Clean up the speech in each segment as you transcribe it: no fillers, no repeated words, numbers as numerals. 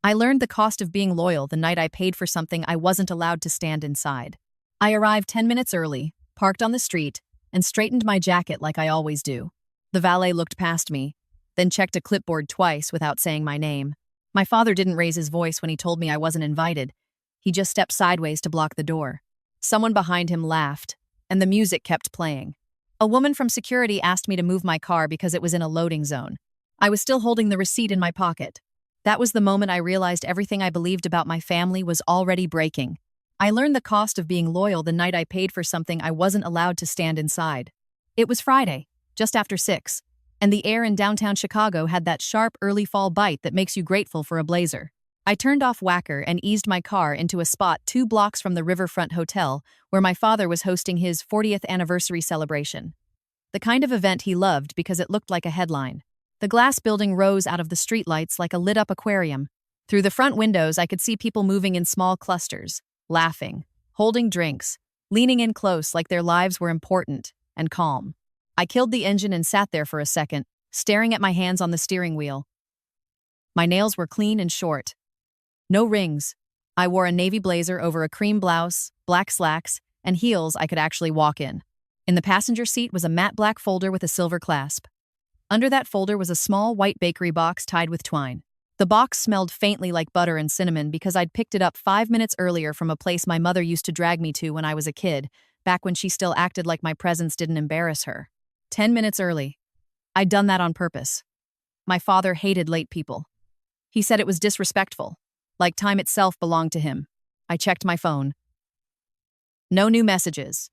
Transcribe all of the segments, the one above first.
I learned the cost of being loyal the night I paid for something I wasn't allowed to stand inside. I arrived 10 minutes early, parked on the street, and straightened my jacket like I always do. The valet looked past me, then checked a clipboard twice without saying my name. My father didn't raise his voice when he told me I wasn't invited. He just stepped sideways to block the door. Someone behind him laughed, and the music kept playing. A woman from security asked me to move my car because it was in a loading zone. I was still holding the receipt in my pocket. That was the moment I realized everything I believed about my family was already breaking. I learned the cost of being loyal the night I paid for something I wasn't allowed to stand inside. It was Friday, just after 6, and the air in downtown Chicago had that sharp early fall bite that makes you grateful for a blazer. I turned off Whacker and eased my car into a spot 2 blocks from the Riverfront Hotel where my father was hosting his 40th anniversary celebration. The kind of event he loved because it looked like a headline. The glass building rose out of the streetlights like a lit-up aquarium. Through the front windows, I could see people moving in small clusters, laughing, holding drinks, leaning in close like their lives were important and calm. I killed the engine and sat there for a second, staring at my hands on the steering wheel. My nails were clean and short. No rings. I wore a navy blazer over a cream blouse, black slacks, and heels I could actually walk in. In the passenger seat was a matte black folder with a silver clasp. Under that folder was a small white bakery box tied with twine. The box smelled faintly like butter and cinnamon because I'd picked it up 5 minutes earlier from a place my mother used to drag me to when I was a kid, back when she still acted like my presence didn't embarrass her. 10 minutes early. I'd done that on purpose. My father hated late people. He said it was disrespectful, like time itself belonged to him. I checked my phone. No new messages.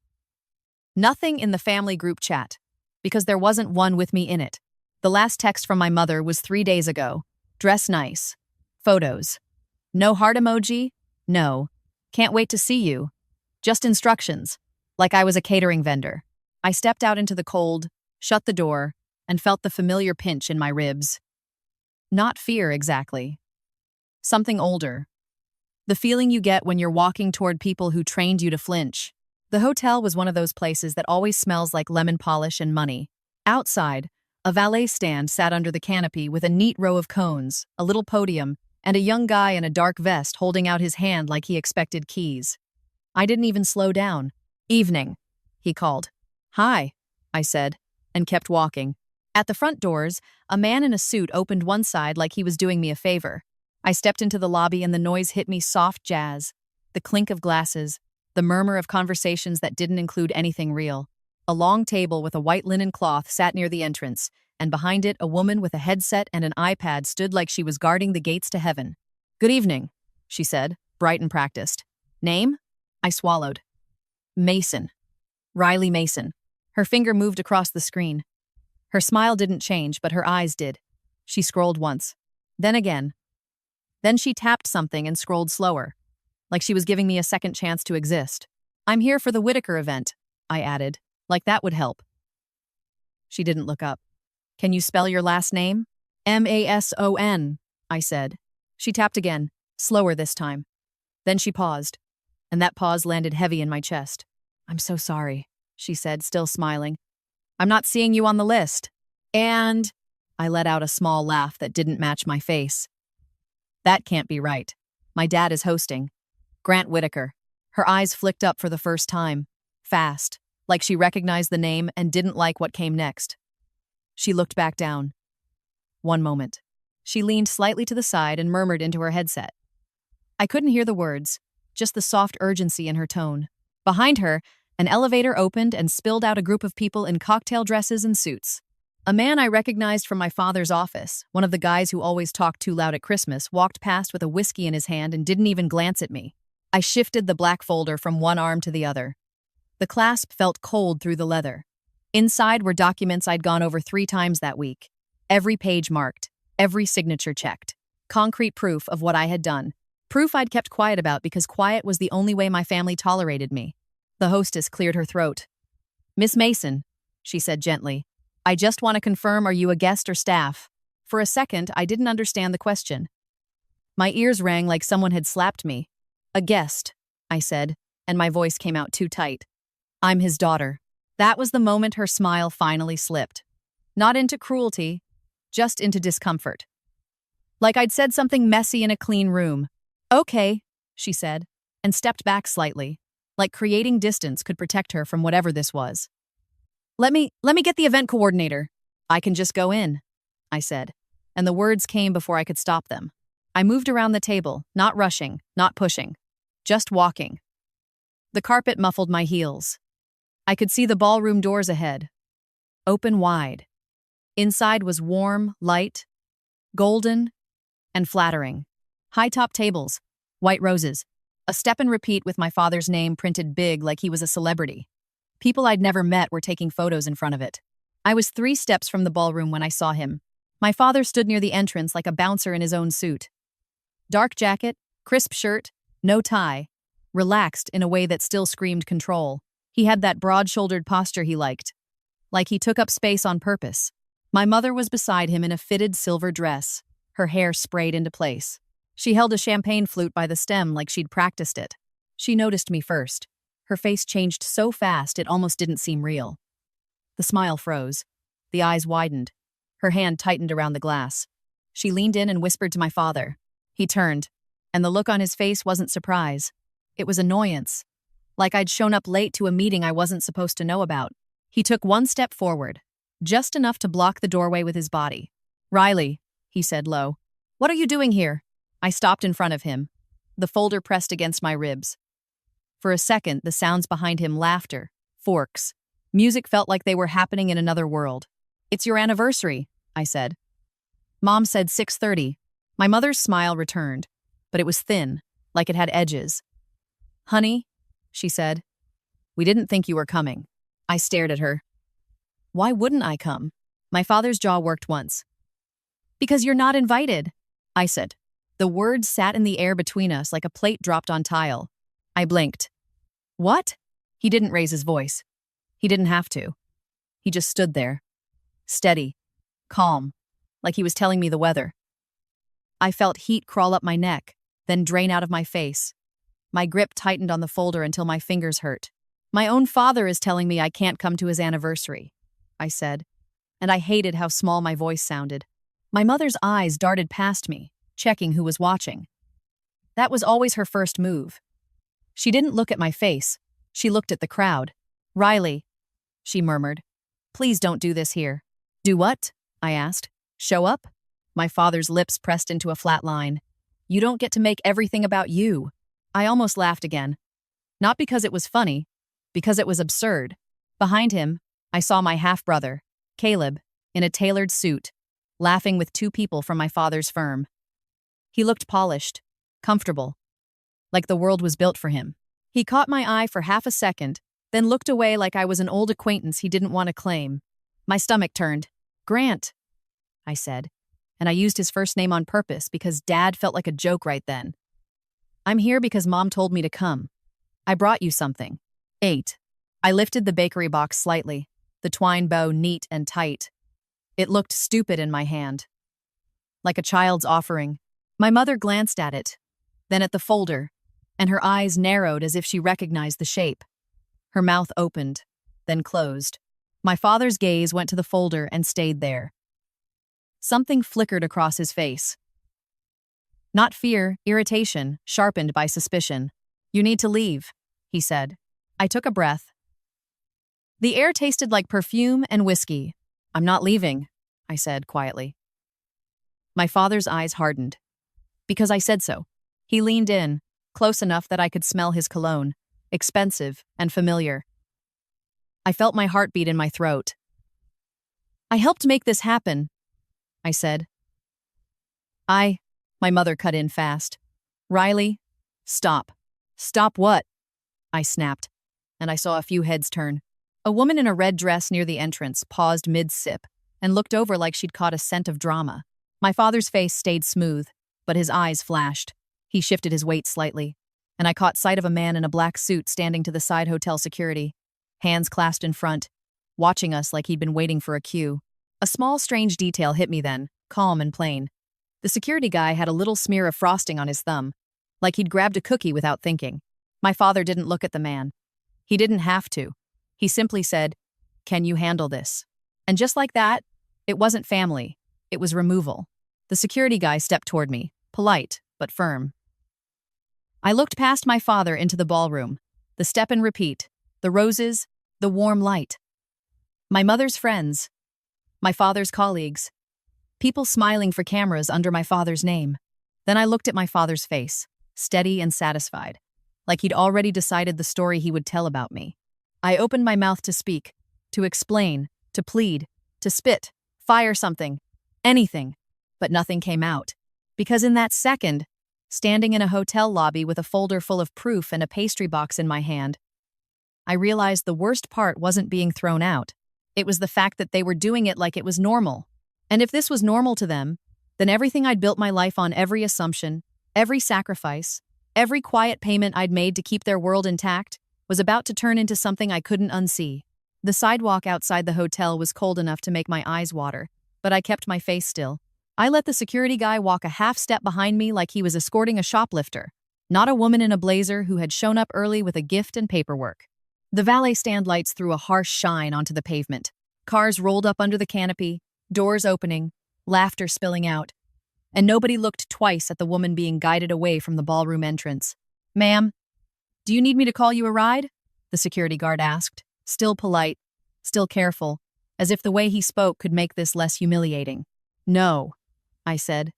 Nothing in the family group chat, because there wasn't one with me in it. The last text from my mother was 3 days ago. Dress nice. Photos. No heart emoji? No. Can't wait to see you. Just instructions, like I was a catering vendor. I stepped out into the cold, shut the door, and felt the familiar pinch in my ribs. Not fear, exactly. Something older. The feeling you get when you're walking toward people who trained you to flinch. The hotel was one of those places that always smells like lemon polish and money. Outside, a valet stand sat under the canopy with a neat row of cones, a little podium, and a young guy in a dark vest holding out his hand like he expected keys. I didn't even slow down. "Evening," he called. "Hi," I said, and kept walking. At the front doors, a man in a suit opened one side like he was doing me a favor. I stepped into the lobby and the noise hit me soft jazz. The clink of glasses, the murmur of conversations that didn't include anything real. A long table with a white linen cloth sat near the entrance, and behind it a woman with a headset and an iPad stood like she was guarding the gates to heaven. "Good evening," she said, bright and practiced. "Name?" I swallowed. "Mason. Riley Mason." Her finger moved across the screen. Her smile didn't change, but her eyes did. She scrolled once. Then again. Then she tapped something and scrolled slower, like she was giving me a second chance to exist. "I'm here for the Whitaker event," I added, like that would help. She didn't look up. "Can you spell your last name?" "Mason," I said. She tapped again, slower this time. Then she paused, and that pause landed heavy in my chest. "I'm so sorry," she said, still smiling. "I'm not seeing you on the list." And I let out a small laugh that didn't match my face. "That can't be right. My dad is hosting. Grant Whitaker." Her eyes flicked up for the first time, fast, like she recognized the name and didn't like what came next. She looked back down. One moment. She leaned slightly to the side and murmured into her headset. I couldn't hear the words, just the soft urgency in her tone. Behind her, an elevator opened and spilled out a group of people in cocktail dresses and suits. A man I recognized from my father's office, one of the guys who always talked too loud at Christmas, walked past with a whiskey in his hand and didn't even glance at me. I shifted the black folder from one arm to the other. The clasp felt cold through the leather. Inside were documents I'd gone over 3 times that week. Every page marked, every signature checked. Concrete proof of what I had done. Proof I'd kept quiet about because quiet was the only way my family tolerated me. The hostess cleared her throat. "Miss Mason," she said gently, "I just want to confirm, are you a guest or staff?" For a second, I didn't understand the question. My ears rang like someone had slapped me. "A guest," I said, and my voice came out too tight. "I'm his daughter." That was the moment her smile finally slipped. Not into cruelty, just into discomfort. Like I'd said something messy in a clean room. Okay, she said, and stepped back slightly, like creating distance could protect her from whatever this was. Let me get the event coordinator. I can just go in, I said, and the words came before I could stop them. I moved around the table, not rushing, not pushing, just walking. The carpet muffled my heels. I could see the ballroom doors ahead, open wide. Inside was warm, light, golden, and flattering. High-top tables, white roses, a step and repeat with my father's name printed big like he was a celebrity. People I'd never met were taking photos in front of it. I was 3 steps from the ballroom when I saw him. My father stood near the entrance like a bouncer in his own suit. Dark jacket, crisp shirt, no tie, relaxed in a way that still screamed control. He had that broad-shouldered posture he liked, like he took up space on purpose. My mother was beside him in a fitted silver dress, her hair sprayed into place. She held a champagne flute by the stem like she'd practiced it. She noticed me first. Her face changed so fast it almost didn't seem real. The smile froze. The eyes widened. Her hand tightened around the glass. She leaned in and whispered to my father. He turned, and the look on his face wasn't surprise. It was annoyance, like I'd shown up late to a meeting I wasn't supposed to know about. He took 1 step forward, just enough to block the doorway with his body. "Riley," he said low. "What are you doing here?" I stopped in front of him, the folder pressed against my ribs. For a second, the sounds behind him, laughter, forks. Music felt like they were happening in another world. "It's your anniversary," I said. Mom said 6:30. My mother's smile returned, but it was thin, like it had edges. "Honey," she said, "we didn't think you were coming." I stared at her. "Why wouldn't I come?" My father's jaw worked once. "Because you're not invited," I said. The words sat in the air between us like a plate dropped on tile. I blinked. "What?" He didn't raise his voice. He didn't have to. He just stood there, steady, calm, like he was telling me the weather. I felt heat crawl up my neck, then drain out of my face. My grip tightened on the folder until my fingers hurt. "My own father is telling me I can't come to his anniversary," I said, and I hated how small my voice sounded. My mother's eyes darted past me, checking who was watching. That was always her first move. She didn't look at my face. She looked at the crowd. "Riley," she murmured, "please don't do this here." "Do what?" I asked. "Show up?" My father's lips pressed into a flat line. "You don't get to make everything about you." I almost laughed again. Not because it was funny, because it was absurd. Behind him, I saw my half-brother, Caleb, in a tailored suit, laughing with 2 people from my father's firm. He looked polished, comfortable, like the world was built for him. He caught my eye for half a second, then looked away like I was an old acquaintance he didn't want to claim. My stomach turned. "Grant," I said, and I used his first name on purpose because Dad felt like a joke right then. "I'm here because Mom told me to come. I brought you something." 8. I lifted the bakery box slightly, the twine bow neat and tight. It looked stupid in my hand, like a child's offering. My mother glanced at it, then at the folder, and her eyes narrowed as if she recognized the shape. Her mouth opened, then closed. My father's gaze went to the folder and stayed there. Something flickered across his face. Not fear, irritation, sharpened by suspicion. "You need to leave," he said. I took a breath. The air tasted like perfume and whiskey. "I'm not leaving," I said quietly. My father's eyes hardened. "Because I said so." He leaned in, close enough that I could smell his cologne, expensive and familiar. I felt my heartbeat in my throat. "I helped make this happen," I said. My mother cut in fast. "Riley, stop." "Stop what?" I snapped, and I saw a few heads turn. A woman in a red dress near the entrance paused mid-sip and looked over like she'd caught a scent of drama. My father's face stayed smooth, but his eyes flashed. He shifted his weight slightly, and I caught sight of a man in a black suit standing to the side hotel security, hands clasped in front, watching us like he'd been waiting for a cue. A small, strange detail hit me then, calm and plain. The security guy had a little smear of frosting on his thumb, like he'd grabbed a cookie without thinking. My father didn't look at the man. He didn't have to. He simply said, "Can you handle this?" And just like that, it wasn't family. It was removal. The security guy stepped toward me, polite but firm. I looked past my father into the ballroom. The step and repeat, the roses, the warm light. My mother's friends, my father's colleagues, people smiling for cameras under my father's name. Then I looked at my father's face, steady and satisfied, like he'd already decided the story he would tell about me. I opened my mouth to speak, to explain, to plead, to spit, fire something, anything, but nothing came out. Because in that second, standing in a hotel lobby with a folder full of proof and a pastry box in my hand, I realized the worst part wasn't being thrown out. It was the fact that they were doing it like it was normal. And if this was normal to them, then everything I'd built my life on, every assumption, every sacrifice, every quiet payment I'd made to keep their world intact, was about to turn into something I couldn't unsee. The sidewalk outside the hotel was cold enough to make my eyes water, but I kept my face still. I let the security guy walk a half step behind me like he was escorting a shoplifter, not a woman in a blazer who had shown up early with a gift and paperwork. The valet stand lights threw a harsh shine onto the pavement. Cars rolled up under the canopy, doors opening, laughter spilling out, and nobody looked twice at the woman being guided away from the ballroom entrance. "Ma'am, do you need me to call you a ride?" the security guard asked, still polite, still careful, as if the way he spoke could make this less humiliating. "No," I said.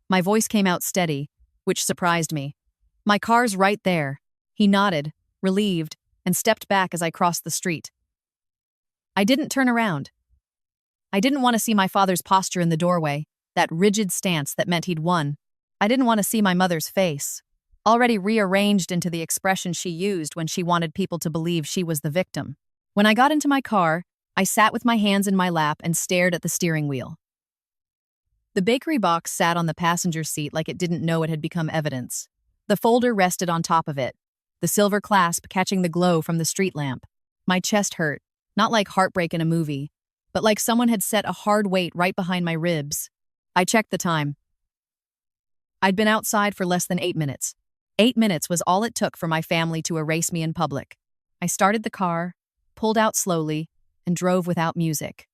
My voice came out steady, which surprised me. "My car's right there." He nodded, relieved, and stepped back as I crossed the street. I didn't turn around. I didn't want to see my father's posture in the doorway, that rigid stance that meant he'd won. I didn't want to see my mother's face, already rearranged into the expression she used when she wanted people to believe she was the victim. When I got into my car, I sat with my hands in my lap and stared at the steering wheel. The bakery box sat on the passenger seat like it didn't know it had become evidence. The folder rested on top of it, the silver clasp catching the glow from the street lamp. My chest hurt, not like heartbreak in a movie, but like someone had set a hard weight right behind my ribs. I checked the time. I'd been outside for less than 8 minutes. 8 minutes was all it took for my family to erase me in public. I started the car, pulled out slowly, and drove without music.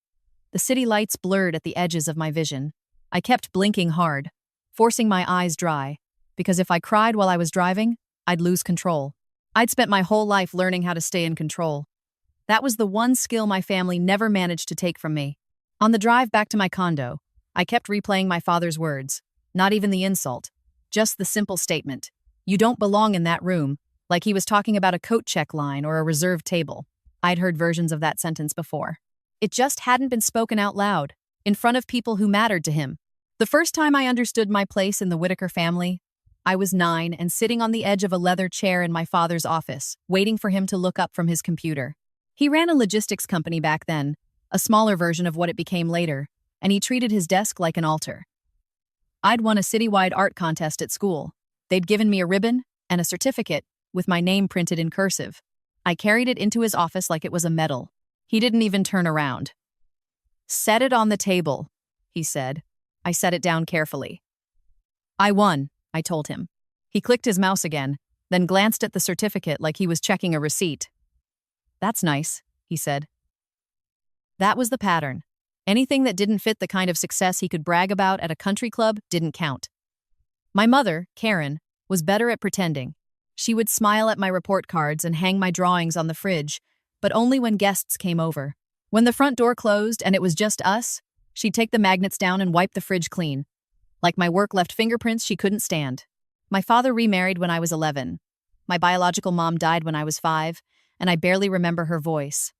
The city lights blurred at the edges of my vision. I kept blinking hard, forcing my eyes dry, because if I cried while I was driving, I'd lose control. I'd spent my whole life learning how to stay in control. That was the one skill my family never managed to take from me. On the drive back to my condo, I kept replaying my father's words, not even the insult, just the simple statement, "You don't belong in that room," like he was talking about a coat check line or a reserved table. I'd heard versions of that sentence before. It just hadn't been spoken out loud, in front of people who mattered to him. The first time I understood my place in the Whitaker family, I was 9 and sitting on the edge of a leather chair in my father's office, waiting for him to look up from his computer. He ran a logistics company back then, a smaller version of what it became later, and he treated his desk like an altar. I'd won a citywide art contest at school. They'd given me a ribbon and a certificate with my name printed in cursive. I carried it into his office like it was a medal. He didn't even turn around. "Set it on the table," he said. I set it down carefully. "I won," I told him. He clicked his mouse again, then glanced at the certificate like he was checking a receipt. "That's nice," he said. That was the pattern. Anything that didn't fit the kind of success he could brag about at a country club didn't count. My mother, Karen, was better at pretending. She would smile at my report cards and hang my drawings on the fridge, but only when guests came over. When the front door closed and it was just us, she'd take the magnets down and wipe the fridge clean. Like my work left fingerprints she couldn't stand. My father remarried when I was 11. My biological mom died when I was 5, and I barely remember her voice.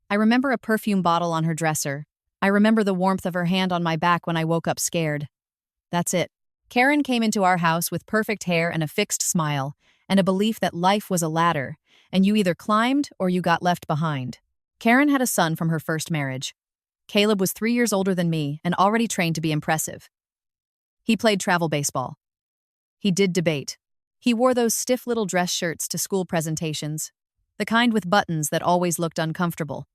I remember a perfume bottle on her dresser. I remember the warmth of her hand on my back when I woke up scared. That's it. Karen came into our house with perfect hair and a fixed smile, and a belief that life was a ladder, and you either climbed or you got left behind. Karen had a son from her first marriage. Caleb was 3 years older than me and already trained to be impressive. He played travel baseball. He did debate. He wore those stiff little dress shirts to school presentations, the kind with buttons that always looked uncomfortable.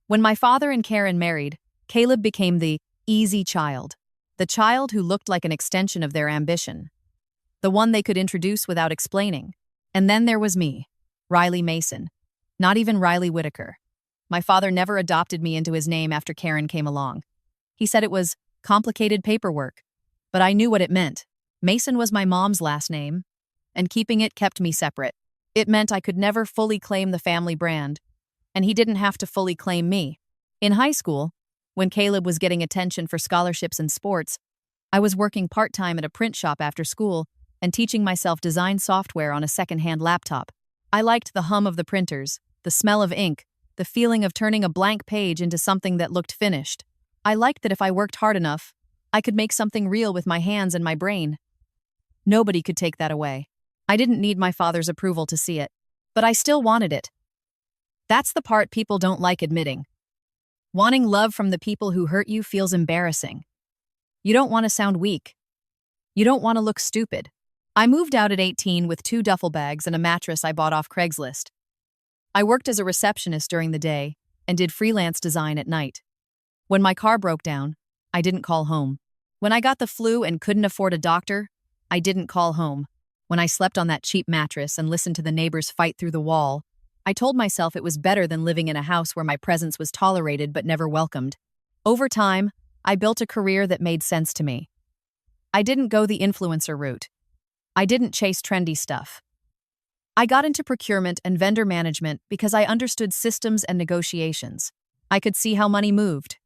When my father and Karen married, Caleb became the easy child, the child who looked like an extension of their ambition, the one they could introduce without explaining. And then there was me, Riley Mason, not even Riley Whitaker. My father never adopted me into his name after Karen came along. He said it was complicated paperwork. But I knew what it meant. Mason was my mom's last name, and keeping it kept me separate. It meant I could never fully claim the family brand, and he didn't have to fully claim me. In high school, when Caleb was getting attention for scholarships and sports, I was working part-time at a print shop after school and teaching myself design software on a second-hand laptop. I liked the hum of the printers, the smell of ink, the feeling of turning a blank page into something that looked finished. I liked that if I worked hard enough, I could make something real with my hands and my brain. Nobody could take that away. I didn't need my father's approval to see it, but I still wanted it. That's the part people don't like admitting. Wanting love from the people who hurt you feels embarrassing. You don't want to sound weak. You don't want to look stupid. I moved out at 18 with 2 duffel bags and a mattress I bought off Craigslist. I worked as a receptionist during the day and did freelance design at night. When my car broke down, I didn't call home. When I got the flu and couldn't afford a doctor, I didn't call home. When I slept on that cheap mattress and listened to the neighbors fight through the wall, I told myself it was better than living in a house where my presence was tolerated but never welcomed. Over time, I built a career that made sense to me. I didn't go the influencer route. I didn't chase trendy stuff. I got into procurement and vendor management because I understood systems and negotiations. I could see how money moved.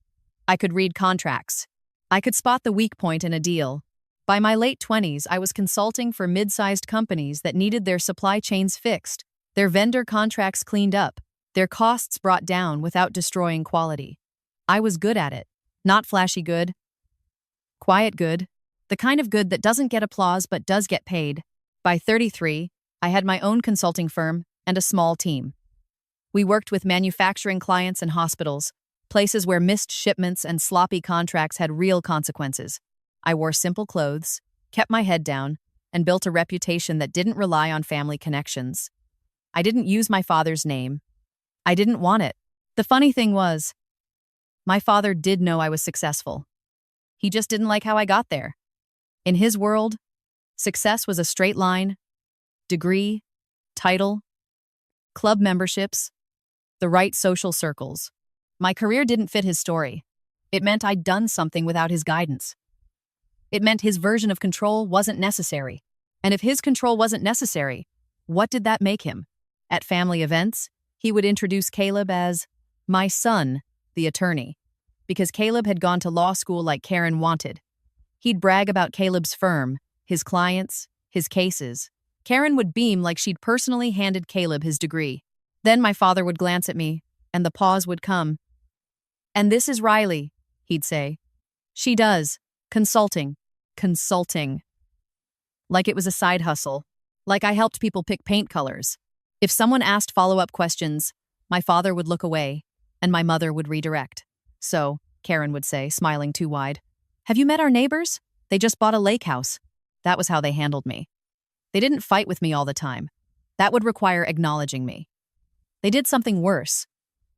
I could read contracts. I could spot the weak point in a deal. By my late 20s, I was consulting for mid-sized companies that needed their supply chains fixed, their vendor contracts cleaned up, their costs brought down without destroying quality. I was good at it. Not flashy good. Quiet good. The kind of good that doesn't get applause but does get paid. By 33, I had my own consulting firm and a small team. We worked with manufacturing clients and hospitals, places where missed shipments and sloppy contracts had real consequences. I wore simple clothes, kept my head down, and built a reputation that didn't rely on family connections. I didn't use my father's name. I didn't want it. The funny thing was, my father did know I was successful. He just didn't like how I got there. In his world, success was a straight line, degree, title, club memberships, the right social circles. My career didn't fit his story. It meant I'd done something without his guidance. It meant his version of control wasn't necessary. And if his control wasn't necessary, what did that make him? At family events, he would introduce Caleb as my son, the attorney, because Caleb had gone to law school like Karen wanted. He'd brag about Caleb's firm, his clients, his cases. Karen would beam like she'd personally handed Caleb his degree. Then my father would glance at me, and the pause would come. "And this is Riley," he'd say. "She does. Consulting. Like it was a side hustle. Like I helped people pick paint colors. If someone asked follow-up questions, my father would look away, and my mother would redirect. "So," Karen would say, smiling too wide, "have you met our neighbors? They just bought a lake house." That was how they handled me. They didn't fight with me all the time. That would require acknowledging me. They did something worse.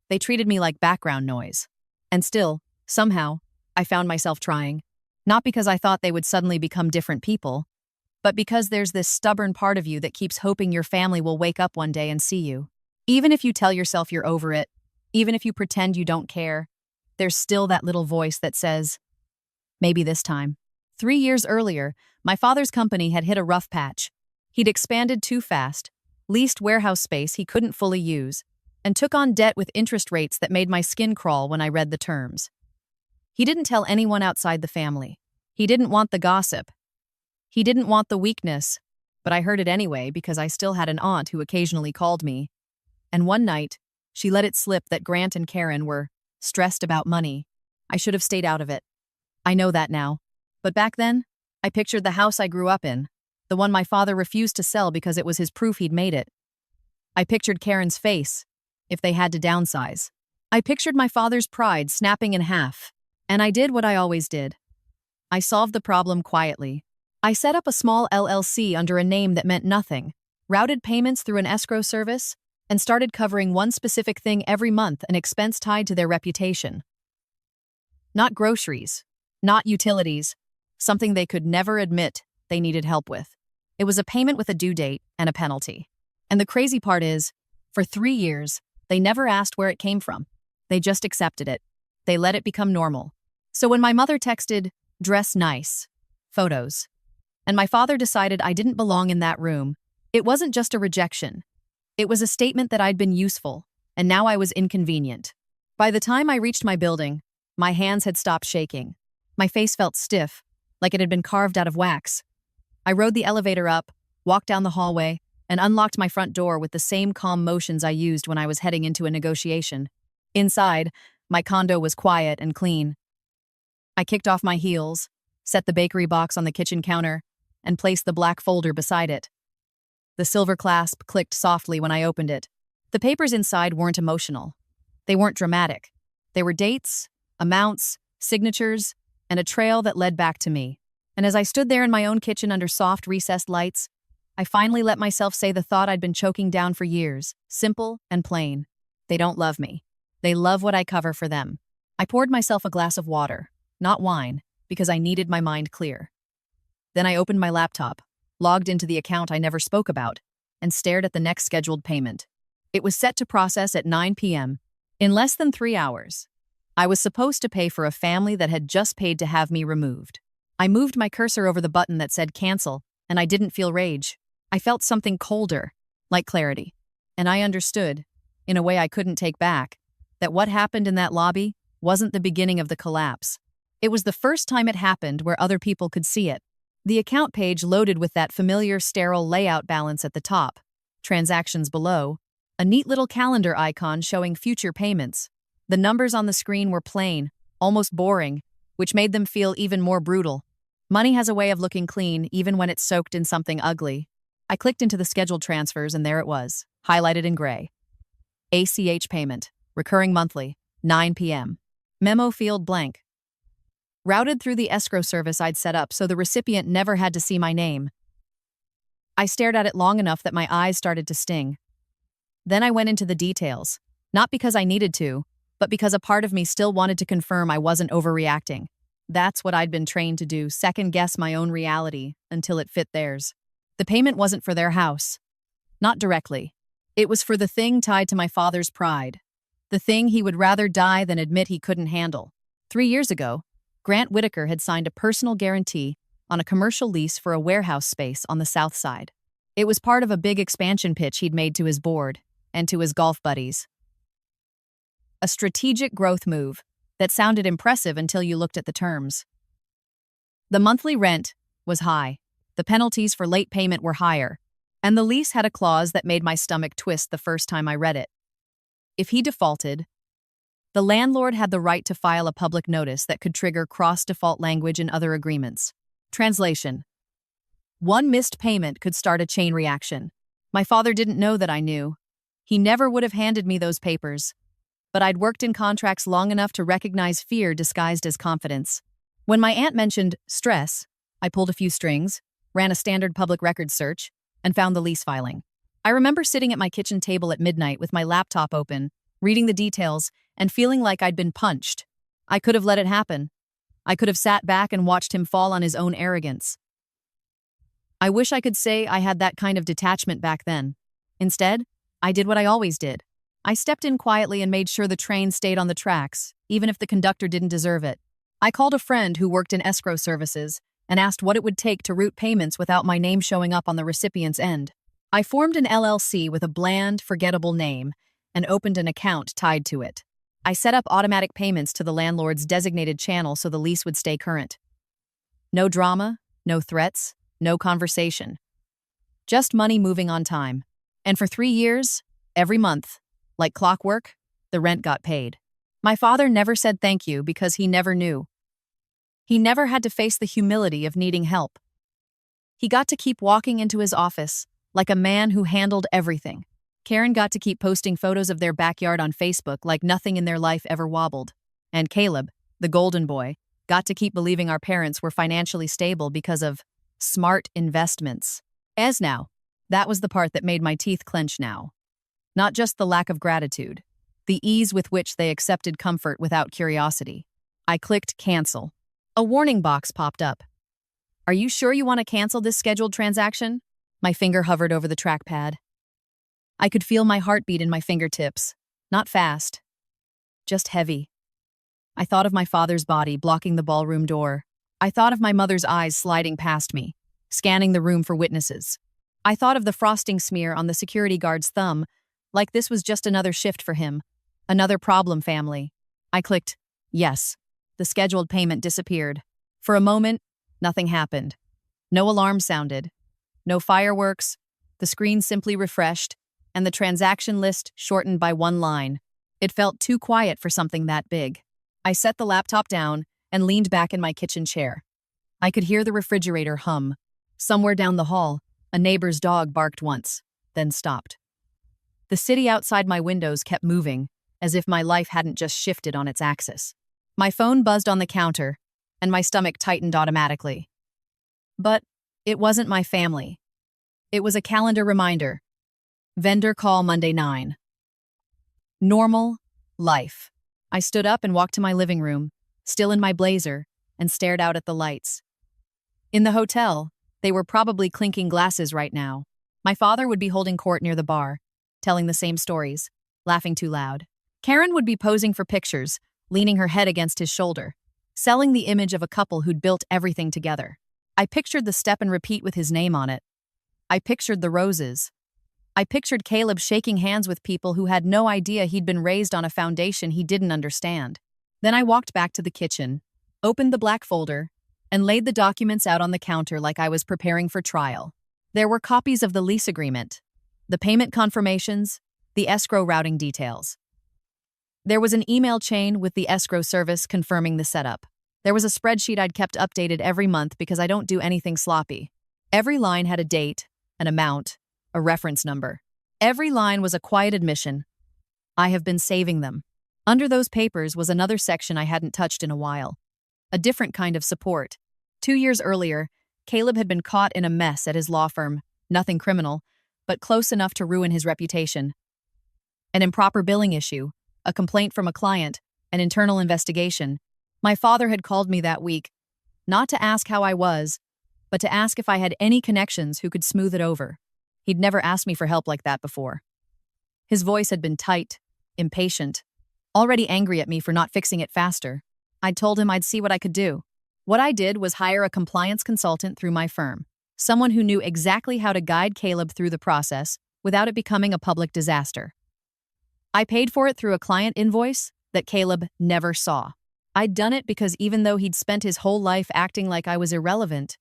They treated me like background noise. And still, somehow, I found myself trying. Not because I thought they would suddenly become different people, but because there's this stubborn part of you that keeps hoping your family will wake up one day and see you. Even if you tell yourself you're over it, even if you pretend you don't care, there's still that little voice that says, maybe this time. 3 years earlier, my father's company had hit a rough patch. He'd expanded too fast, leased warehouse space he couldn't fully use, and took on debt with interest rates that made my skin crawl when I read the terms. He didn't tell anyone outside the family. He didn't want the gossip. He didn't want the weakness, but I heard it anyway because I still had an aunt who occasionally called me. And one night, she let it slip that Grant and Karen were stressed about money. I should have stayed out of it. I know that now. But back then, I pictured the house I grew up in, the one my father refused to sell because it was his proof he'd made it. I pictured Karen's face, if they had to downsize. I pictured my father's pride snapping in half, and I did what I always did. I solved the problem quietly. I set up a small LLC under a name that meant nothing, routed payments through an escrow service, and started covering one specific thing every month, an expense tied to their reputation. Not groceries, not utilities, something they could never admit they needed help with. It was a payment with a due date and a penalty. And the crazy part is, for 3 years, they never asked where it came from. They just accepted it. They let it become normal. So when my mother texted, "Dress nice," photos, and my father decided I didn't belong in that room, it wasn't just a rejection. It was a statement that I'd been useful, and now I was inconvenient. By the time I reached my building, my hands had stopped shaking. My face felt stiff, like it had been carved out of wax. I rode the elevator up, walked down the hallway, and unlocked my front door with the same calm motions I used when I was heading into a negotiation. Inside, my condo was quiet and clean. I kicked off my heels, set the bakery box on the kitchen counter, and placed the black folder beside it. The silver clasp clicked softly when I opened it. The papers inside weren't emotional. They weren't dramatic. They were dates, amounts, signatures, and a trail that led back to me. And as I stood there in my own kitchen under soft, recessed lights, I finally let myself say the thought I'd been choking down for years, simple and plain. They don't love me. They love what I cover for them. I poured myself a glass of water, not wine, because I needed my mind clear. Then I opened my laptop, logged into the account I never spoke about, and stared at the next scheduled payment. It was set to process at 9 p.m. In less than 3 hours. I was supposed to pay for a family that had just paid to have me removed. I moved my cursor over the button that said cancel, and I didn't feel rage. I felt something colder, like clarity. And I understood, in a way I couldn't take back, that what happened in that lobby wasn't the beginning of the collapse. It was the first time it happened where other people could see it. The account page loaded with that familiar sterile layout balance at the top, transactions below, a neat little calendar icon showing future payments. The numbers on the screen were plain, almost boring, which made them feel even more brutal. Money has a way of looking clean even when it's soaked in something ugly. I clicked into the scheduled transfers and there it was, highlighted in gray. ACH payment, recurring monthly, 9 p.m. Memo field blank. Routed through the escrow service I'd set up so the recipient never had to see my name. I stared at it long enough that my eyes started to sting. Then I went into the details, not because I needed to, but because a part of me still wanted to confirm I wasn't overreacting. That's what I'd been trained to do, second-guess my own reality until it fit theirs. The payment wasn't for their house. Not directly. It was for the thing tied to my father's pride. The thing he would rather die than admit he couldn't handle. 3 years ago, Grant Whitaker had signed a personal guarantee on a commercial lease for a warehouse space on the south side. It was part of a big expansion pitch he'd made to his board and to his golf buddies. A strategic growth move that sounded impressive until you looked at the terms. The monthly rent was high, the penalties for late payment were higher, and the lease had a clause that made my stomach twist the first time I read it. If he defaulted, the landlord had the right to file a public notice that could trigger cross-default language in other agreements. Translation: one missed payment could start a chain reaction. My father didn't know that I knew. He never would have handed me those papers. But I'd worked in contracts long enough to recognize fear disguised as confidence. When my aunt mentioned stress, I pulled a few strings, ran a standard public records search, and found the lease filing. I remember sitting at my kitchen table at midnight with my laptop open, reading the details, and feeling like I'd been punched. I could have let it happen. I could have sat back and watched him fall on his own arrogance. I wish I could say I had that kind of detachment back then. Instead, I did what I always did. I stepped in quietly and made sure the train stayed on the tracks, even if the conductor didn't deserve it. I called a friend who worked in escrow services and asked what it would take to route payments without my name showing up on the recipient's end. I formed an LLC with a bland, forgettable name and opened an account tied to it. I set up automatic payments to the landlord's designated channel so the lease would stay current. No drama, no threats, no conversation. Just money moving on time. And for 3 years, every month, like clockwork, the rent got paid. My father never said thank you because he never knew. He never had to face the humility of needing help. He got to keep walking into his office like a man who handled everything. Karen got to keep posting photos of their backyard on Facebook like nothing in their life ever wobbled. And Caleb, the golden boy, got to keep believing our parents were financially stable because of smart investments. As now, that was the part that made my teeth clench now. Not just the lack of gratitude, the ease with which they accepted comfort without curiosity. I clicked cancel. A warning box popped up. Are you sure you want to cancel this scheduled transaction? My finger hovered over the trackpad. I could feel my heartbeat in my fingertips. Not fast, just heavy. I thought of my father's body blocking the ballroom door. I thought of my mother's eyes sliding past me, scanning the room for witnesses. I thought of the frosting smear on the security guard's thumb, like this was just another shift for him. Another problem family. I clicked yes. The scheduled payment disappeared. For a moment, nothing happened. No alarm sounded. No fireworks. The screen simply refreshed, and the transaction list shortened by one line. It felt too quiet for something that big. I set the laptop down and leaned back in my kitchen chair. I could hear the refrigerator hum. Somewhere down the hall, a neighbor's dog barked once, then stopped. The city outside my windows kept moving, as if my life hadn't just shifted on its axis. My phone buzzed on the counter, and my stomach tightened automatically. But it wasn't my family. It was a calendar reminder. Vendor call Monday 9. Normal life. I stood up and walked to my living room, still in my blazer, and stared out at the lights. In the hotel, they were probably clinking glasses right now. My father would be holding court near the bar, telling the same stories, laughing too loud. Karen would be posing for pictures, leaning her head against his shoulder, selling the image of a couple who'd built everything together. I pictured the step and repeat with his name on it. I pictured the roses. I pictured Caleb shaking hands with people who had no idea he'd been raised on a foundation he didn't understand. Then I walked back to the kitchen, opened the black folder, and laid the documents out on the counter like I was preparing for trial. There were copies of the lease agreement, the payment confirmations, the escrow routing details. There was an email chain with the escrow service confirming the setup. There was a spreadsheet I'd kept updated every month because I don't do anything sloppy. Every line had a date, an amount, a reference number. Every line was a quiet admission. I have been saving them. Under those papers was another section I hadn't touched in a while. A different kind of support. 2 years earlier, Caleb had been caught in a mess at his law firm, nothing criminal, but close enough to ruin his reputation. An improper billing issue, a complaint from a client, an internal investigation. My father had called me that week, not to ask how I was, but to ask if I had any connections who could smooth it over. He'd never asked me for help like that before. His voice had been tight, impatient, already angry at me for not fixing it faster. I'd told him I'd see what I could do. What I did was hire a compliance consultant through my firm, someone who knew exactly how to guide Caleb through the process without it becoming a public disaster. I paid for it through a client invoice that Caleb never saw. I'd done it because even though he'd spent his whole life acting like I was irrelevant,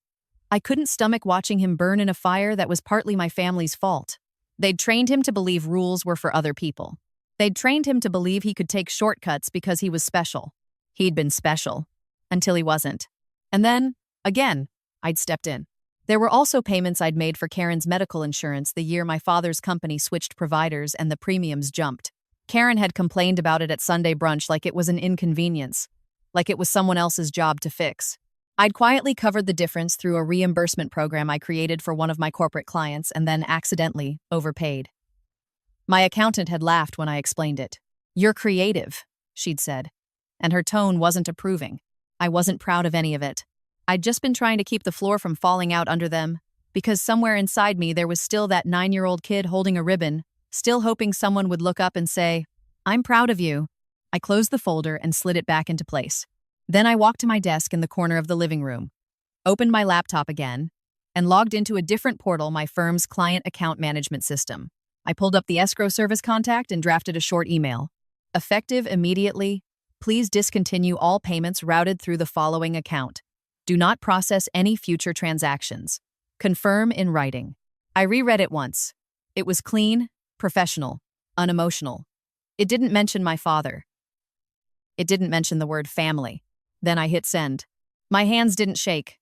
I couldn't stomach watching him burn in a fire that was partly my family's fault. They'd trained him to believe rules were for other people. They'd trained him to believe he could take shortcuts because he was special. He'd been special, until he wasn't. And then, again, I'd stepped in. There were also payments I'd made for Karen's medical insurance the year my father's company switched providers and the premiums jumped. Karen had complained about it at Sunday brunch like it was an inconvenience, like it was someone else's job to fix. I'd quietly covered the difference through a reimbursement program I created for one of my corporate clients and then accidentally overpaid. My accountant had laughed when I explained it. "You're creative," she'd said, and her tone wasn't approving. I wasn't proud of any of it. I'd just been trying to keep the floor from falling out under them, because somewhere inside me there was still that 9-year-old kid holding a ribbon, still hoping someone would look up and say, "I'm proud of you." I closed the folder and slid it back into place. Then I walked to my desk in the corner of the living room, opened my laptop again, and logged into a different portal, my firm's client account management system. I pulled up the escrow service contact and drafted a short email. Effective immediately, please discontinue all payments routed through the following account. Do not process any future transactions. Confirm in writing. I reread it once. It was clean, professional, unemotional. It didn't mention my father. It didn't mention the word family. Then I hit send. My hands didn't shake.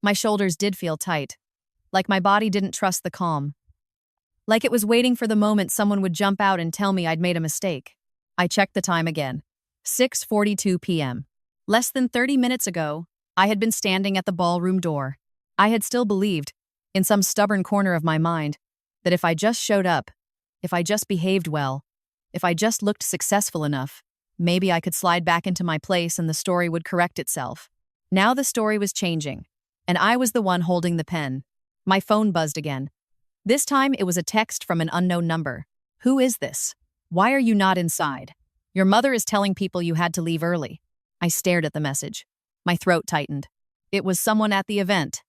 My shoulders did feel tight, like my body didn't trust the calm. Like it was waiting for the moment someone would jump out and tell me I'd made a mistake. I checked the time again. 6:42 p.m. Less than 30 minutes ago, I had been standing at the ballroom door. I had still believed, in some stubborn corner of my mind, that if I just showed up, if I just behaved well, if I just looked successful enough, maybe I could slide back into my place and the story would correct itself. Now the story was changing, and I was the one holding the pen. My phone buzzed again. This time it was a text from an unknown number. "Who is this? Why are you not inside? Your mother is telling people you had to leave early. I stared at the message. My throat tightened. It was someone at the event.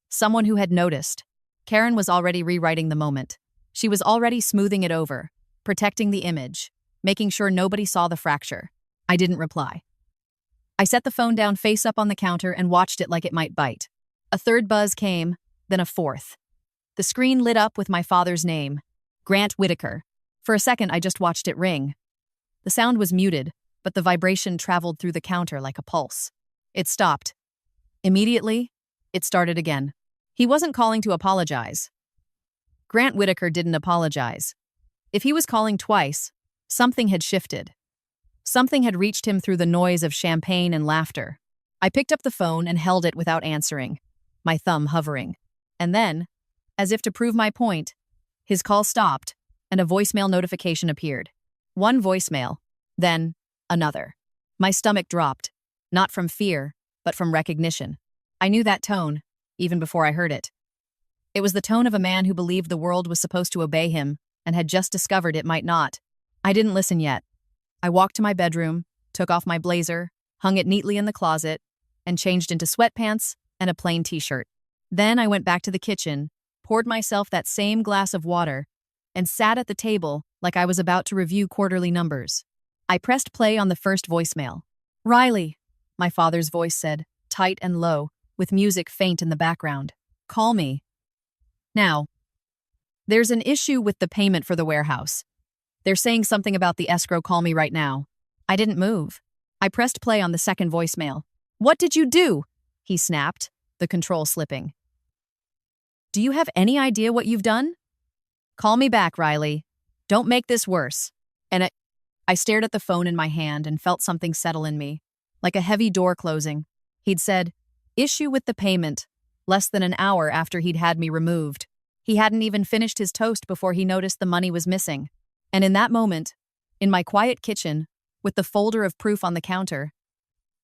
Someone who had noticed. Karen was already rewriting the moment. She was already smoothing it over, protecting the image, making sure nobody saw the fracture. I didn't reply. I set the phone down face up on the counter and watched it like it might bite. A third buzz came, then a fourth. The screen lit up with my father's name, Grant Whitaker. For a second, I just watched it ring. The sound was muted, but the vibration traveled through the counter like a pulse. It stopped. Immediately, it started again. He wasn't calling to apologize. Grant Whitaker didn't apologize. If he was calling twice, something had shifted. Something had reached him through the noise of champagne and laughter. I picked up the phone and held it without answering, my thumb hovering. And then, as if to prove my point, his call stopped and a voicemail notification appeared. One voicemail, then another. My stomach dropped, not from fear, but from recognition. I knew that tone, even before I heard it. It was the tone of a man who believed the world was supposed to obey him and had just discovered it might not. I didn't listen yet. I walked to my bedroom, took off my blazer, hung it neatly in the closet, and changed into sweatpants and a plain t-shirt. Then I went back to the kitchen, poured myself that same glass of water, and sat at the table like I was about to review quarterly numbers. I pressed play on the first voicemail. "Riley," my father's voice said, tight and low, with music faint in the background. "Call me. Now, there's an issue with the payment for the warehouse. They're saying something about the escrow. Call me right now." I didn't move. I pressed play on the second voicemail. "What did you do?" he snapped, the control slipping. "Do you have any idea what you've done? Call me back, Riley. Don't make this worse." And I stared at the phone in my hand and felt something settle in me, like a heavy door closing. He'd said, "Issue with the payment," less than an hour after he'd had me removed. He hadn't even finished his toast before he noticed the money was missing. And in that moment, in my quiet kitchen, with the folder of proof on the counter,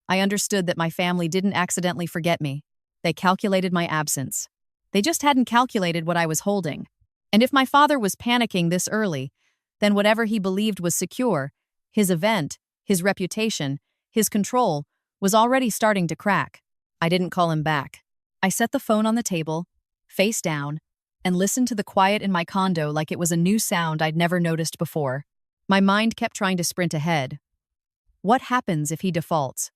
I understood that my family didn't accidentally forget me. They calculated my absence. They just hadn't calculated what I was holding. And if my father was panicking this early, then whatever he believed was secure, his event, his reputation, his control, was already starting to crack. I didn't call him back. I set the phone on the table, face down, and listened to the quiet in my condo like it was a new sound I'd never noticed before. My mind kept trying to sprint ahead. What happens if he defaults?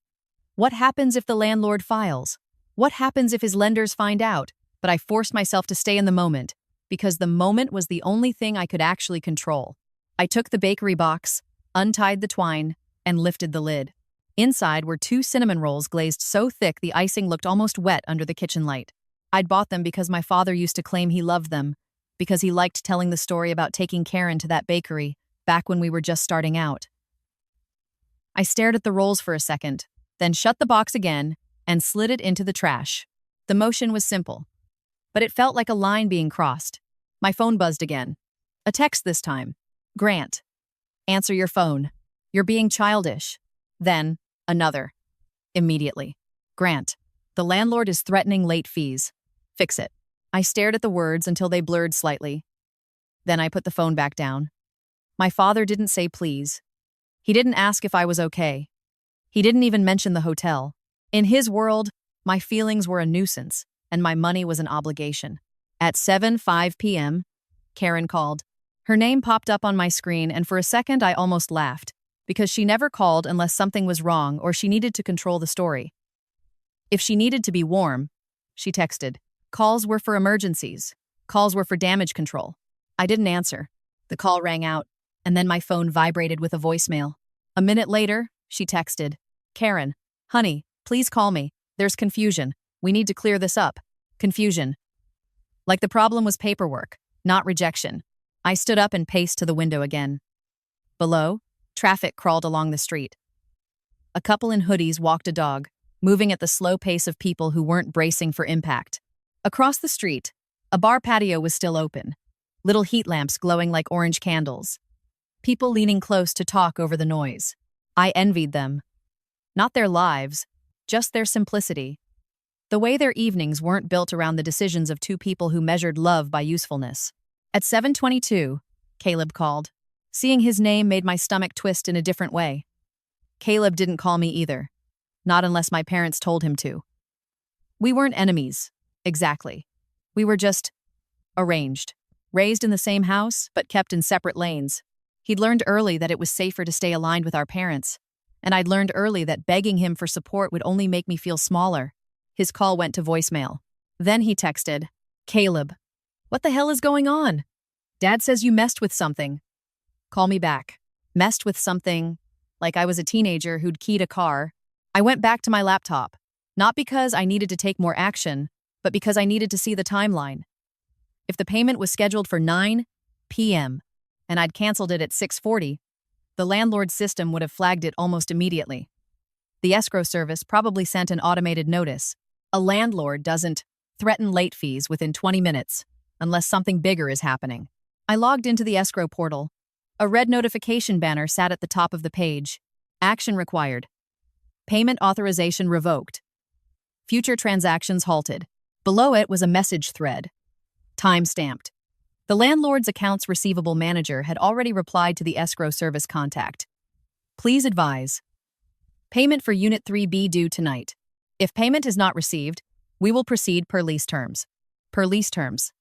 What happens if the landlord files? What happens if his lenders find out? But I forced myself to stay in the moment, because the moment was the only thing I could actually control. I took the bakery box, untied the twine, and lifted the lid. Inside were 2 cinnamon rolls glazed so thick the icing looked almost wet under the kitchen light. I'd bought them because my father used to claim he loved them, because he liked telling the story about taking Karen to that bakery back when we were just starting out. I stared at the rolls for a second, then shut the box again and slid it into the trash. The motion was simple, but it felt like a line being crossed. My phone buzzed again. A text this time. "Grant, answer your phone. You're being childish." Then, another. Immediately. "Grant, the landlord is threatening late fees. Fix it." I stared at the words until they blurred slightly. Then I put the phone back down. My father didn't say please. He didn't ask if I was okay. He didn't even mention the hotel. In his world, my feelings were a nuisance, and my money was an obligation. At 7:05 p.m., Karen called. Her name popped up on my screen, and for a second I almost laughed, because she never called unless something was wrong or she needed to control the story. If she needed to be warm, she texted. Calls were for emergencies. Calls were for damage control. I didn't answer. The call rang out, and then my phone vibrated with a voicemail. A minute later, she texted, "Karen, honey, please call me. There's confusion. We need to clear this up." Confusion. Like the problem was paperwork, not rejection. I stood up and paced to the window again. Below, traffic crawled along the street. A couple in hoodies walked a dog, moving at the slow pace of people who weren't bracing for impact. Across the street, a bar patio was still open, little heat lamps glowing like orange candles. People leaning close to talk over the noise. I envied them. Not their lives, just their simplicity. The way their evenings weren't built around the decisions of two people who measured love by usefulness. At 7:22, Caleb called. Seeing his name made my stomach twist in a different way. Caleb didn't call me either. Not unless my parents told him to. We weren't enemies, exactly. We were just arranged. Raised in the same house, but kept in separate lanes. He'd learned early that it was safer to stay aligned with our parents. And I'd learned early that begging him for support would only make me feel smaller. His call went to voicemail. Then he texted, "Caleb, what the hell is going on? Dad says you messed with something. Call me back." Messed with something, like I was a teenager who'd keyed a car. I went back to my laptop, not because I needed to take more action, but because I needed to see the timeline. If the payment was scheduled for 9 p.m., and I'd canceled it at 6:40, the landlord's system would have flagged it almost immediately. The escrow service probably sent an automated notice. A landlord doesn't threaten late fees within 20 minutes, unless something bigger is happening. I logged into the escrow portal. A red notification banner sat at the top of the page. Action required. Payment authorization revoked. Future transactions halted. Below it was a message thread. Time-stamped. The landlord's accounts receivable manager had already replied to the escrow service contact. Please advise. Payment for Unit 3B due tonight. If payment is not received, we will proceed per lease terms. Per lease terms.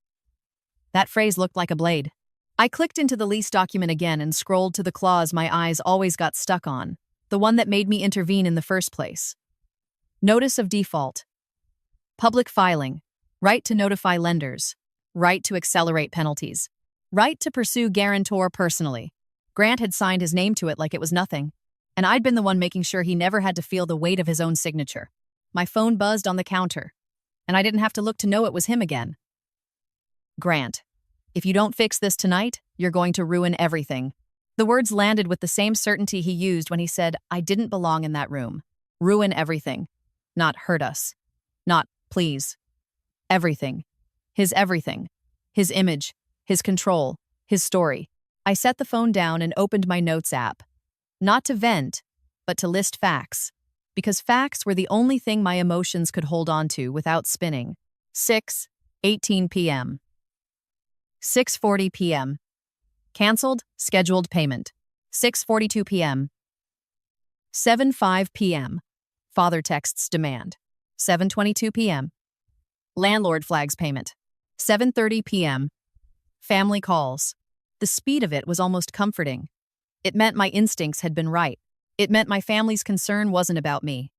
That phrase looked like a blade. I clicked into the lease document again and scrolled to the clause my eyes always got stuck on, the one that made me intervene in the first place. Notice of default. Public filing. Right to notify lenders. Right to accelerate penalties. Right to pursue guarantor personally. Grant had signed his name to it like it was nothing, and I'd been the one making sure he never had to feel the weight of his own signature. My phone buzzed on the counter, and I didn't have to look to know it was him again. Grant, if you don't fix this tonight, you're going to ruin everything. The words landed with the same certainty he used when he said, I didn't belong in that room. Ruin everything. Not hurt us. Not, please. Everything. His everything. His image. His control. His story. I set the phone down and opened my notes app. Not to vent, but to list facts. Because facts were the only thing my emotions could hold on to without spinning. 6:18 p.m. 6:40 p.m. Cancelled, scheduled payment. 6:42 p.m. 7:05 p.m. Father texts demand. 7:22 p.m. Landlord flags payment. 7:30 p.m. Family calls. The speed of it was almost comforting. It meant my instincts had been right. It meant my family's concern wasn't about me.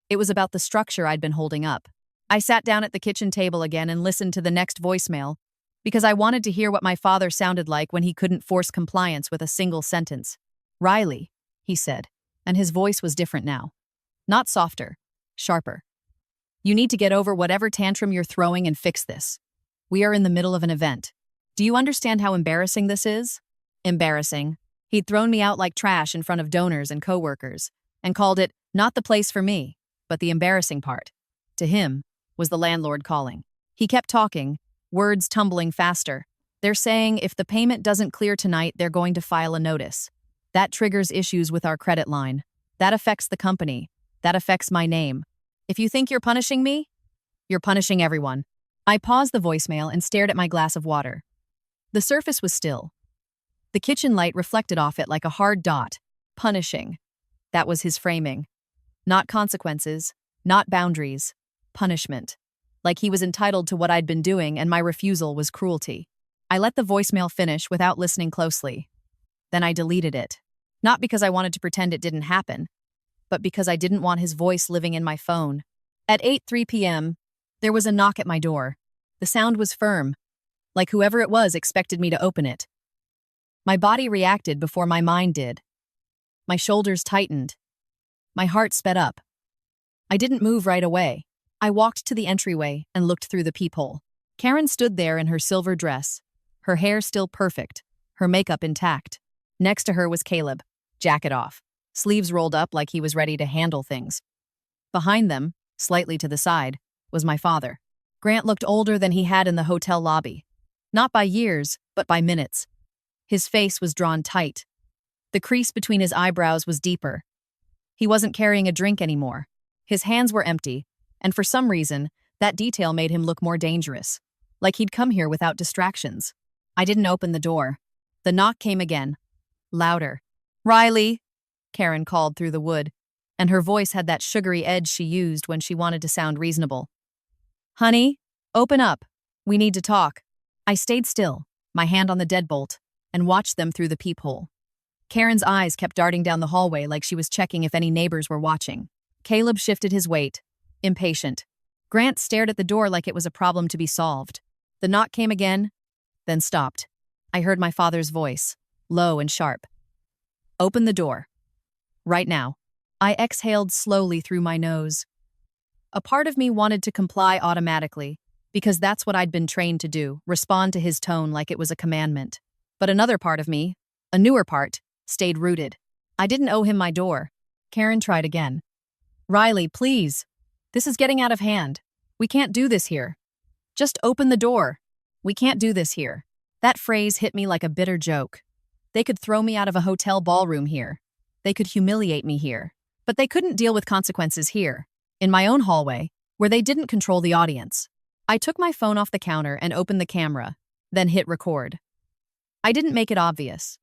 It was about the structure I'd been holding up. I sat down at the kitchen table again and listened to the next voicemail because I wanted to hear what my father sounded like when he couldn't force compliance with a single sentence. Riley, he said, and his voice was different now. Not softer, sharper. You need to get over whatever tantrum you're throwing and fix this. We are in the middle of an event. Do you understand how embarrassing this is? Embarrassing. He'd thrown me out like trash in front of donors and coworkers, and called it not the place for me, but the embarrassing part. To him, was the landlord calling. He kept talking, words tumbling faster. They're saying if the payment doesn't clear tonight, they're going to file a notice. That triggers issues with our credit line. That affects the company. That affects my name. If you think you're punishing me, you're punishing everyone. I paused the voicemail and stared at my glass of water. The surface was still. The kitchen light reflected off it like a hard dot. Punishing. That was his framing. Not consequences, not boundaries. Punishment. Like he was entitled to what I'd been doing and my refusal was cruelty. I let the voicemail finish without listening closely. Then I deleted it. Not because I wanted to pretend it didn't happen, but because I didn't want his voice living in my phone. At 8:03 p.m., there was a knock at my door. The sound was firm, like whoever it was expected me to open it. My body reacted before my mind did. My shoulders tightened. My heart sped up. I didn't move right away. I walked to the entryway and looked through the peephole. Karen stood there in her silver dress, her hair still perfect, her makeup intact. Next to her was Caleb, jacket off, sleeves rolled up like he was ready to handle things. Behind them, slightly to the side, was my father. Grant looked older than he had in the hotel lobby. Not by years, but by minutes. His face was drawn tight. The crease between his eyebrows was deeper. He wasn't carrying a drink anymore. His hands were empty, and for some reason, that detail made him look more dangerous, like he'd come here without distractions. I didn't open the door. The knock came again, Louder. Riley, Karen called through the wood, and her voice had that sugary edge she used when she wanted to sound reasonable. Honey, open up. We need to talk. I stayed still, my hand on the deadbolt, and watched them through the peephole. Karen's eyes kept darting down the hallway like she was checking if any neighbors were watching. Caleb shifted his weight, impatient. Grant stared at the door like it was a problem to be solved. The knock came again, then stopped. I heard my father's voice, low and sharp. Open the door. Right now. I exhaled slowly through my nose. A part of me wanted to comply automatically, because that's what I'd been trained to do, respond to his tone like it was a commandment. But another part of me, a newer part, stayed rooted. I didn't owe him my door. Karen tried again. Riley, please. This is getting out of hand. We can't do this here. Just open the door. We can't do this here. That phrase hit me like a bitter joke. They could throw me out of a hotel ballroom here. They could humiliate me here. But they couldn't deal with consequences here, in my own hallway, where they didn't control the audience. I took my phone off the counter and opened the camera, then hit record. I didn't make it obvious.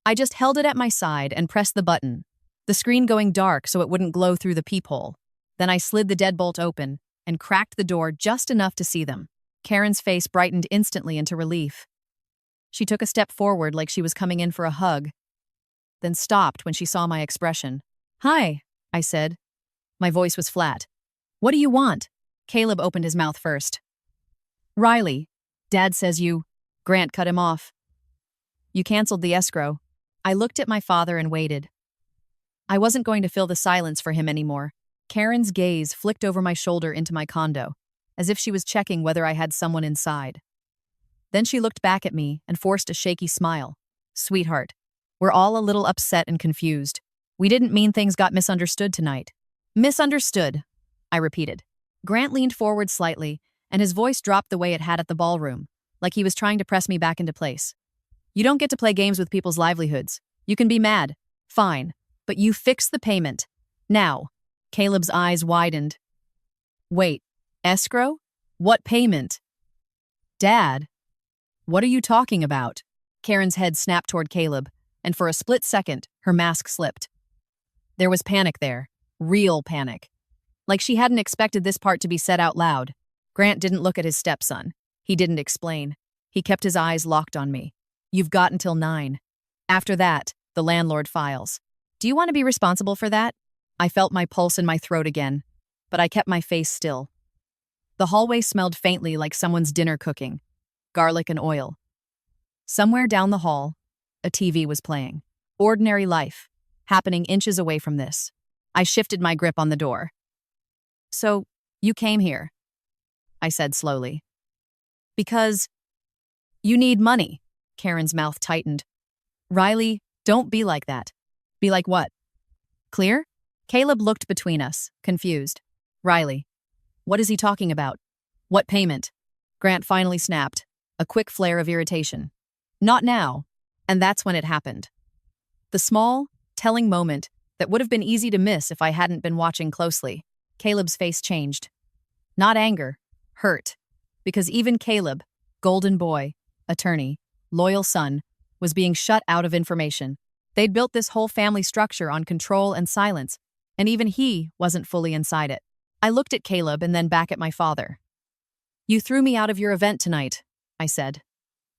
I just held it at my side and pressed the button, the screen going dark so it wouldn't glow through the peephole. Then I slid the deadbolt open and cracked the door just enough to see them. Karen's face brightened instantly into relief. She took a step forward like she was coming in for a hug, then stopped when she saw my expression. Hi, I said. My voice was flat. What do you want? Caleb opened his mouth first. Riley, Dad says you... Grant cut him off. You canceled the escrow. I looked at my father and waited. I wasn't going to fill the silence for him anymore. Karen's gaze flicked over my shoulder into my condo, as if she was checking whether I had someone inside. Then she looked back at me and forced a shaky smile. Sweetheart, we're all a little upset and confused. We didn't mean things got misunderstood tonight. Misunderstood, I repeated. Grant leaned forward slightly, and his voice dropped the way it had at the ballroom, like he was trying to press me back into place. You don't get to play games with people's livelihoods. You can be mad. Fine. But you fix the payment. Now. Caleb's eyes widened. Wait, escrow? What payment? Dad, what are you talking about? Karen's head snapped toward Caleb, and for a split second, her mask slipped. There was panic there. Real panic. Like she hadn't expected this part to be said out loud. Grant didn't look at his stepson. He didn't explain. He kept his eyes locked on me. You've got until 9. After that, the landlord files. Do you want to be responsible for that? I felt my pulse in my throat again, but I kept my face still. The hallway smelled faintly like someone's dinner cooking, garlic and oil. Somewhere down the hall, a TV was playing. Ordinary life, happening inches away from this. I shifted my grip on the door. So, you came here, I said slowly. Because you need money. Karen's mouth tightened. Riley, don't be like that. Be like what? Clear? Caleb looked between us, confused. Riley, what is he talking about? What payment? Grant finally snapped, a quick flare of irritation. Not now. And that's when it happened. The small, telling moment that would have been easy to miss if I hadn't been watching closely. Caleb's face changed. Not anger, hurt. Because even Caleb, golden boy, attorney, loyal son, was being shut out of information. They'd built this whole family structure on control and silence, and even he wasn't fully inside it. I looked at Caleb and then back at my father. You threw me out of your event tonight, I said.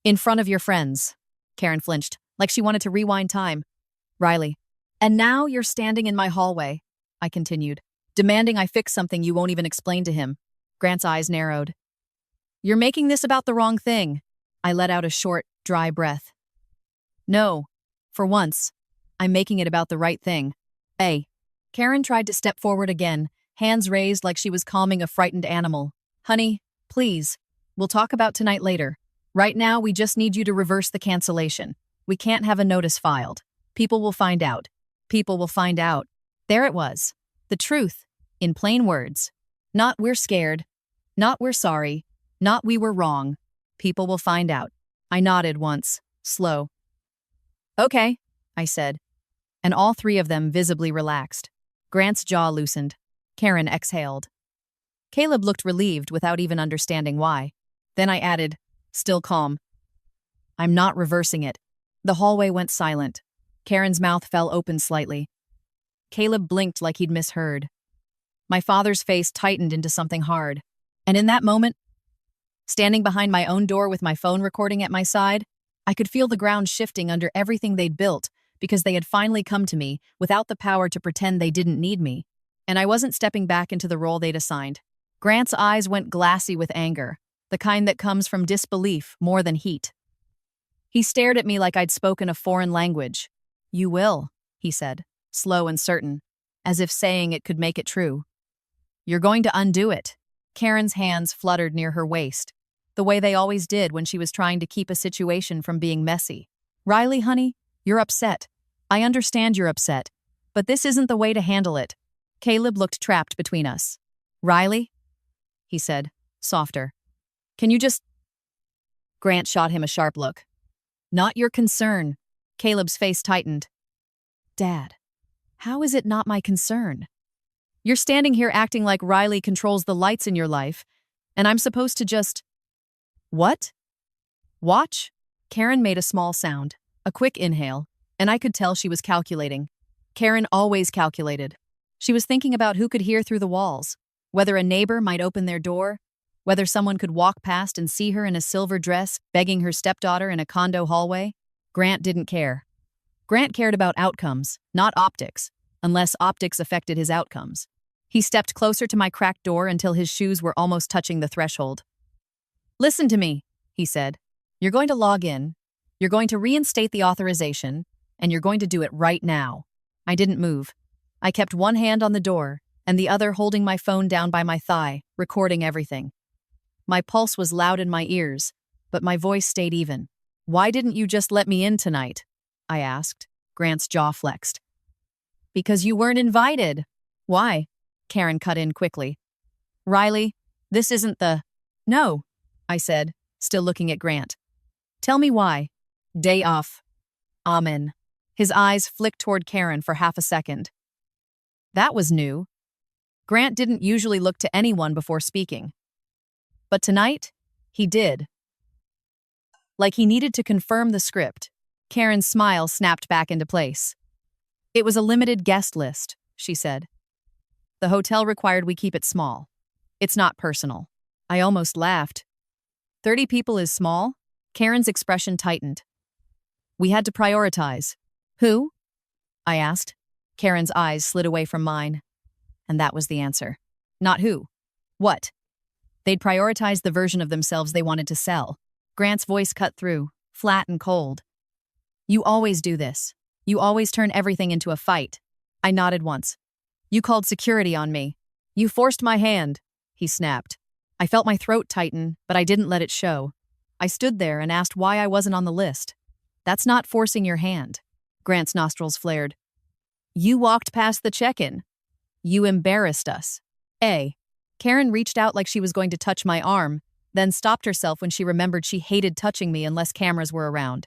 In front of your friends. Karen flinched, like she wanted to rewind time. Riley. And now you're standing in my hallway, I continued, demanding I fix something you won't even explain to him. Grant's eyes narrowed. You're making this about the wrong thing. I let out a short, dry breath. No, for once, I'm making it about the right thing. Hey. Karen tried to step forward again, hands raised like she was calming a frightened animal. Honey, please, we'll talk about tonight later. Right now, we just need you to reverse the cancellation. We can't have a notice filed. People will find out. People will find out. There it was. The truth, in plain words. Not we're scared. Not we're sorry. Not we were wrong. People will find out. I nodded once, slow. Okay, I said, and all 3 of them visibly relaxed. Grant's jaw loosened. Karen exhaled. Caleb looked relieved without even understanding why. Then I added, still calm. I'm not reversing it. The hallway went silent. Karen's mouth fell open slightly. Caleb blinked like he'd misheard. My father's face tightened into something hard. And in that moment, standing behind my own door with my phone recording at my side, I could feel the ground shifting under everything they'd built because they had finally come to me without the power to pretend they didn't need me. And I wasn't stepping back into the role they'd assigned. Grant's eyes went glassy with anger, the kind that comes from disbelief more than heat. He stared at me like I'd spoken a foreign language. "You will," he said, slow and certain, as if saying it could make it true. "You're going to undo it." Karen's hands fluttered near her waist, the way they always did when she was trying to keep a situation from being messy. "Riley, honey, you're upset. I understand you're upset, but this isn't the way to handle it." Caleb looked trapped between us. "Riley?" he said, softer. "Can you just—" Grant shot him a sharp look. "Not your concern." Caleb's face tightened. "Dad, how is it not my concern? You're standing here acting like Riley controls the lights in your life, and I'm supposed to just—" "What?" "Watch." Karen made a small sound, a quick inhale, and I could tell she was calculating. Karen always calculated. She was thinking about who could hear through the walls, whether a neighbor might open their door, whether someone could walk past and see her in a silver dress begging her stepdaughter in a condo hallway. Grant didn't care. Grant cared about outcomes, not optics, unless optics affected his outcomes. He stepped closer to my cracked door until his shoes were almost touching the threshold. "Listen to me," he said. "You're going to log in, you're going to reinstate the authorization, and you're going to do it right now." I didn't move. I kept one hand on the door and the other holding my phone down by my thigh, recording everything. My pulse was loud in my ears, but my voice stayed even. "Why didn't you just let me in tonight?" I asked. Grant's jaw flexed. "Because you weren't invited." "Why?" Karen cut in quickly. "Riley, this isn't the—" "No," I said, still looking at Grant. "Tell me why." "Day off." "Amen." His eyes flicked toward Karen for half a second. That was new. Grant didn't usually look to anyone before speaking. But tonight, he did. Like he needed to confirm the script. Karen's smile snapped back into place. "It was a limited guest list," she said. "The hotel required we keep it small. It's not personal." I almost laughed. 30 people is small? Karen's expression tightened. "We had to prioritize." "Who?" I asked. Karen's eyes slid away from mine. And that was the answer. Not who. What? They'd prioritize the version of themselves they wanted to sell. Grant's voice cut through, flat and cold. "You always do this. You always turn everything into a fight." I nodded once. "You called security on me. You forced my hand," he snapped. I felt my throat tighten, but I didn't let it show. I stood there and asked why I wasn't on the list. "That's not forcing your hand." Grant's nostrils flared. "You walked past the check-in. You embarrassed us." Karen reached out like she was going to touch my arm, then stopped herself when she remembered she hated touching me unless cameras were around.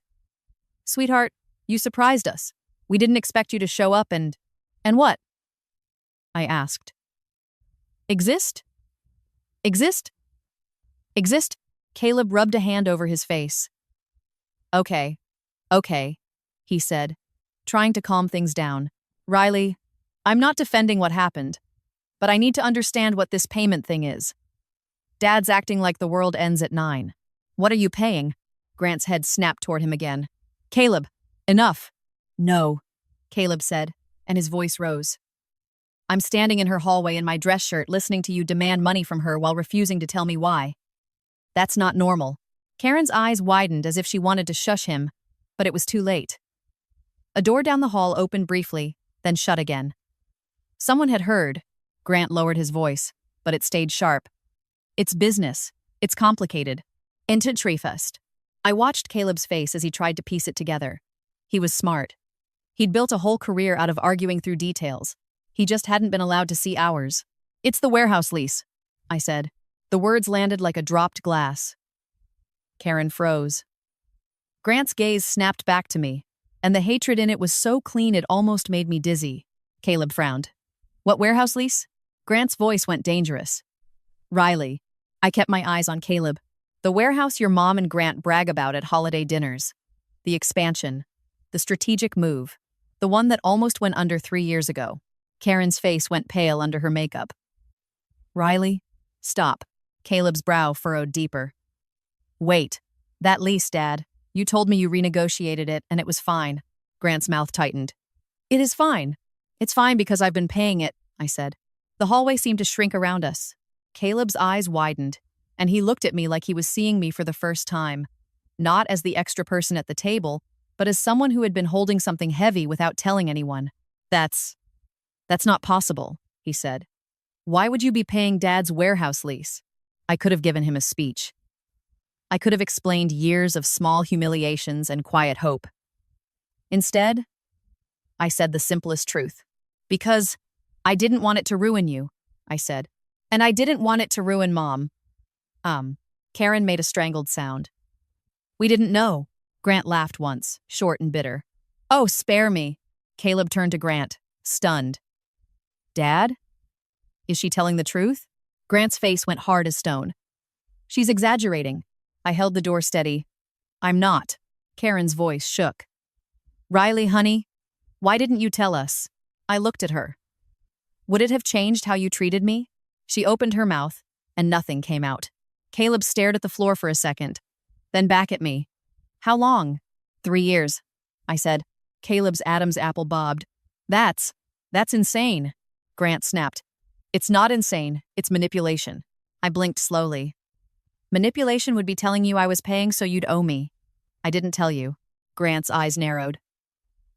"Sweetheart, you surprised us. We didn't expect you to show up and what?" I asked. Exist? Exist? Exist? Caleb rubbed a hand over his face. Okay, he said, trying to calm things down. "Riley, I'm not defending what happened, but I need to understand what this payment thing is. Dad's acting like the world ends at 9. What are you paying?" Grant's head snapped toward him again. "Caleb, enough." "No," Caleb said, and his voice rose. "I'm standing in her hallway in my dress shirt listening to you demand money from her while refusing to tell me why. That's not normal." Karen's eyes widened as if she wanted to shush him, but it was too late. A door down the hall opened briefly, then shut again. Someone had heard. Grant lowered his voice, but it stayed sharp. "It's business. It's complicated. Into Treefest." I watched Caleb's face as he tried to piece it together. He was smart. He'd built a whole career out of arguing through details. He just hadn't been allowed to see ours. "It's the warehouse lease," I said. The words landed like a dropped glass. Karen froze. Grant's gaze snapped back to me, and the hatred in it was so clean it almost made me dizzy. Caleb frowned. "What warehouse lease?" Grant's voice went dangerous. "Riley." I kept my eyes on Caleb. "The warehouse your mom and Grant brag about at holiday dinners. The expansion. The strategic move. The one that almost went under 3 years ago. Karen's face went pale under her makeup. Riley? Stop. Caleb's brow furrowed deeper. Wait. That lease, Dad. You told me you renegotiated it and it was fine. Grant's mouth tightened. It is fine. It's fine because I've been paying it, I said. The hallway seemed to shrink around us. Caleb's eyes widened, and he looked at me like he was seeing me for the first time. Not as the extra person at the table, but as someone who had been holding something heavy without telling anyone. That's not possible, he said. Why would you be paying Dad's warehouse lease? I could have given him a speech. I could have explained years of small humiliations and quiet hope. Instead, I said the simplest truth. Because I didn't want it to ruin you, I said. And I didn't want it to ruin Mom. Karen made a strangled sound. We didn't know. Grant laughed once, short and bitter. Oh, spare me. Caleb turned to Grant, stunned. Dad? Is she telling the truth? Grant's face went hard as stone. She's exaggerating. I held the door steady. I'm not. Karen's voice shook. Riley, honey, why didn't you tell us? I looked at her. Would it have changed how you treated me? She opened her mouth, and nothing came out. Caleb stared at the floor for a second, then back at me. How long? 3 years, I said. Caleb's Adam's apple bobbed. That's insane, Grant snapped. It's not insane, it's manipulation. I blinked slowly. Manipulation would be telling you I was paying so you'd owe me. I didn't tell you. Grant's eyes narrowed.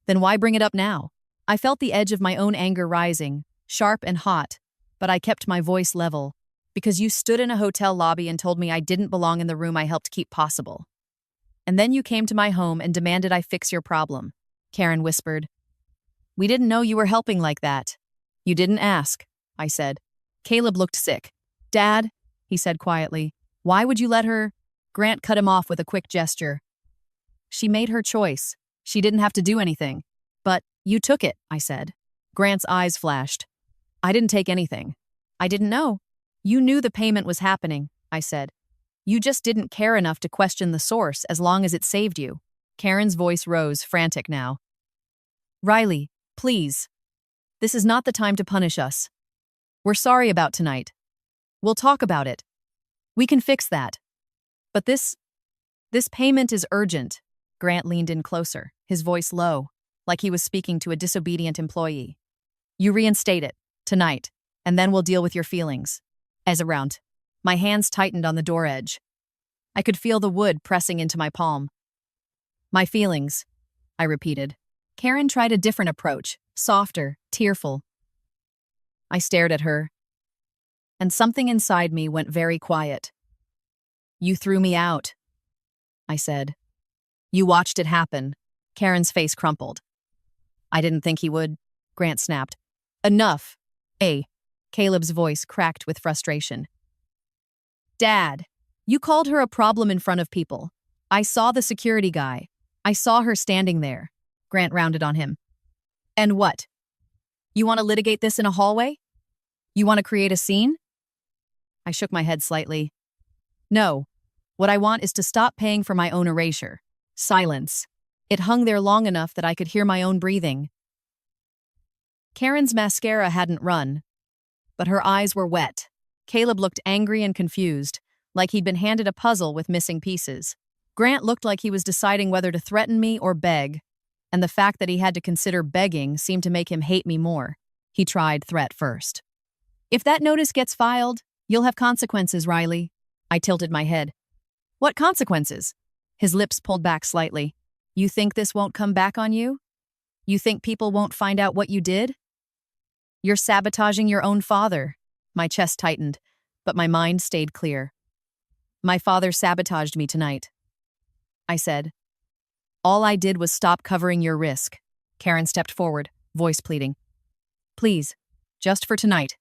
Then why bring it up now? I felt the edge of my own anger rising, sharp and hot, but I kept my voice level, because you stood in a hotel lobby and told me I didn't belong in the room I helped keep possible. And then you came to my home and demanded I fix your problem, Karen whispered. We didn't know you were helping like that. You didn't ask, I said. Caleb looked sick. Dad, he said quietly, why would you let her? Grant cut him off with a quick gesture. She made her choice. She didn't have to do anything. But you took it, I said. Grant's eyes flashed. I didn't take anything. I didn't know. You knew the payment was happening, I said. You just didn't care enough to question the source as long as it saved you. Karen's voice rose, frantic now. Riley, please. This is not the time to punish us. We're sorry about tonight. We'll talk about it. We can fix that. But this payment is urgent. Grant leaned in closer, his voice low, like he was speaking to a disobedient employee. You reinstate it, tonight, and then we'll deal with your feelings. As around. My hands tightened on the door edge. I could feel the wood pressing into my palm. My feelings, I repeated. Karen tried a different approach, softer, tearful. I stared at her, and something inside me went very quiet. You threw me out, I said. You watched it happen. Karen's face crumpled. I didn't think he would, Grant snapped. Enough. Caleb's voice cracked with frustration. Dad, you called her a problem in front of people. I saw the security guy. I saw her standing there. Grant rounded on him. And what? You want to litigate this in a hallway? You want to create a scene? I shook my head slightly. No. What I want is to stop paying for my own erasure. Silence. It hung there long enough that I could hear my own breathing. Karen's mascara hadn't run, but her eyes were wet. Caleb looked angry and confused, like he'd been handed a puzzle with missing pieces. Grant looked like he was deciding whether to threaten me or beg, and the fact that he had to consider begging seemed to make him hate me more. He tried threat first. If that notice gets filed, you'll have consequences, Riley. I tilted my head. What consequences? His lips pulled back slightly. You think this won't come back on you? You think people won't find out what you did? You're sabotaging your own father. My chest tightened, but my mind stayed clear. My father sabotaged me tonight, I said. All I did was stop covering your risk. Karen stepped forward, voice pleading. Please, just for tonight.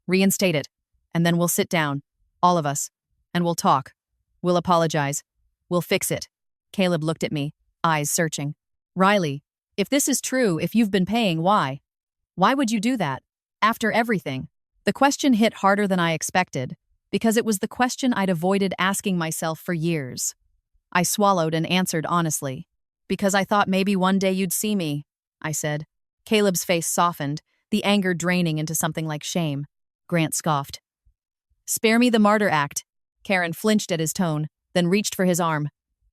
Reinstate it, and then we'll sit down, all of us, and we'll talk. We'll apologize. We'll fix it. Caleb looked at me, eyes searching. Riley, if this is true, if you've been paying, why? Why would you do that? After everything? The question hit harder than I expected, because it was the question I'd avoided asking myself for years. I swallowed and answered honestly. Because I thought maybe one day you'd see me. I said. Caleb's face softened, the anger draining into something like shame. Grant scoffed. Spare me the martyr act. Karen flinched at his tone, then reached for his arm.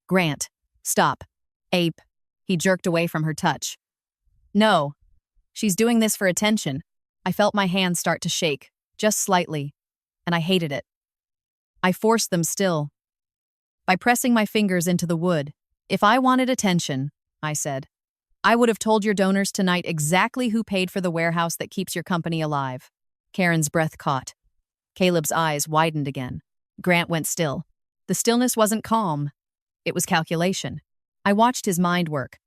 Grant, stop. Ape. He jerked away from her touch. No. She's doing this for attention. I felt my hands start to shake, just slightly, and I hated it. I forced them still. By pressing my fingers into the wood. If I wanted attention, I said, I would have told your donors tonight exactly who paid for the warehouse that keeps your company alive. Karen's breath caught. Caleb's eyes widened again. Grant went still. The stillness wasn't calm. It was calculation. I watched his mind work,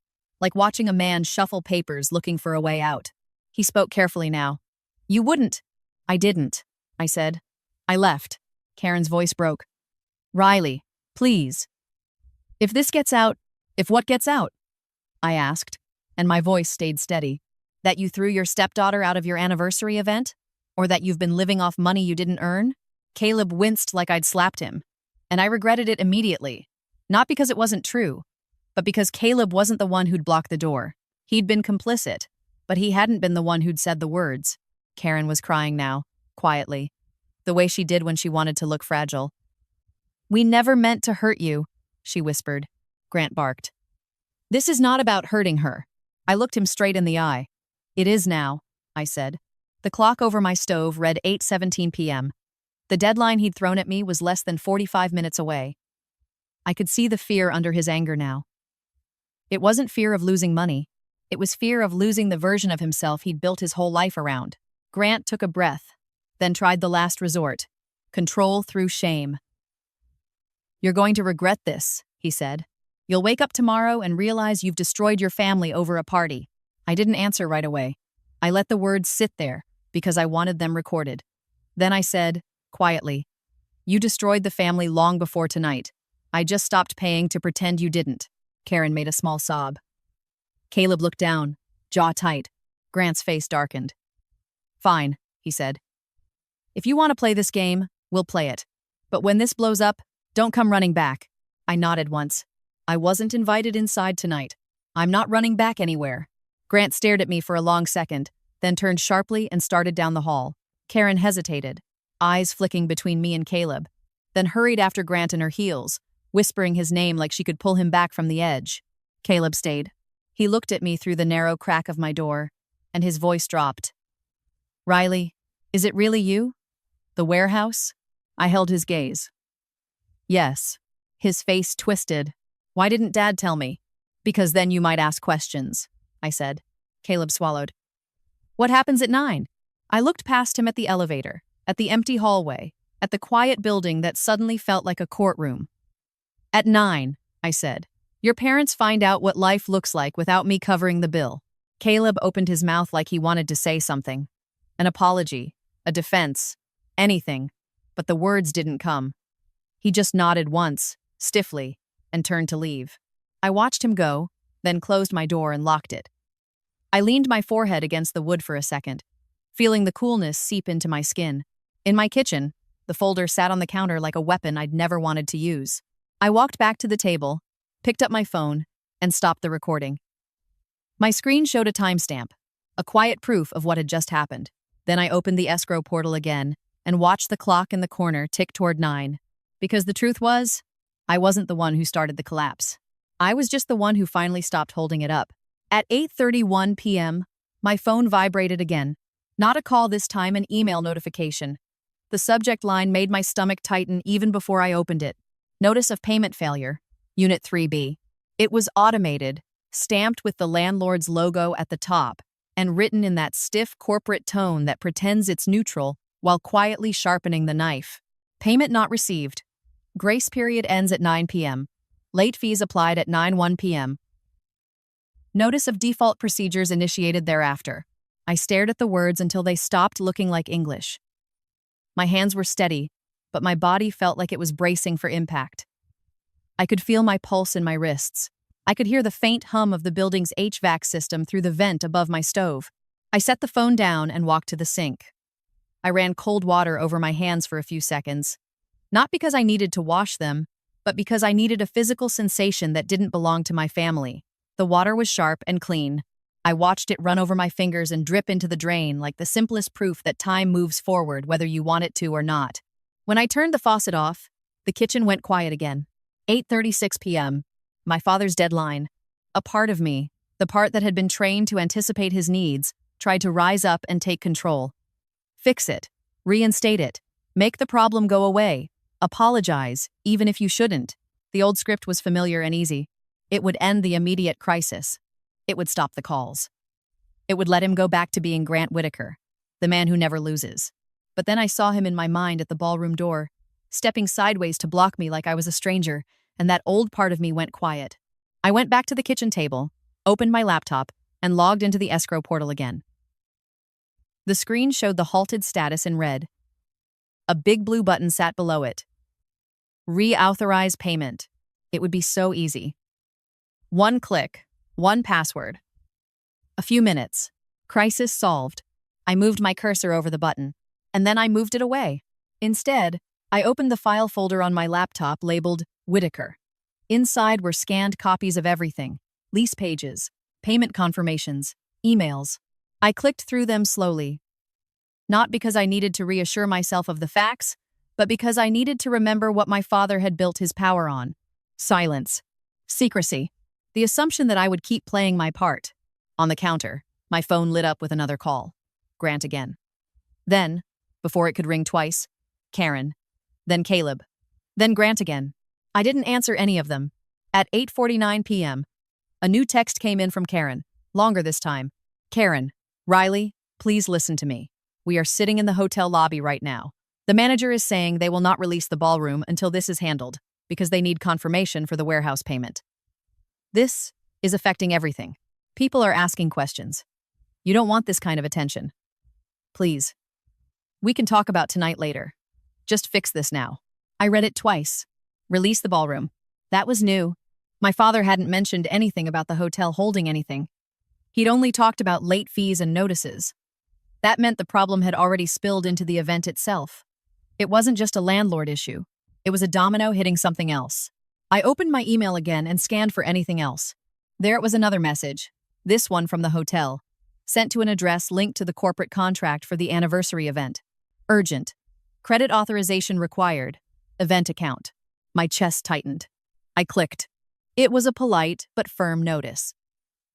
like watching a man shuffle papers looking for a way out. He spoke carefully now. You wouldn't. I didn't, I said. I left. Karen's voice broke. Riley, please. If this gets out, if what gets out? I asked, and my voice stayed steady. That you threw your stepdaughter out of your anniversary event? Or that you've been living off money you didn't earn? Caleb winced like I'd slapped him, and I regretted it immediately. Not because it wasn't true, but because Caleb wasn't the one who'd blocked the door. He'd been complicit, but he hadn't been the one who'd said the words. Karen was crying now, quietly, the way she did when she wanted to look fragile. We never meant to hurt you, she whispered. Grant barked. This is not about hurting her. I looked him straight in the eye. It is now, I said. The clock over my stove read 8:17 p.m. The deadline he'd thrown at me was less than 45 minutes away. I could see the fear under his anger now. It wasn't fear of losing money. It was fear of losing the version of himself he'd built his whole life around. Grant took a breath, then tried the last resort. Control through shame. You're going to regret this, he said. You'll wake up tomorrow and realize you've destroyed your family over a party. I didn't answer right away. I let the words sit there because I wanted them recorded. Then I said, quietly, you destroyed the family long before tonight. I just stopped paying to pretend you didn't. Karen made a small sob. Caleb looked down, jaw tight. Grant's face darkened. Fine, he said. If you want to play this game, we'll play it. But when this blows up, don't come running back. I nodded once. I wasn't invited inside tonight. I'm not running back anywhere. Grant stared at me for a long second, then turned sharply and started down the hall. Karen hesitated, eyes flicking between me and Caleb, then hurried after Grant in her heels, whispering his name like she could pull him back from the edge. Caleb stayed. He looked at me through the narrow crack of my door, and his voice dropped. Riley, is it really you? The warehouse? I held his gaze. Yes. His face twisted. Why didn't Dad tell me? Because then you might ask questions, I said. Caleb swallowed. What happens at 9? I looked past him at the elevator, at the empty hallway, at the quiet building that suddenly felt like a courtroom. At 9, I said. Your parents find out what life looks like without me covering the bill. Caleb opened his mouth like he wanted to say something. An apology, a defense, anything, but the words didn't come. He just nodded once, stiffly, and turned to leave. I watched him go, then closed my door and locked it. I leaned my forehead against the wood for a second, feeling the coolness seep into my skin. In my kitchen, the folder sat on the counter like a weapon I'd never wanted to use. I walked back to the table, picked up my phone, and stopped the recording. My screen showed a timestamp, a quiet proof of what had just happened. Then I opened the escrow portal again and watched the clock in the corner tick toward 9. Because the truth was, I wasn't the one who started the collapse. I was just the one who finally stopped holding it up. At 8:31 p.m., my phone vibrated again. Not a call this time, an email notification. The subject line made my stomach tighten even before I opened it. Notice of payment failure, Unit 3B. It was automated, stamped with the landlord's logo at the top, and written in that stiff corporate tone that pretends it's neutral while quietly sharpening the knife. Payment not received. Grace period ends at 9 p.m. Late fees applied at 9:01 p.m. Notice of default procedures initiated thereafter. I stared at the words until they stopped looking like English. My hands were steady, but my body felt like it was bracing for impact. I could feel my pulse in my wrists. I could hear the faint hum of the building's HVAC system through the vent above my stove. I set the phone down and walked to the sink. I ran cold water over my hands for a few seconds. Not because I needed to wash them, but because I needed a physical sensation that didn't belong to my family. The water was sharp and clean. I watched it run over my fingers and drip into the drain like the simplest proof that time moves forward whether you want it to or not. When I turned the faucet off, the kitchen went quiet again. 8:36 p.m., my father's deadline. A part of me, the part that had been trained to anticipate his needs, tried to rise up and take control. Fix it. Reinstate it. Make the problem go away. Apologize, even if you shouldn't. The old script was familiar and easy. It would end the immediate crisis. It would stop the calls. It would let him go back to being Grant Whitaker, the man who never loses. But then I saw him in my mind at the ballroom door, stepping sideways to block me like I was a stranger, and that old part of me went quiet. I went back to the kitchen table, opened my laptop, and logged into the escrow portal again. The screen showed the halted status in red. A big blue button sat below it. Reauthorize payment. It would be so easy. One click, one password. A few minutes. Crisis solved. I moved my cursor over the button, and then I moved it away. Instead, I opened the file folder on my laptop labeled Whitaker. Inside were scanned copies of everything: lease pages, payment confirmations, emails. I clicked through them slowly. Not because I needed to reassure myself of the facts, but because I needed to remember what my father had built his power on. Silence. Secrecy. The assumption that I would keep playing my part. On the counter, my phone lit up with another call. Grant again. Then, before it could ring twice, Karen. Then Caleb. Then Grant again. I didn't answer any of them. At 8:49 p.m., a new text came in from Karen. Longer this time. Karen, Riley, please listen to me. We are sitting in the hotel lobby right now. The manager is saying they will not release the ballroom until this is handled, because they need confirmation for the warehouse payment. This is affecting everything. People are asking questions. You don't want this kind of attention. Please. We can talk about tonight later. Just fix this now. I read it twice. Release the ballroom. That was new. My father hadn't mentioned anything about the hotel holding anything. He'd only talked about late fees and notices. That meant the problem had already spilled into the event itself. It wasn't just a landlord issue. It was a domino hitting something else. I opened my email again and scanned for anything else. There it was, another message. This one from the hotel, sent to an address linked to the corporate contract for the anniversary event. Urgent. Credit authorization required. Event account. My chest tightened. I clicked. It was a polite but firm notice.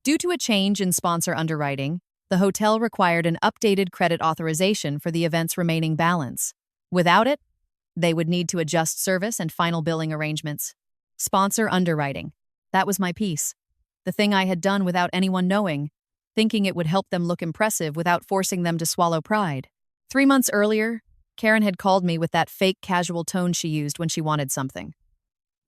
Due to a change in sponsor underwriting, the hotel required an updated credit authorization for the event's remaining balance. Without it, they would need to adjust service and final billing arrangements. Sponsor underwriting. That was my piece. The thing I had done without anyone knowing, thinking it would help them look impressive without forcing them to swallow pride. 3 months earlier, Karen had called me with that fake casual tone she used when she wanted something.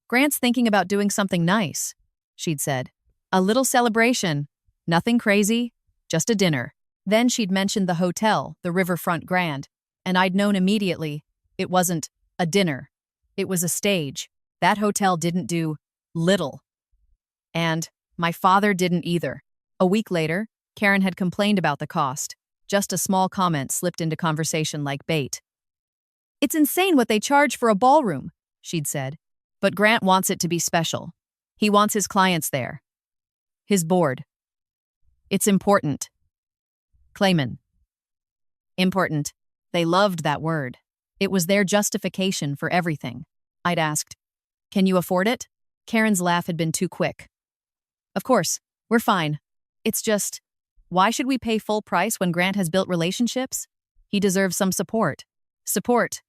Grant's thinking about doing something nice, she'd said. A little celebration. Nothing crazy, just a dinner. Then she'd mentioned the hotel, the Riverfront Grand, and I'd known immediately it wasn't a dinner. It was a stage. That hotel didn't do little. And my father didn't either. A week later, Karen had complained about the cost. Just a small comment slipped into conversation like bait. It's insane what they charge for a ballroom, she'd said. But Grant wants it to be special. He wants his clients there. His board. It's important. Clayman. Important. They loved that word. It was their justification for everything. I'd asked, "Can you afford it?" Karen's laugh had been too quick. Of course, we're fine. It's just, why should we pay full price when Grant has built relationships? He deserves some support. Support.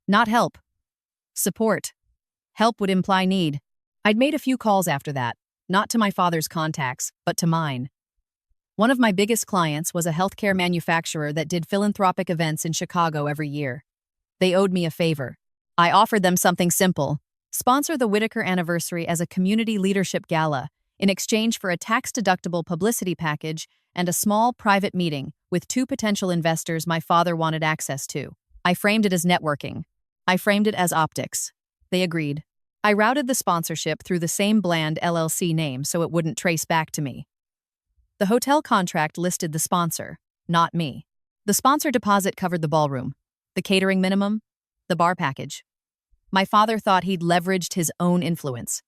Not help. Support. Help would imply need. I'd made a few calls after that, not to my father's contacts, but to mine. One of my biggest clients was a healthcare manufacturer that did philanthropic events in Chicago every year. They owed me a favor. I offered them something simple: sponsor the Whitaker anniversary as a community leadership gala in exchange for a tax-deductible publicity package and a small private meeting with 2 potential investors my father wanted access to. I framed it as networking. I framed it as optics. They agreed. I routed the sponsorship through the same bland LLC name so it wouldn't trace back to me. The hotel contract listed the sponsor, not me. The sponsor deposit covered the ballroom, the catering minimum, the bar package. My father thought he'd leveraged his own influence.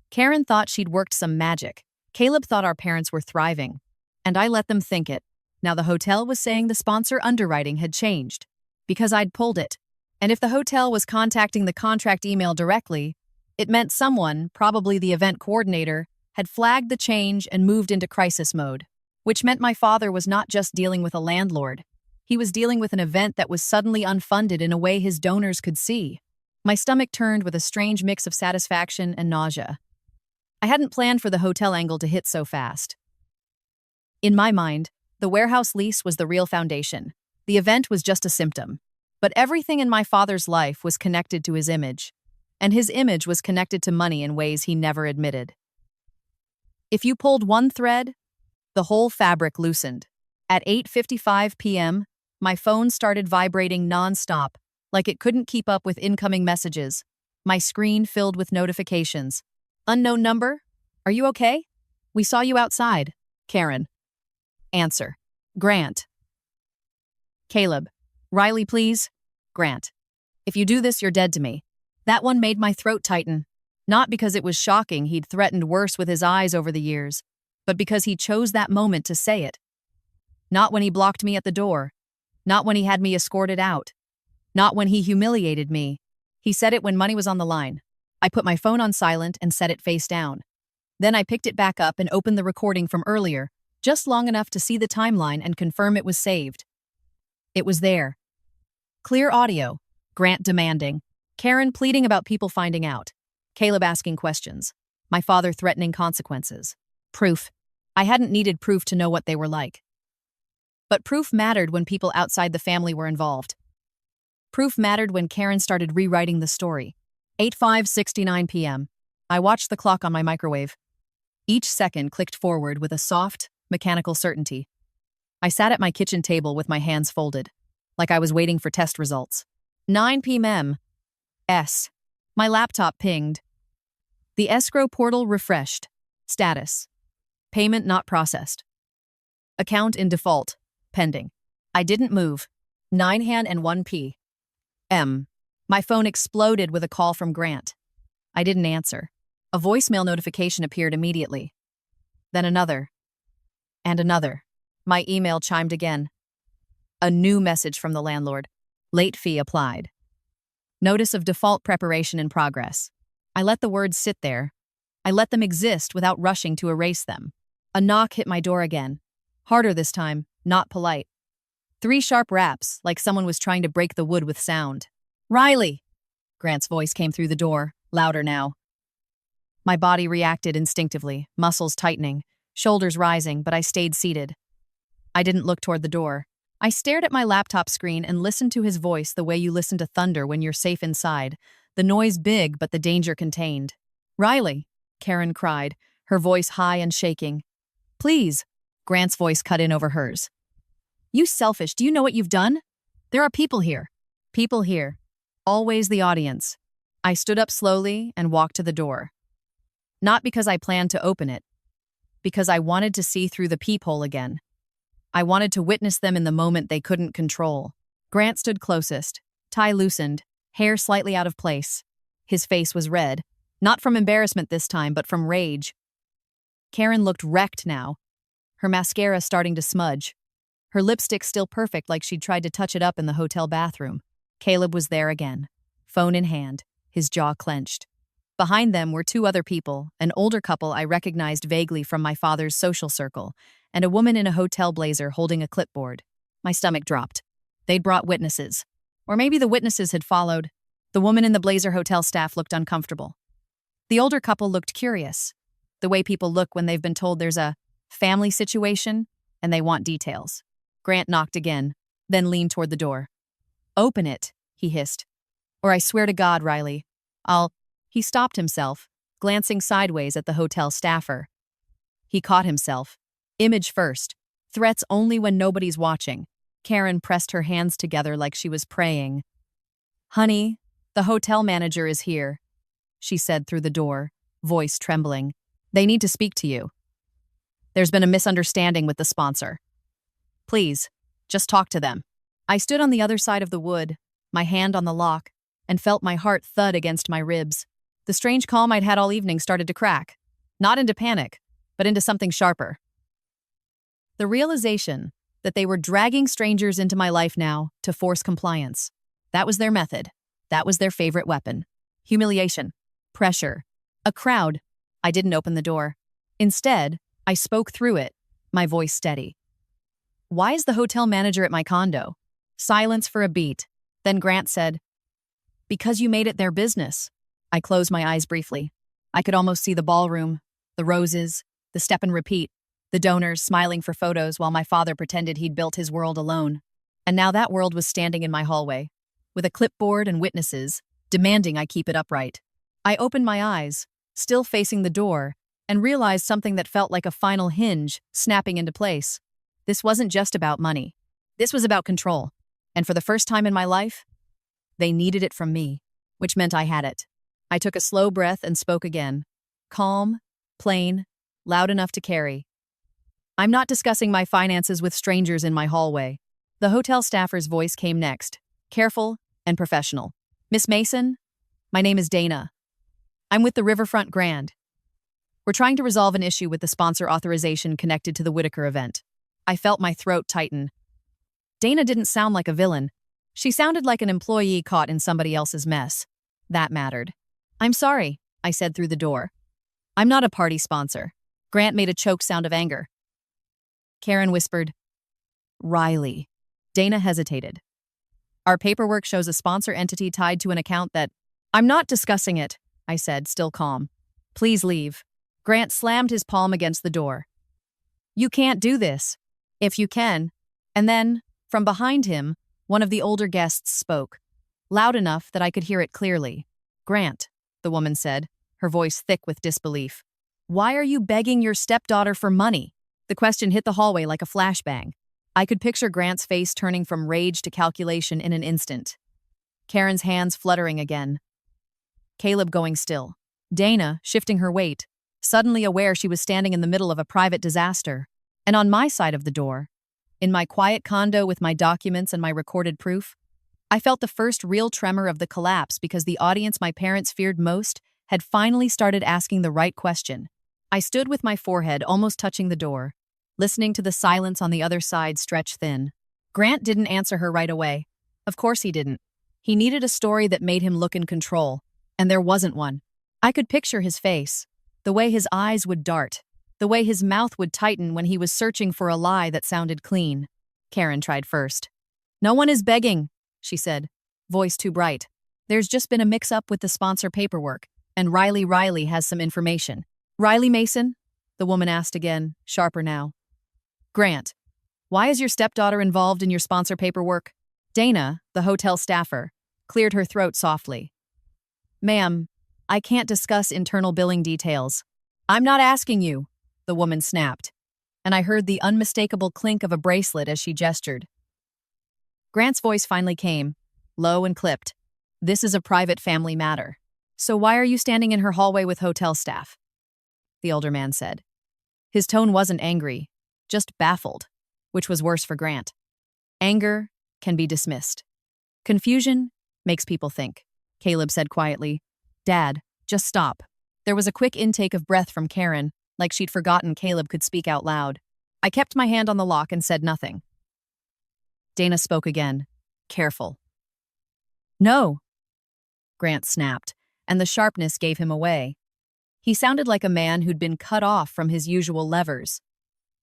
Karen thought she'd worked some magic. Caleb thought our parents were thriving. And I let them think it. Now the hotel was saying the sponsor underwriting had changed because I'd pulled it. And if the hotel was contacting the contract email directly, it meant someone, probably the event coordinator, had flagged the change and moved into crisis mode, which meant my father was not just dealing with a landlord. He was dealing with an event that was suddenly unfunded in a way his donors could see. My stomach turned with a strange mix of satisfaction and nausea. I hadn't planned for the hotel angle to hit so fast. In my mind, the warehouse lease was the real foundation. The event was just a symptom. But everything in my father's life was connected to his image, and his image was connected to money in ways he never admitted. If you pulled one thread, the whole fabric loosened. At 8:55 p.m., my phone started vibrating nonstop, like it couldn't keep up with incoming messages. My screen filled with notifications. Unknown number? Are you okay? We saw you outside. Karen. Answer. Grant. Caleb. Riley, please. Grant. If you do this, you're dead to me. That one made my throat tighten. Not because it was shocking he'd threatened worse with his eyes over the years, but because he chose that moment to say it. Not when he blocked me at the door. Not when he had me escorted out. Not when he humiliated me. He said it when money was on the line. I put my phone on silent and set it face down. Then I picked it back up and opened the recording from earlier, just long enough to see the timeline and confirm it was saved. It was there. Clear audio. Grant demanding. Karen pleading about people finding out. Caleb asking questions. My father threatening consequences. Proof. I hadn't needed proof to know what they were like. But proof mattered when people outside the family were involved. Proof mattered when Karen started rewriting the story. 8:69 p.m. I watched the clock on my microwave. Each second clicked forward with a soft, mechanical certainty. I sat at my kitchen table with my hands folded, like I was waiting for test results. 9 p.m. S. My laptop pinged. The escrow portal refreshed. Status. Payment not processed. Account in default. Pending. I didn't move. 9 and 1 p.m. My phone exploded with a call from Grant. I didn't answer. A voicemail notification appeared immediately. Then another. And another. My email chimed again. A new message from the landlord. Late fee applied. Notice of default preparation in progress. I let the words sit there. I let them exist without rushing to erase them. A knock hit my door again. Harder this time, not polite. 3 sharp raps, like someone was trying to break the wood with sound. Riley! Grant's voice came through the door, louder now. My body reacted instinctively, muscles tightening, shoulders rising, but I stayed seated. I didn't look toward the door. I stared at my laptop screen and listened to his voice the way you listen to thunder when you're safe inside, the noise big but the danger contained. Riley, Karen cried, her voice high and shaking. Please, Grant's voice cut in over hers. You selfish, do you know what you've done? There are people here. People here. Always the audience. I stood up slowly and walked to the door. Not because I planned to open it, because I wanted to see through the peephole again. I wanted to witness them in the moment they couldn't control. Grant stood closest, tie loosened, hair slightly out of place. His face was red, not from embarrassment this time, but from rage. Karen looked wrecked now, her mascara starting to smudge. Her lipstick still perfect like she'd tried to touch it up in the hotel bathroom. Caleb was there again, phone in hand, his jaw clenched. Behind them were 2 other people, an older couple I recognized vaguely from my father's social circle, and a woman in a hotel blazer holding a clipboard. My stomach dropped. They'd brought witnesses. Or maybe the witnesses had followed. The woman in the blazer hotel staff looked uncomfortable. The older couple looked curious, the way people look when they've been told there's a family situation and they want details. Grant knocked again, then leaned toward the door. Open it, he hissed. Or I swear to God, Riley, He stopped himself, glancing sideways at the hotel staffer. He caught himself. Image first. Threats only when nobody's watching. Karen pressed her hands together like she was praying. Honey, the hotel manager is here, she said through the door, voice trembling. They need to speak to you. There's been a misunderstanding with the sponsor. Please, just talk to them. I stood on the other side of the wood, my hand on the lock, and felt my heart thud against my ribs. The strange calm I'd had all evening started to crack. Not into panic, but into something sharper. The realization that they were dragging strangers into my life now to force compliance. That was their method. That was their favorite weapon. Humiliation. Pressure. A crowd. I didn't open the door. Instead, I spoke through it, my voice steady. Why is the hotel manager at my condo? Silence for a beat. Then Grant said, because you made it their business. I closed my eyes briefly. I could almost see the ballroom, the roses, the step and repeat, the donors smiling for photos while my father pretended he'd built his world alone. And now that world was standing in my hallway, with a clipboard and witnesses, demanding I keep it upright. I opened my eyes, still facing the door, and realized something that felt like a final hinge snapping into place. This wasn't just about money. This was about control. And for the first time in my life, they needed it from me, which meant I had it. I took a slow breath and spoke again. Calm, plain, loud enough to carry. I'm not discussing my finances with strangers in my hallway. The hotel staffer's voice came next, careful and professional. Miss Mason, my name is Dana. I'm with the Riverfront Grand. We're trying to resolve an issue with the sponsor authorization connected to the Whitaker event. I felt my throat tighten. Dana didn't sound like a villain. She sounded like an employee caught in somebody else's mess. That mattered. I'm sorry, I said through the door. I'm not a party sponsor. Grant made a choked sound of anger. Karen whispered, Riley. Dana hesitated. Our paperwork shows a sponsor entity tied to an account that... I'm not discussing it, I said, still calm. Please leave. Grant slammed his palm against the door. You can't do this. If you can. And then, from behind him, one of the older guests spoke, loud enough that I could hear it clearly. Grant, the woman said, her voice thick with disbelief. Why are you begging your stepdaughter for money? The question hit the hallway like a flashbang. I could picture Grant's face turning from rage to calculation in an instant. Karen's hands fluttering again. Caleb going still. Dana, shifting her weight, suddenly aware she was standing in the middle of a private disaster. And on my side of the door, in my quiet condo with my documents and my recorded proof, I felt the first real tremor of the collapse because the audience my parents feared most had finally started asking the right question. I stood with my forehead almost touching the door, listening to the silence on the other side stretch thin. Grant didn't answer her right away. Of course he didn't. He needed a story that made him look in control, and there wasn't one. I could picture his face, the way his eyes would dart, the way his mouth would tighten when he was searching for a lie that sounded clean. Karen tried first. No one is begging, she said, voice too bright. There's just been a mix-up with the sponsor paperwork, and Riley has some information. Riley Mason? The woman asked again, sharper now. Grant, why is your stepdaughter involved in your sponsor paperwork? Dana, the hotel staffer, cleared her throat softly. Ma'am, I can't discuss internal billing details. I'm not asking you, the woman snapped, and I heard the unmistakable clink of a bracelet as she gestured. Grant's voice finally came, low and clipped. This is a private family matter. So why are you standing in her hallway with hotel staff? The older man said. His tone wasn't angry, just baffled, which was worse for Grant. Anger can be dismissed. Confusion makes people think, Caleb said quietly. Dad, just stop. There was a quick intake of breath from Karen, like she'd forgotten Caleb could speak out loud. I kept my hand on the lock and said nothing. Dana spoke again, careful. No, Grant snapped, and the sharpness gave him away. He sounded like a man who'd been cut off from his usual levers.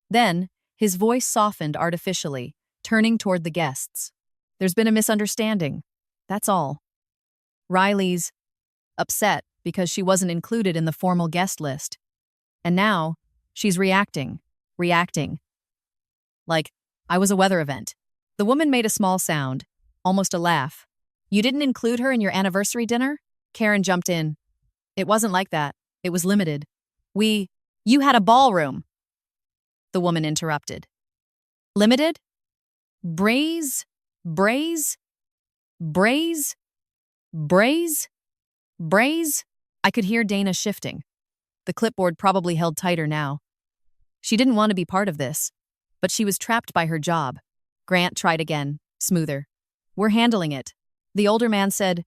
Then, his voice softened artificially, turning toward the guests. There's been a misunderstanding. That's all. Riley's upset because she wasn't included in the formal guest list. And now, she's reacting. Like, I was a weather event. The woman made a small sound, almost a laugh. You didn't include her in your anniversary dinner? Karen jumped in. It wasn't like that. It was limited. You had a ballroom. The woman interrupted. Limited? Braise? I could hear Dana shifting. The clipboard probably held tighter now. She didn't want to be part of this, but she was trapped by her job. Grant tried again, smoother. We're handling it. The older man said,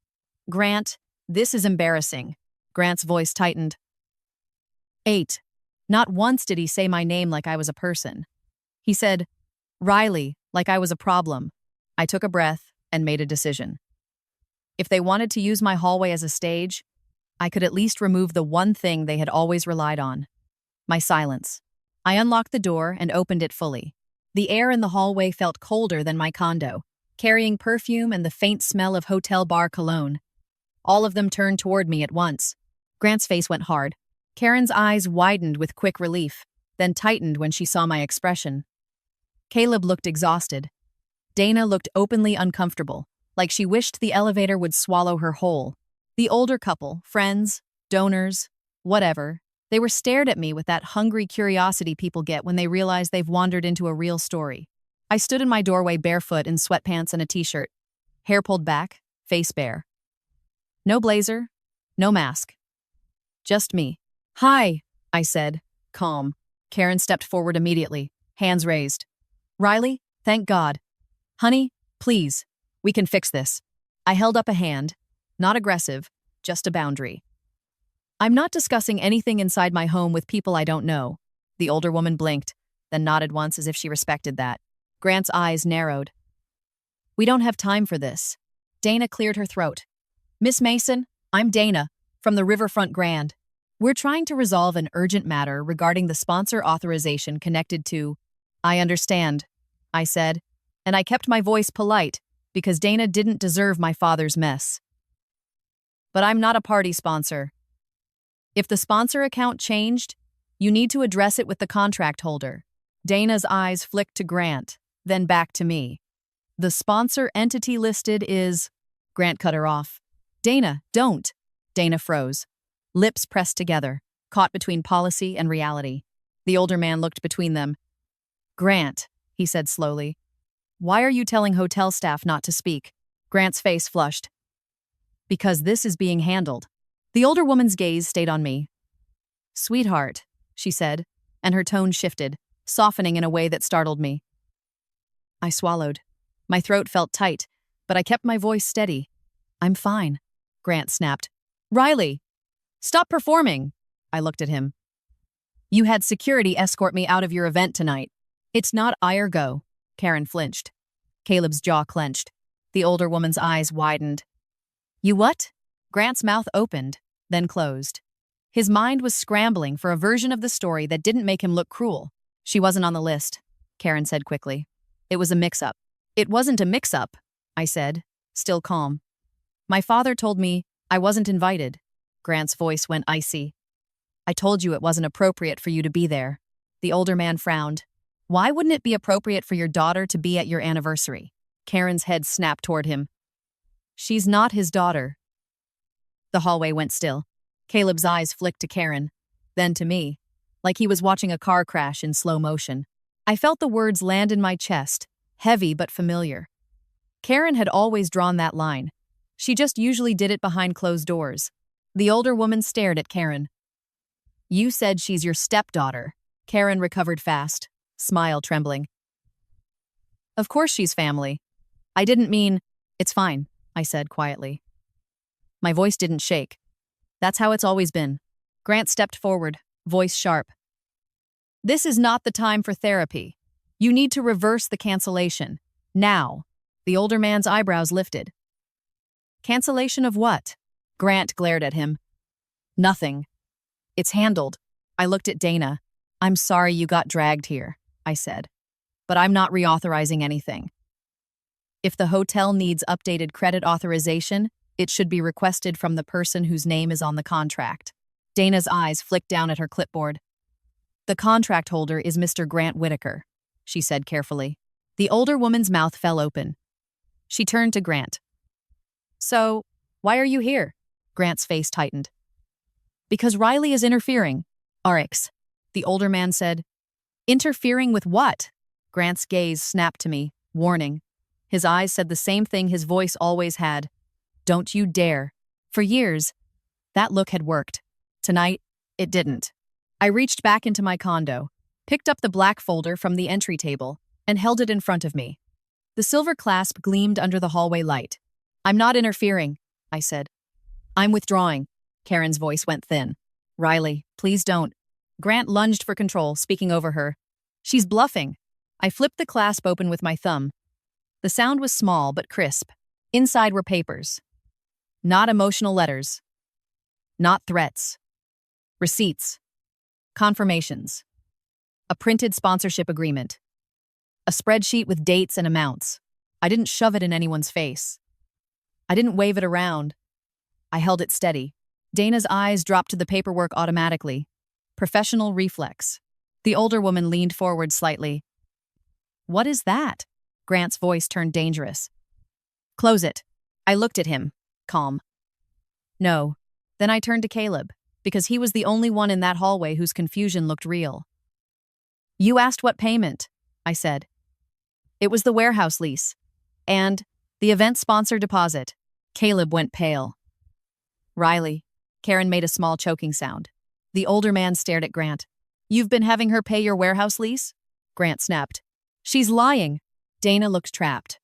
Grant, this is embarrassing. Grant's voice tightened. 8. Not once did he say my name like I was a person. He said, "Riley," like I was a problem. I took a breath and made a decision. If they wanted to use my hallway as a stage, I could at least remove the one thing they had always relied on: my silence. I unlocked the door and opened it fully. The air in the hallway felt colder than my condo, carrying perfume and the faint smell of hotel bar cologne. All of them turned toward me at once. Grant's face went hard. Karen's eyes widened with quick relief, then tightened when she saw my expression. Caleb looked exhausted. Dana looked openly uncomfortable, like she wished the elevator would swallow her whole. The older couple, friends, donors, whatever, they were stared at me with that hungry curiosity people get when they realize they've wandered into a real story. I stood in my doorway barefoot in sweatpants and a t-shirt, hair pulled back, face bare. No blazer, no mask. Just me. "Hi," I said, calm. Karen stepped forward immediately, hands raised. "Riley, thank God. Honey, please, we can fix this." I held up a hand, not aggressive, just a boundary. "I'm not discussing anything inside my home with people I don't know." The older woman blinked, then nodded once as if she respected that. Grant's eyes narrowed. "We don't have time for this." Dana cleared her throat. "Miss Mason, I'm Dana, from the Riverfront Grand. We're trying to resolve an urgent matter regarding the sponsor authorization connected to—" "I understand," I said, and I kept my voice polite because Dana didn't deserve my father's mess. "But I'm not a party sponsor. If the sponsor account changed, you need to address it with the contract holder." Dana's eyes flicked to Grant, then back to me. "The sponsor entity listed is—" Grant cut her off. "Dana, don't." Dana froze, lips pressed together, caught between policy and reality. The older man looked between them. "Grant," he said slowly, "why are you telling hotel staff not to speak?" Grant's face flushed. "Because this is being handled." The older woman's gaze stayed on me. "Sweetheart," she said, and her tone shifted, softening in a way that startled me. I swallowed. My throat felt tight, but I kept my voice steady. "I'm fine," Grant snapped. "Riley, stop performing." I looked at him. "You had security escort me out of your event tonight. It's not Go." Karen flinched. Caleb's jaw clenched. The older woman's eyes widened. "You what?" Grant's mouth opened, then closed. His mind was scrambling for a version of the story that didn't make him look cruel. "She wasn't on the list," Karen said quickly. "It was a mix-up." "It wasn't a mix-up," I said, still calm. "My father told me I wasn't invited." Grant's voice went icy. "I told you it wasn't appropriate for you to be there." The older man frowned. "Why wouldn't it be appropriate for your daughter to be at your anniversary?" Karen's head snapped toward him. "She's not his daughter." The hallway went still. Caleb's eyes flicked to Karen, then to me, like he was watching a car crash in slow motion. I felt the words land in my chest, heavy but familiar. Karen had always drawn that line. She just usually did it behind closed doors. The older woman stared at Karen. "You said she's your stepdaughter." Karen recovered fast, smile trembling. "Of course she's family. I didn't mean—" "It's fine," I said quietly. My voice didn't shake. "That's how it's always been." Grant stepped forward, voice sharp. "This is not the time for therapy. You need to reverse the cancellation. Now." The older man's eyebrows lifted. "Cancellation of what?" Grant glared at him. "Nothing. It's handled." I looked at Dana. "I'm sorry you got dragged here," I said. "But I'm not reauthorizing anything. If the hotel needs updated credit authorization, it should be requested from the person whose name is on the contract." Dana's eyes flicked down at her clipboard. "The contract holder is Mr. Grant Whitaker," she said carefully. The older woman's mouth fell open. She turned to Grant. "So, why are you here?" Grant's face tightened. "Because Riley is interfering." "RX," the older man said. "Interfering with what?" Grant's gaze snapped to me, warning. His eyes said the same thing his voice always had. "Don't you dare." For years, that look had worked. Tonight, it didn't. I reached back into my condo, picked up the black folder from the entry table, and held it in front of me. The silver clasp gleamed under the hallway light. "I'm not interfering," I said. "I'm withdrawing." Karen's voice went thin. "Riley, please don't." Grant lunged for control, speaking over her. "She's bluffing." I flipped the clasp open with my thumb. The sound was small but crisp. Inside were papers. Not emotional letters. Not threats. Receipts. Confirmations. A printed sponsorship agreement. A spreadsheet with dates and amounts. I didn't shove it in anyone's face. I didn't wave it around. I held it steady. Dana's eyes dropped to the paperwork automatically. Professional reflex. The older woman leaned forward slightly. "What is that?" Grant's voice turned dangerous. "Close it." I looked at him, calm. "No." Then I turned to Caleb, because he was the only one in that hallway whose confusion looked real. "You asked what payment," I said. "It was the warehouse lease. And the event sponsor deposit." Caleb went pale. "Riley." Karen made a small choking sound. The older man stared at Grant. "You've been having her pay your warehouse lease?" Grant snapped. "She's lying." Dana looked trapped.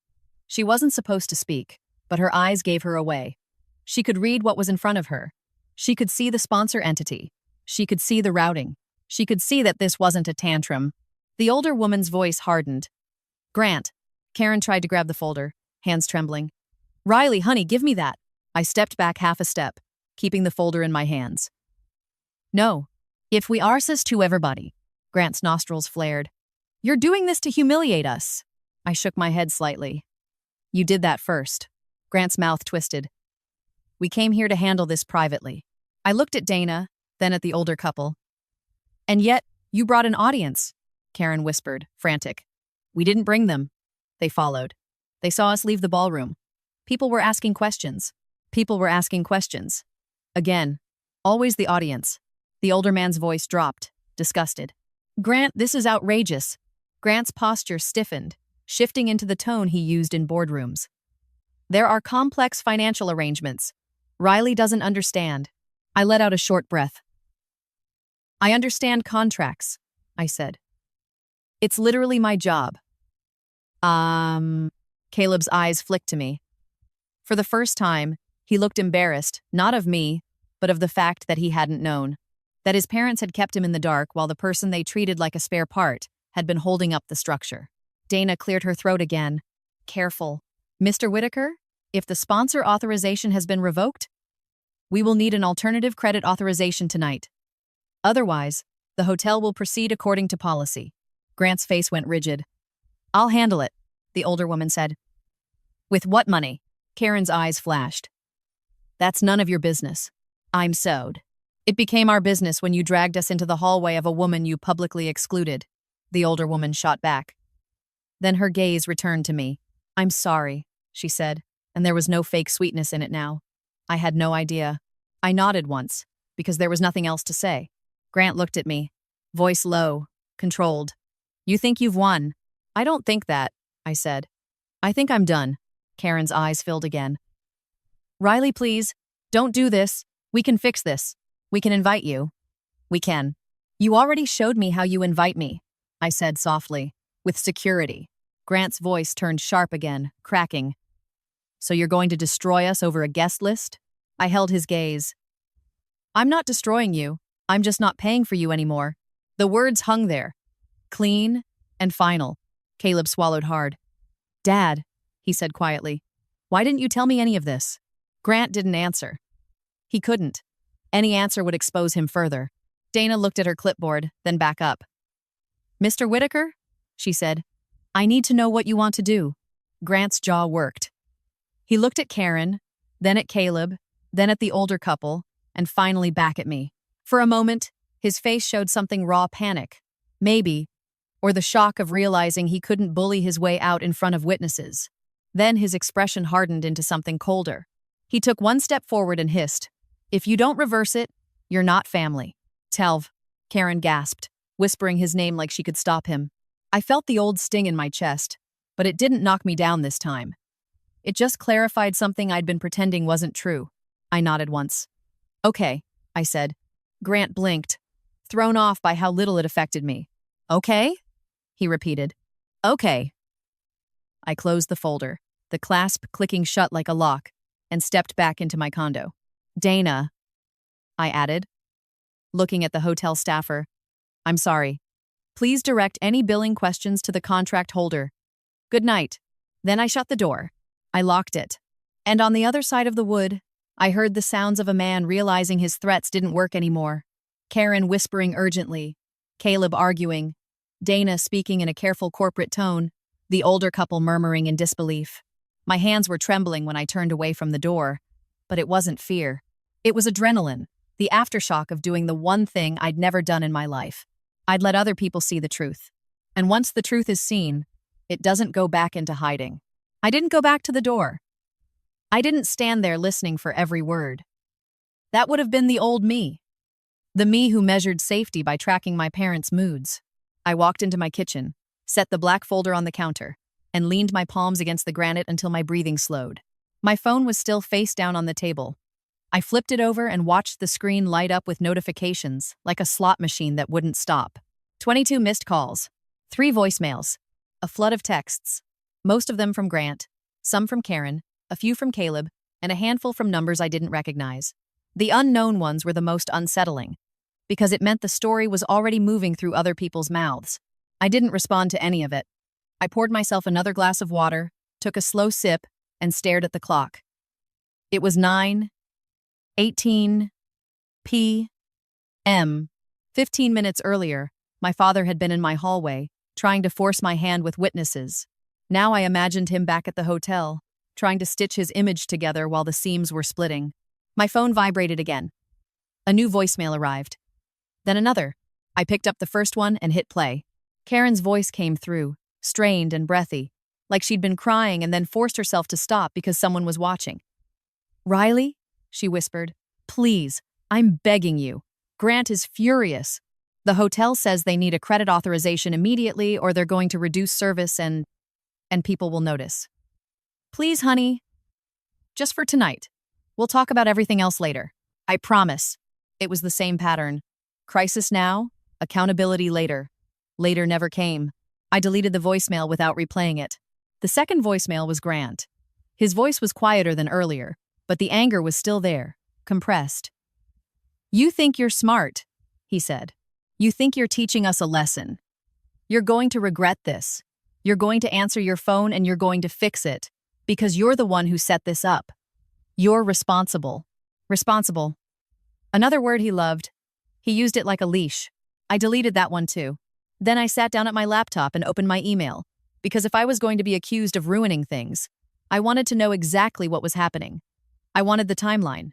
She wasn't supposed to speak, but her eyes gave her away. She could read what was in front of her. She could see the sponsor entity. She could see the routing. She could see that this wasn't a tantrum. The older woman's voice hardened. "Grant." Karen tried to grab the folder, hands trembling. "Riley, honey, give me that." I stepped back half a step, keeping the folder in my hands. "No. If we are this to everybody." Grant's nostrils flared. "You're doing this to humiliate us." I shook my head slightly. "You did that first." Grant's mouth twisted. "We came here to handle this privately." I looked at Dana, then at the older couple. "And yet, you brought an audience," Karen whispered, frantic. "We didn't bring them." They followed. They saw us leave the ballroom. People were asking questions. People were asking questions. Again, always the audience. The older man's voice dropped, disgusted. "Grant, this is outrageous." Grant's posture stiffened, shifting into the tone he used in boardrooms. "There are complex financial arrangements. Riley doesn't understand." I let out a short breath. "I understand contracts," I said. "It's literally my job." Caleb's eyes flicked to me. For the first time, he looked embarrassed, not of me, but of the fact that he hadn't known. That his parents had kept him in the dark while the person they treated like a spare part had been holding up the structure. Dana cleared her throat again. "Careful. Mr. Whitaker, if the sponsor authorization has been revoked, we will need an alternative credit authorization tonight. Otherwise, the hotel will proceed according to policy." Grant's face went rigid. "I'll handle it," the older woman said. "With what money?" Karen's eyes flashed. "That's none of your business." I'm sewed. "It became our business when you dragged us into the hallway of a woman you publicly excluded," the older woman shot back. Then her gaze returned to me. "I'm sorry," she said, and there was no fake sweetness in it now. I had no idea. I nodded once, because there was nothing else to say. Grant looked at me, voice low, controlled. "You think you've won?" "I don't think that," I said. "I think I'm done." Karen's eyes filled again. "Riley, please, don't do this. We can fix this. We can invite you." "We can." "You already showed me how you invite me," I said softly, "with security." Grant's voice turned sharp again, cracking. "So you're going to destroy us over a guest list?" I held his gaze. "I'm not destroying you. I'm just not paying for you anymore." The words hung there, clean and final. Caleb swallowed hard. "Dad," he said quietly, "why didn't you tell me any of this?" Grant didn't answer. He couldn't. Any answer would expose him further. Dana looked at her clipboard, then back up. "Mr. Whitaker," she said, "I need to know what you want to do." Grant's jaw worked. He looked at Karen, then at Caleb, then at the older couple, and finally back at me. For a moment, his face showed something raw panic. Maybe, or the shock of realizing he couldn't bully his way out in front of witnesses. Then his expression hardened into something colder. He took one step forward and hissed, "If you don't reverse it, you're not family." "Telv," Karen gasped, whispering his name like she could stop him. I felt the old sting in my chest, but it didn't knock me down this time. It just clarified something I'd been pretending wasn't true. I nodded once. "Okay," I said. Grant blinked, thrown off by how little it affected me. "Okay?" he repeated. "Okay." I closed the folder, the clasp clicking shut like a lock, and stepped back into my condo. "Dana," I added, looking at the hotel staffer, "I'm sorry. Please direct any billing questions to the contract holder. Good night. Then I shut the door. I locked it. And on the other side of the wood, I heard the sounds of a man realizing his threats didn't work anymore. Karen whispering urgently, Caleb arguing, Dana speaking in a careful corporate tone, the older couple murmuring in disbelief. My hands were trembling when I turned away from the door, but it wasn't fear. It was adrenaline, the aftershock of doing the one thing I'd never done in my life. I'd let other people see the truth. And once the truth is seen, it doesn't go back into hiding. I didn't go back to the door. I didn't stand there listening for every word. That would have been the old me. The me who measured safety by tracking my parents' moods. I walked into my kitchen, set the black folder on the counter, and leaned my palms against the granite until my breathing slowed. My phone was still face down on the table. I flipped it over and watched the screen light up with notifications, like a slot machine that wouldn't stop. 22 missed calls, 3 voicemails, a flood of texts, most of them from Grant, some from Karen, a few from Caleb, and a handful from numbers I didn't recognize. The unknown ones were the most unsettling, because it meant the story was already moving through other people's mouths. I didn't respond to any of it. I poured myself another glass of water, took a slow sip, and stared at the clock. It was 9:18 p.m. 15 minutes earlier, my father had been in my hallway, trying to force my hand with witnesses. Now I imagined him back at the hotel, trying to stitch his image together while the seams were splitting. My phone vibrated again. A new voicemail arrived. Then another. I picked up the first one and hit play. Karen's voice came through, strained and breathy, like she'd been crying and then forced herself to stop because someone was watching. Riley, she whispered, please, I'm begging you. Grant is furious. The hotel says they need a credit authorization immediately or they're going to reduce service and people will notice. Please, honey. Just for tonight. We'll talk about everything else later. I promise. It was the same pattern. Crisis now, accountability later. Later never came. I deleted the voicemail without replaying it. The second voicemail was Grant. His voice was quieter than earlier, but the anger was still there, compressed. You think you're smart, he said. You think you're teaching us a lesson. You're going to regret this. You're going to answer your phone and you're going to fix it, because you're the one who set this up. You're responsible. Responsible. Another word he loved. He used it like a leash. I deleted that one too. Then I sat down at my laptop and opened my email, because if I was going to be accused of ruining things, I wanted to know exactly what was happening. I wanted the timeline.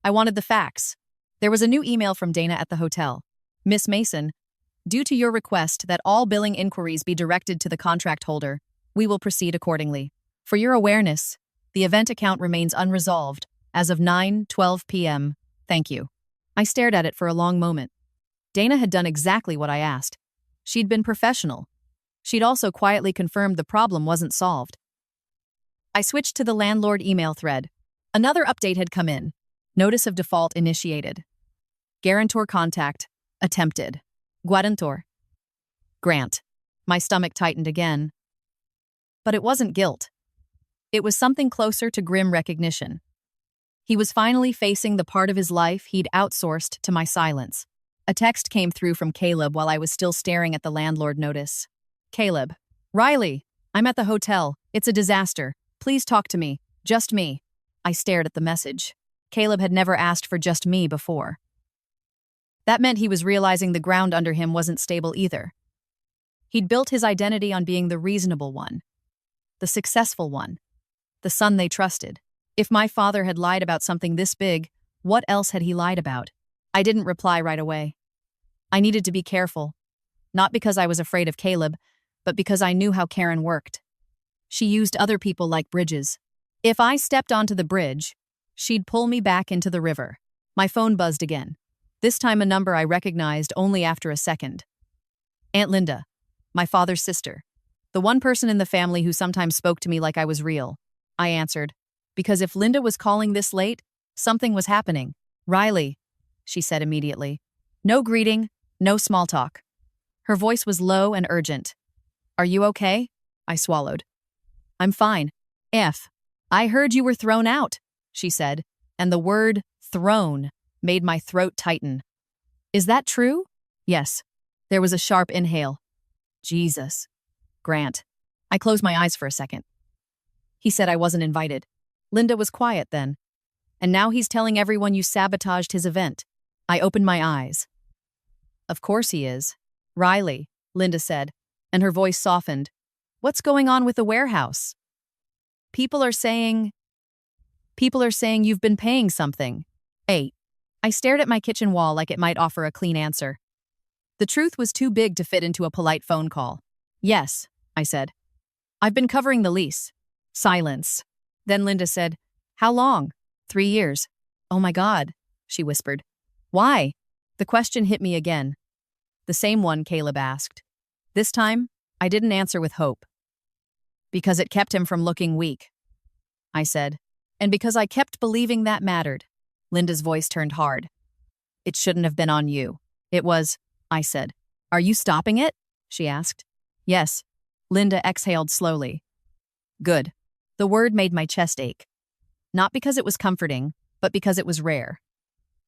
I wanted the facts. There was a new email from Dana at the hotel. Miss Mason, due to your request that all billing inquiries be directed to the contract holder, we will proceed accordingly. For your awareness, the event account remains unresolved as of 9:12 p.m. Thank you. I stared at it for a long moment. Dana had done exactly what I asked. She'd been professional. She'd also quietly confirmed the problem wasn't solved. I switched to the landlord email thread. Another update had come in. Notice of default initiated. Guarantor contact attempted. Guarantor. Grant. My stomach tightened again. But it wasn't guilt. It was something closer to grim recognition. He was finally facing the part of his life he'd outsourced to my silence. A text came through from Caleb while I was still staring at the landlord notice. Caleb. Riley, I'm at the hotel. It's a disaster. Please talk to me. Just me. I stared at the message. Caleb had never asked for just me before. That meant he was realizing the ground under him wasn't stable either. He'd built his identity on being the reasonable one, the successful one, the son they trusted. If my father had lied about something this big, what else had he lied about? I didn't reply right away. I needed to be careful, not because I was afraid of Caleb, but because I knew how Karen worked. She used other people like bridges. If I stepped onto the bridge, she'd pull me back into the river. My phone buzzed again. This time a number I recognized only after a second. Aunt Linda, my father's sister. The one person in the family who sometimes spoke to me like I was real. I answered, because if Linda was calling this late, something was happening. Riley, she said immediately. No greeting, no small talk. Her voice was low and urgent. Are you okay? I swallowed. I'm fine. I heard you were thrown out, she said, and the word thrown made my throat tighten. Is that true? Yes. There was a sharp inhale. Jesus. Grant. I closed my eyes for a second. He said I wasn't invited. Linda was quiet then. And now he's telling everyone you sabotaged his event. I opened my eyes. Of course he is. Riley, Linda said, and her voice softened. What's going on with the warehouse? People are saying you've been paying something. 8. I stared at my kitchen wall like it might offer a clean answer. The truth was too big to fit into a polite phone call. Yes, I said. I've been covering the lease. Silence. Then Linda said, How long? 3 years. Oh my God, she whispered. Why? The question hit me again. The same one Caleb asked. This time, I didn't answer with hope. Because it kept him from looking weak, I said. And because I kept believing that mattered. Linda's voice turned hard. It shouldn't have been on you. It was, I said. Are you stopping it? She asked. Yes. Linda exhaled slowly. Good. The word made my chest ache. Not because it was comforting, but because it was rare.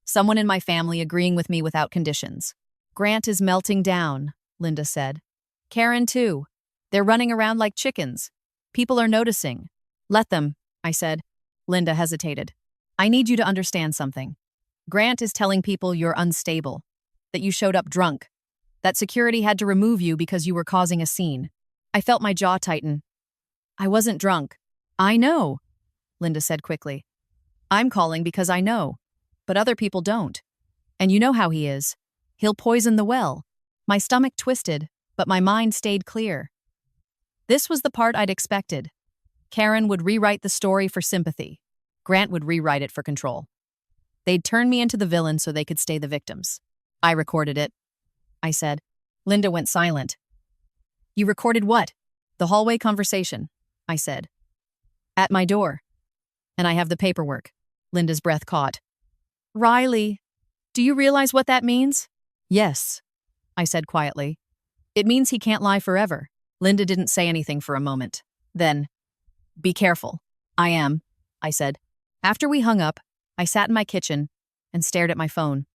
Someone in my family agreeing with me without conditions. Grant is melting down, Linda said. Karen too. They're running around like chickens. People are noticing. Let them, I said. Linda hesitated. I need you to understand something. Grant is telling people you're unstable, that you showed up drunk, that security had to remove you because you were causing a scene. I felt my jaw tighten. I wasn't drunk. I know, Linda said quickly. I'm calling because I know, but other people don't. And you know how he is. He'll poison the well. My stomach twisted, but my mind stayed clear. This was the part I'd expected. Karen would rewrite the story for sympathy. Grant would rewrite it for control. They'd turn me into the villain so they could stay the victims. I recorded it, I said. Linda went silent. You recorded what? The hallway conversation, I said. At my door. And I have the paperwork. Linda's breath caught. Riley, do you realize what that means? Yes, I said quietly. It means he can't lie forever. Linda didn't say anything for a moment. Then, be careful. I am, I said. After we hung up, I sat in my kitchen and stared at my phone.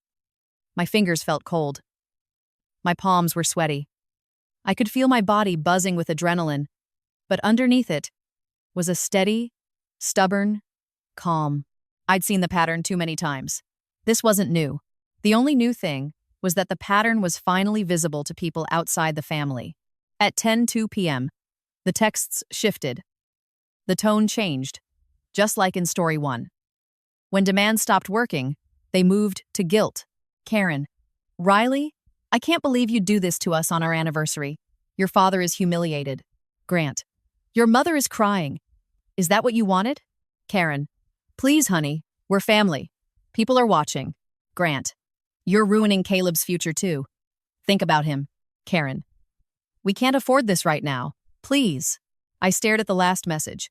My fingers felt cold. My palms were sweaty. I could feel my body buzzing with adrenaline, but underneath it was a steady, stubborn calm. I'd seen the pattern too many times. This wasn't new. The only new thing was that the pattern was finally visible to people outside the family. At 10:02 p.m., the texts shifted. The tone changed, just like in story 1. When demands stopped working, they moved to guilt. Karen, Riley, I can't believe you'd do this to us on our anniversary. Your father is humiliated. Grant, your mother is crying. Is that what you wanted? Karen, please, honey, we're family. People are watching. Grant, you're ruining Caleb's future too. Think about him. Karen, we can't afford this right now. Please. I stared at the last message.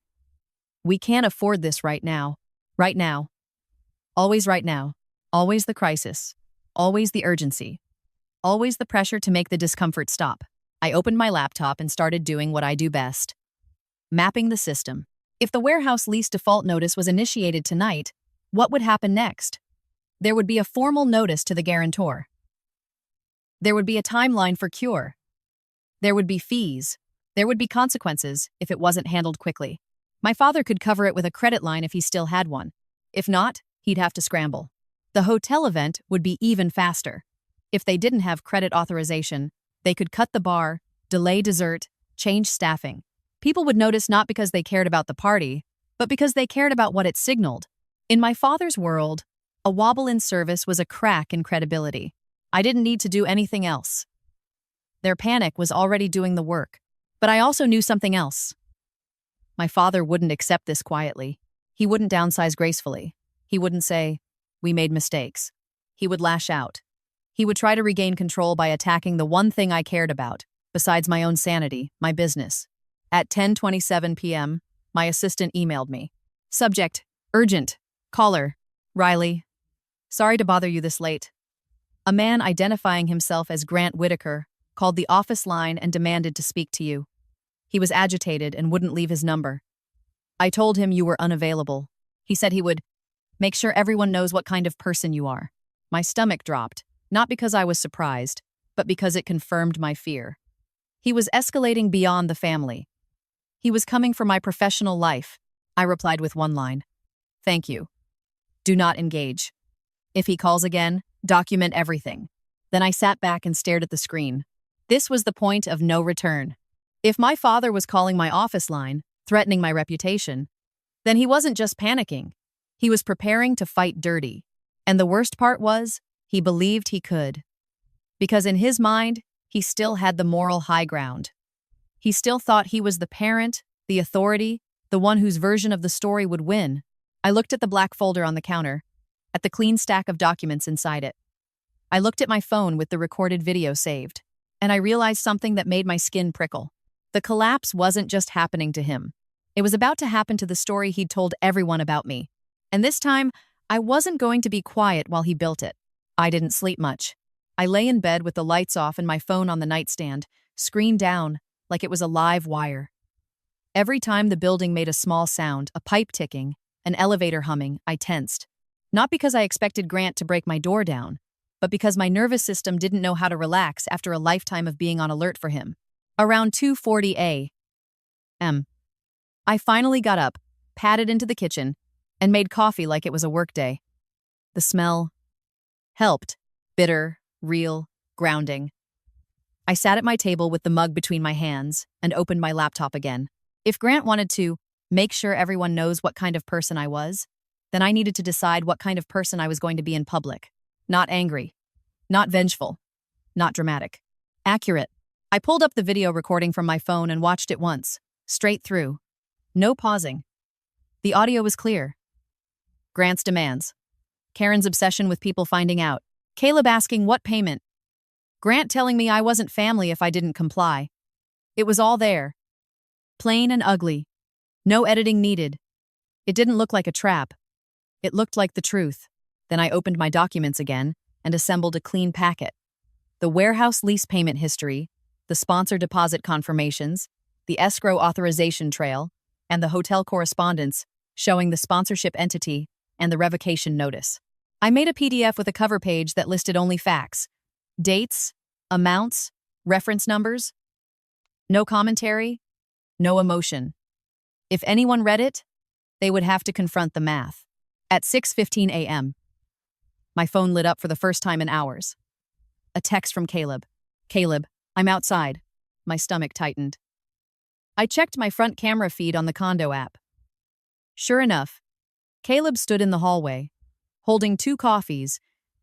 We can't afford this right now. Right now. Always right now. Always the crisis. Always the urgency. Always the pressure to make the discomfort stop. I opened my laptop and started doing what I do best. Mapping the system. If the warehouse lease default notice was initiated tonight, what would happen next? There would be a formal notice to the guarantor. There would be a timeline for cure. There would be fees. There would be consequences if it wasn't handled quickly. My father could cover it with a credit line if he still had one. If not, he'd have to scramble. The hotel event would be even faster. If they didn't have credit authorization, they could cut the bar, delay dessert, change staffing. People would notice not because they cared about the party, but because they cared about what it signaled. In my father's world, a wobble in service was a crack in credibility. I didn't need to do anything else. Their panic was already doing the work. But I also knew something else. My father wouldn't accept this quietly. He wouldn't downsize gracefully. He wouldn't say, "We made mistakes." He would lash out. He would try to regain control by attacking the one thing I cared about, besides my own sanity, my business. At 10:27 p.m., my assistant emailed me. Subject, urgent. Caller, Riley. Sorry to bother you this late. A man identifying himself as Grant Whitaker called the office line and demanded to speak to you. He was agitated and wouldn't leave his number. I told him you were unavailable. He said he would make sure everyone knows what kind of person you are. My stomach dropped, not because I was surprised, but because it confirmed my fear. He was escalating beyond the family. He was coming for my professional life. I replied with one line. Thank you. Do not engage. If he calls again, document everything. Then I sat back and stared at the screen. This was the point of no return. If my father was calling my office line, threatening my reputation, then he wasn't just panicking. He was preparing to fight dirty. And the worst part was, he believed he could. Because in his mind, he still had the moral high ground. He still thought he was the parent, the authority, the one whose version of the story would win. I looked at the black folder on the counter, at the clean stack of documents inside it. I looked at my phone with the recorded video saved, and I realized something that made my skin prickle. The collapse wasn't just happening to him. It was about to happen to the story he'd told everyone about me. And this time, I wasn't going to be quiet while he built it. I didn't sleep much. I lay in bed with the lights off and my phone on the nightstand, screen down, like it was a live wire. Every time the building made a small sound, a pipe ticking, an elevator humming, I tensed. Not because I expected Grant to break my door down, but because my nervous system didn't know how to relax after a lifetime of being on alert for him. Around 2:40 a.m., I finally got up, padded into the kitchen, and made coffee like it was a workday. The smell helped. Bitter, real, grounding. I sat at my table with the mug between my hands and opened my laptop again. If Grant wanted to make sure everyone knows what kind of person I was, then I needed to decide what kind of person I was going to be in public. Not angry, not vengeful, not dramatic. Accurate. I pulled up the video recording from my phone and watched it once, straight through. No pausing. The audio was clear. Grant's demands. Karen's obsession with people finding out. Caleb asking what payment. Grant telling me I wasn't family if I didn't comply. It was all there. Plain and ugly. No editing needed. It didn't look like a trap. It looked like the truth. Then I opened my documents again and assembled a clean packet. The warehouse lease payment history, the sponsor deposit confirmations, the escrow authorization trail, and the hotel correspondence showing the sponsorship entity and the revocation notice. I made a PDF with a cover page that listed only facts, dates, amounts, reference numbers. No commentary, no emotion. If anyone read it, they would have to confront the math. At 6:15 a.m., my phone lit up for the first time in hours. A text from Caleb. Caleb, I'm outside. My stomach tightened. I checked my front camera feed on the condo app. Sure enough, Caleb stood in the hallway, holding 2 coffees,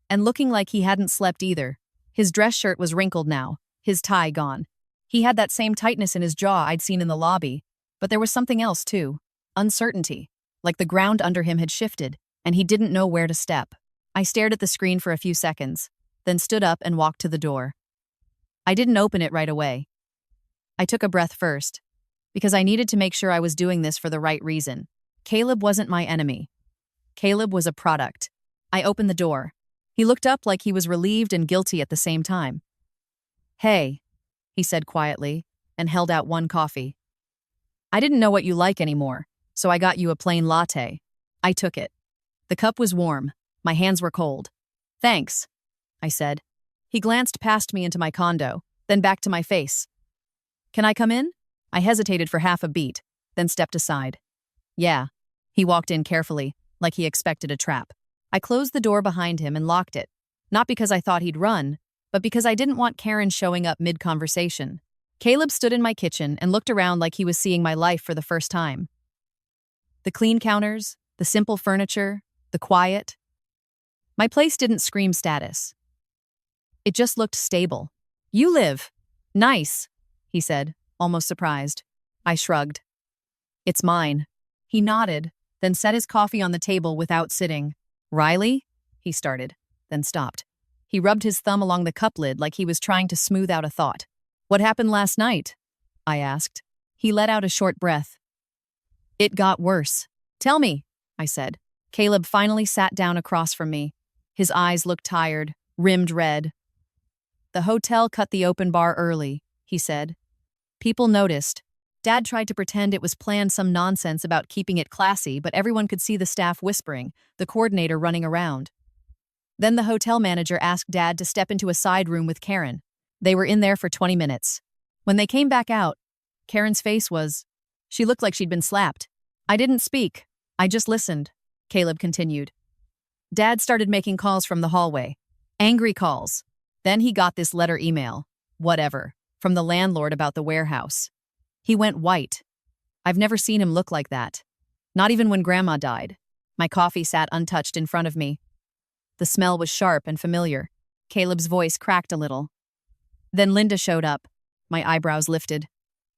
and looking like he hadn't slept either. His dress shirt was wrinkled now, his tie gone. He had that same tightness in his jaw I'd seen in the lobby, but there was something else too. Uncertainty, like the ground under him had shifted, and he didn't know where to step. I stared at the screen for a few seconds, then stood up and walked to the door. I didn't open it right away. I took a breath first, because I needed to make sure I was doing this for the right reason. Caleb wasn't my enemy. Caleb was a product. I opened the door. He looked up like he was relieved and guilty at the same time. Hey, he said quietly, and held out 1 coffee. I didn't know what you like anymore, so I got you a plain latte. I took it. The cup was warm. My hands were cold. Thanks, I said. He glanced past me into my condo, then back to my face. Can I come in? I hesitated for half a beat, then stepped aside. Yeah. He walked in carefully, like he expected a trap. I closed the door behind him and locked it, not because I thought he'd run, but because I didn't want Karen showing up mid-conversation. Caleb stood in my kitchen and looked around like he was seeing my life for the first time. The clean counters, the simple furniture, the quiet. My place didn't scream status. It just looked stable. You live. Nice, he said, almost surprised. I shrugged. It's mine. He nodded, then set his coffee on the table without sitting. Riley? He started, then stopped. He rubbed his thumb along the cup lid like he was trying to smooth out a thought. What happened last night? I asked. He let out a short breath. It got worse. Tell me, I said. Caleb finally sat down across from me. His eyes looked tired, rimmed red. The hotel cut the open bar early, he said. People noticed. Dad tried to pretend it was planned some nonsense about keeping it classy, but everyone could see the staff whispering, the coordinator running around. Then the hotel manager asked Dad to step into a side room with Karen. They were in there for 20 minutes. When they came back out, Karen's face she looked like she'd been slapped. I didn't speak. I just listened, Caleb continued. Dad started making calls from the hallway. Angry calls. Then he got this letter email, whatever, from the landlord about the warehouse. He went white. I've never seen him look like that. Not even when Grandma died. My coffee sat untouched in front of me. The smell was sharp and familiar. Caleb's voice cracked a little. Then Linda showed up. My eyebrows lifted.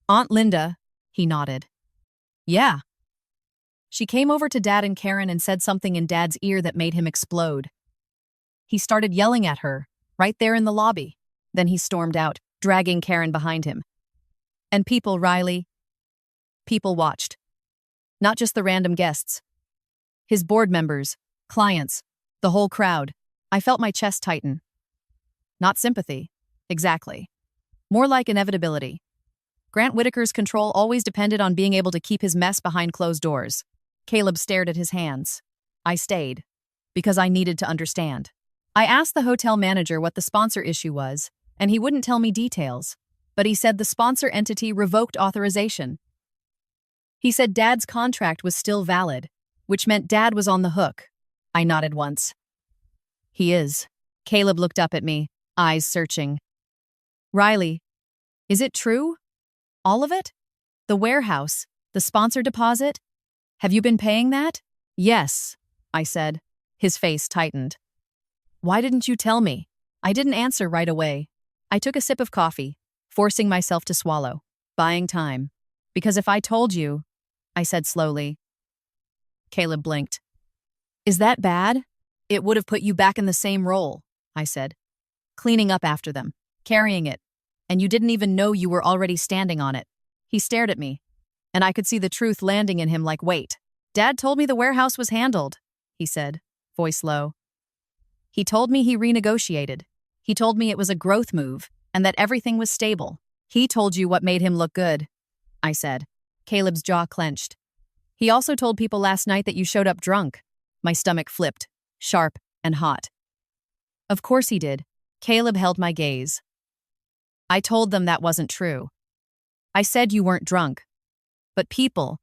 Aunt Linda, he nodded. Yeah. She came over to Dad and Karen and said something in Dad's ear that made him explode. He started yelling at her, right there in the lobby. Then he stormed out, dragging Karen behind him. And people, Riley. People watched. Not just the random guests. His board members, clients, the whole crowd. I felt my chest tighten. Not sympathy. Exactly. More like inevitability. Grant Whitaker's control always depended on being able to keep his mess behind closed doors. Caleb stared at his hands. I stayed. Because I needed to understand. I asked the hotel manager what the sponsor issue was, and he wouldn't tell me details. But he said the sponsor entity revoked authorization. He said Dad's contract was still valid, which meant Dad was on the hook. I nodded once. He is. Caleb looked up at me, eyes searching. Riley, is it true? All of it? The warehouse, the sponsor deposit? Have you been paying that? Yes, I said. His face tightened. Why didn't you tell me? I didn't answer right away. I took a sip of coffee, forcing myself to swallow, buying time. Because if I told you, I said slowly. Caleb blinked. Is that bad? It would have put you back in the same role, I said. Cleaning up after them, carrying it, and you didn't even know you were already standing on it. He stared at me, and I could see the truth landing in him like weight. Dad told me the warehouse was handled, he said, voice low. He told me he renegotiated. He told me it was a growth move, and that everything was stable. He told you what made him look good, I said. Caleb's jaw clenched. He also told people last night that you showed up drunk. My stomach flipped, sharp and hot. Of course he did. Caleb held my gaze. I told them that wasn't true. I said you weren't drunk. But people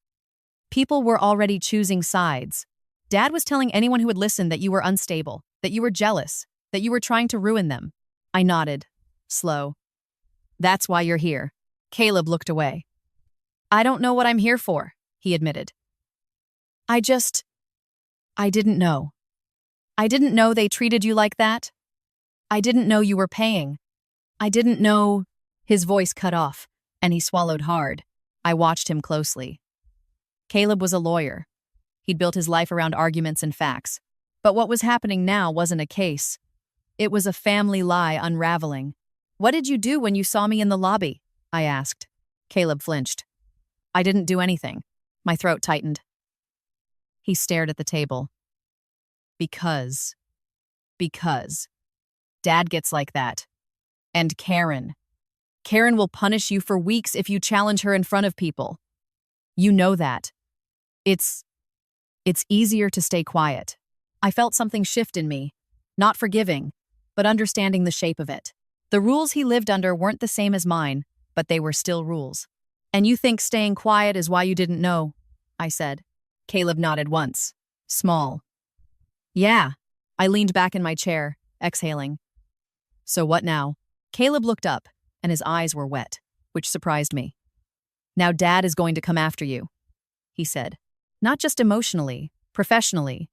were already choosing sides. Dad was telling anyone who would listen that you were unstable, that you were jealous, that you were trying to ruin them. I nodded, slow. That's why you're here. Caleb looked away. I don't know what I'm here for, he admitted. I didn't know. I didn't know they treated you like that. I didn't know you were paying. I didn't know. His voice cut off, and he swallowed hard. I watched him closely. Caleb was a lawyer. He'd built his life around arguments and facts. But what was happening now wasn't a case. It was a family lie unraveling. What did you do when you saw me in the lobby? I asked. Caleb flinched. I didn't do anything. My throat tightened. He stared at the table. Because. Dad gets like that. And Karen. Karen will punish you for weeks if you challenge her in front of people. You know that. It's easier to stay quiet. I felt something shift in me. Not forgiving, but understanding the shape of it. The rules he lived under weren't the same as mine, but they were still rules. And you think staying quiet is why you didn't know, I said. Caleb nodded once. Small. Yeah. I leaned back in my chair, exhaling. So what now? Caleb looked up, and his eyes were wet, which surprised me. Now Dad is going to come after you, he said. Not just emotionally, professionally.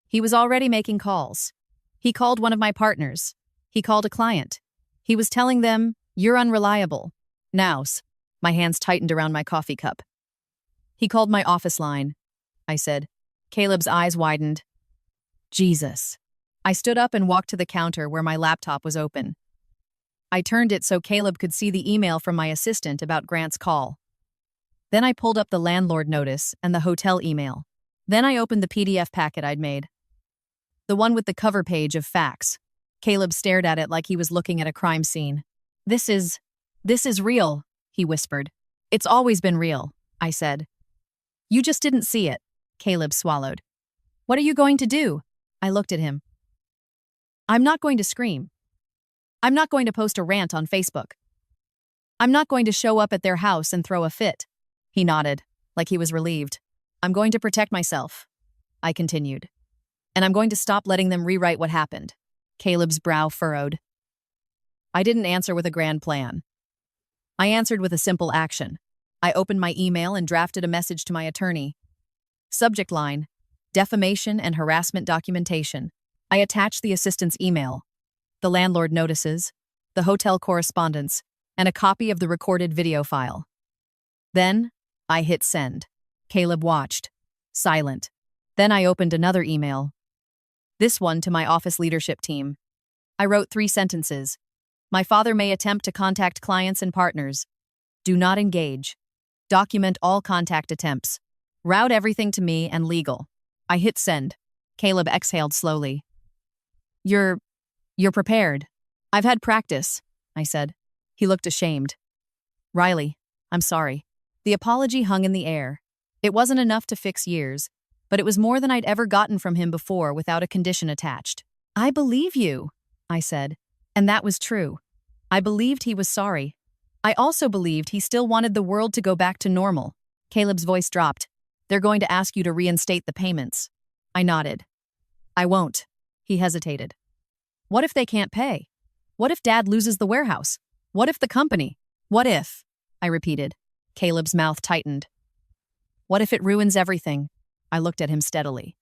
He was already making calls. He called one of my partners. He called a client. He was telling them, you're unreliable. Nows. My hands tightened around my coffee cup. He called my office line, I said. Caleb's eyes widened. Jesus. I stood up and walked to the counter where my laptop was open. I turned it so Caleb could see the email from my assistant about Grant's call. Then I pulled up the landlord notice and the hotel email. Then I opened the PDF packet I'd made. The one with the cover page of facts. Caleb stared at it like he was looking at a crime scene. This is real, he whispered. It's always been real, I said. You just didn't see it, Caleb swallowed. What are you going to do? I looked at him. I'm not going to scream. I'm not going to post a rant on Facebook. I'm not going to show up at their house and throw a fit. He nodded, like he was relieved. I'm going to protect myself, I continued. And I'm going to stop letting them rewrite what happened. Caleb's brow furrowed. I didn't answer with a grand plan. I answered with a simple action. I opened my email and drafted a message to my attorney. Subject line: defamation and harassment documentation. I attached the assistant's email, the landlord notices, the hotel correspondence, and a copy of the recorded video file. Then, I hit send. Caleb watched, silent. Then I opened another email. This one to my office leadership team. I wrote 3 sentences. My father may attempt to contact clients and partners. Do not engage. Document all contact attempts. Route everything to me and legal. I hit send. Caleb exhaled slowly. You're prepared. I've had practice, I said. He looked ashamed. Riley, I'm sorry. The apology hung in the air. It wasn't enough to fix years, but it was more than I'd ever gotten from him before without a condition attached. I believe you, I said. And that was true. I believed he was sorry. I also believed he still wanted the world to go back to normal. Caleb's voice dropped. They're going to ask you to reinstate the payments. I nodded. I won't. He hesitated. What if they can't pay? What if Dad loses the warehouse? What if the company? What if? I repeated. Caleb's mouth tightened. What if it ruins everything? I looked at him steadily.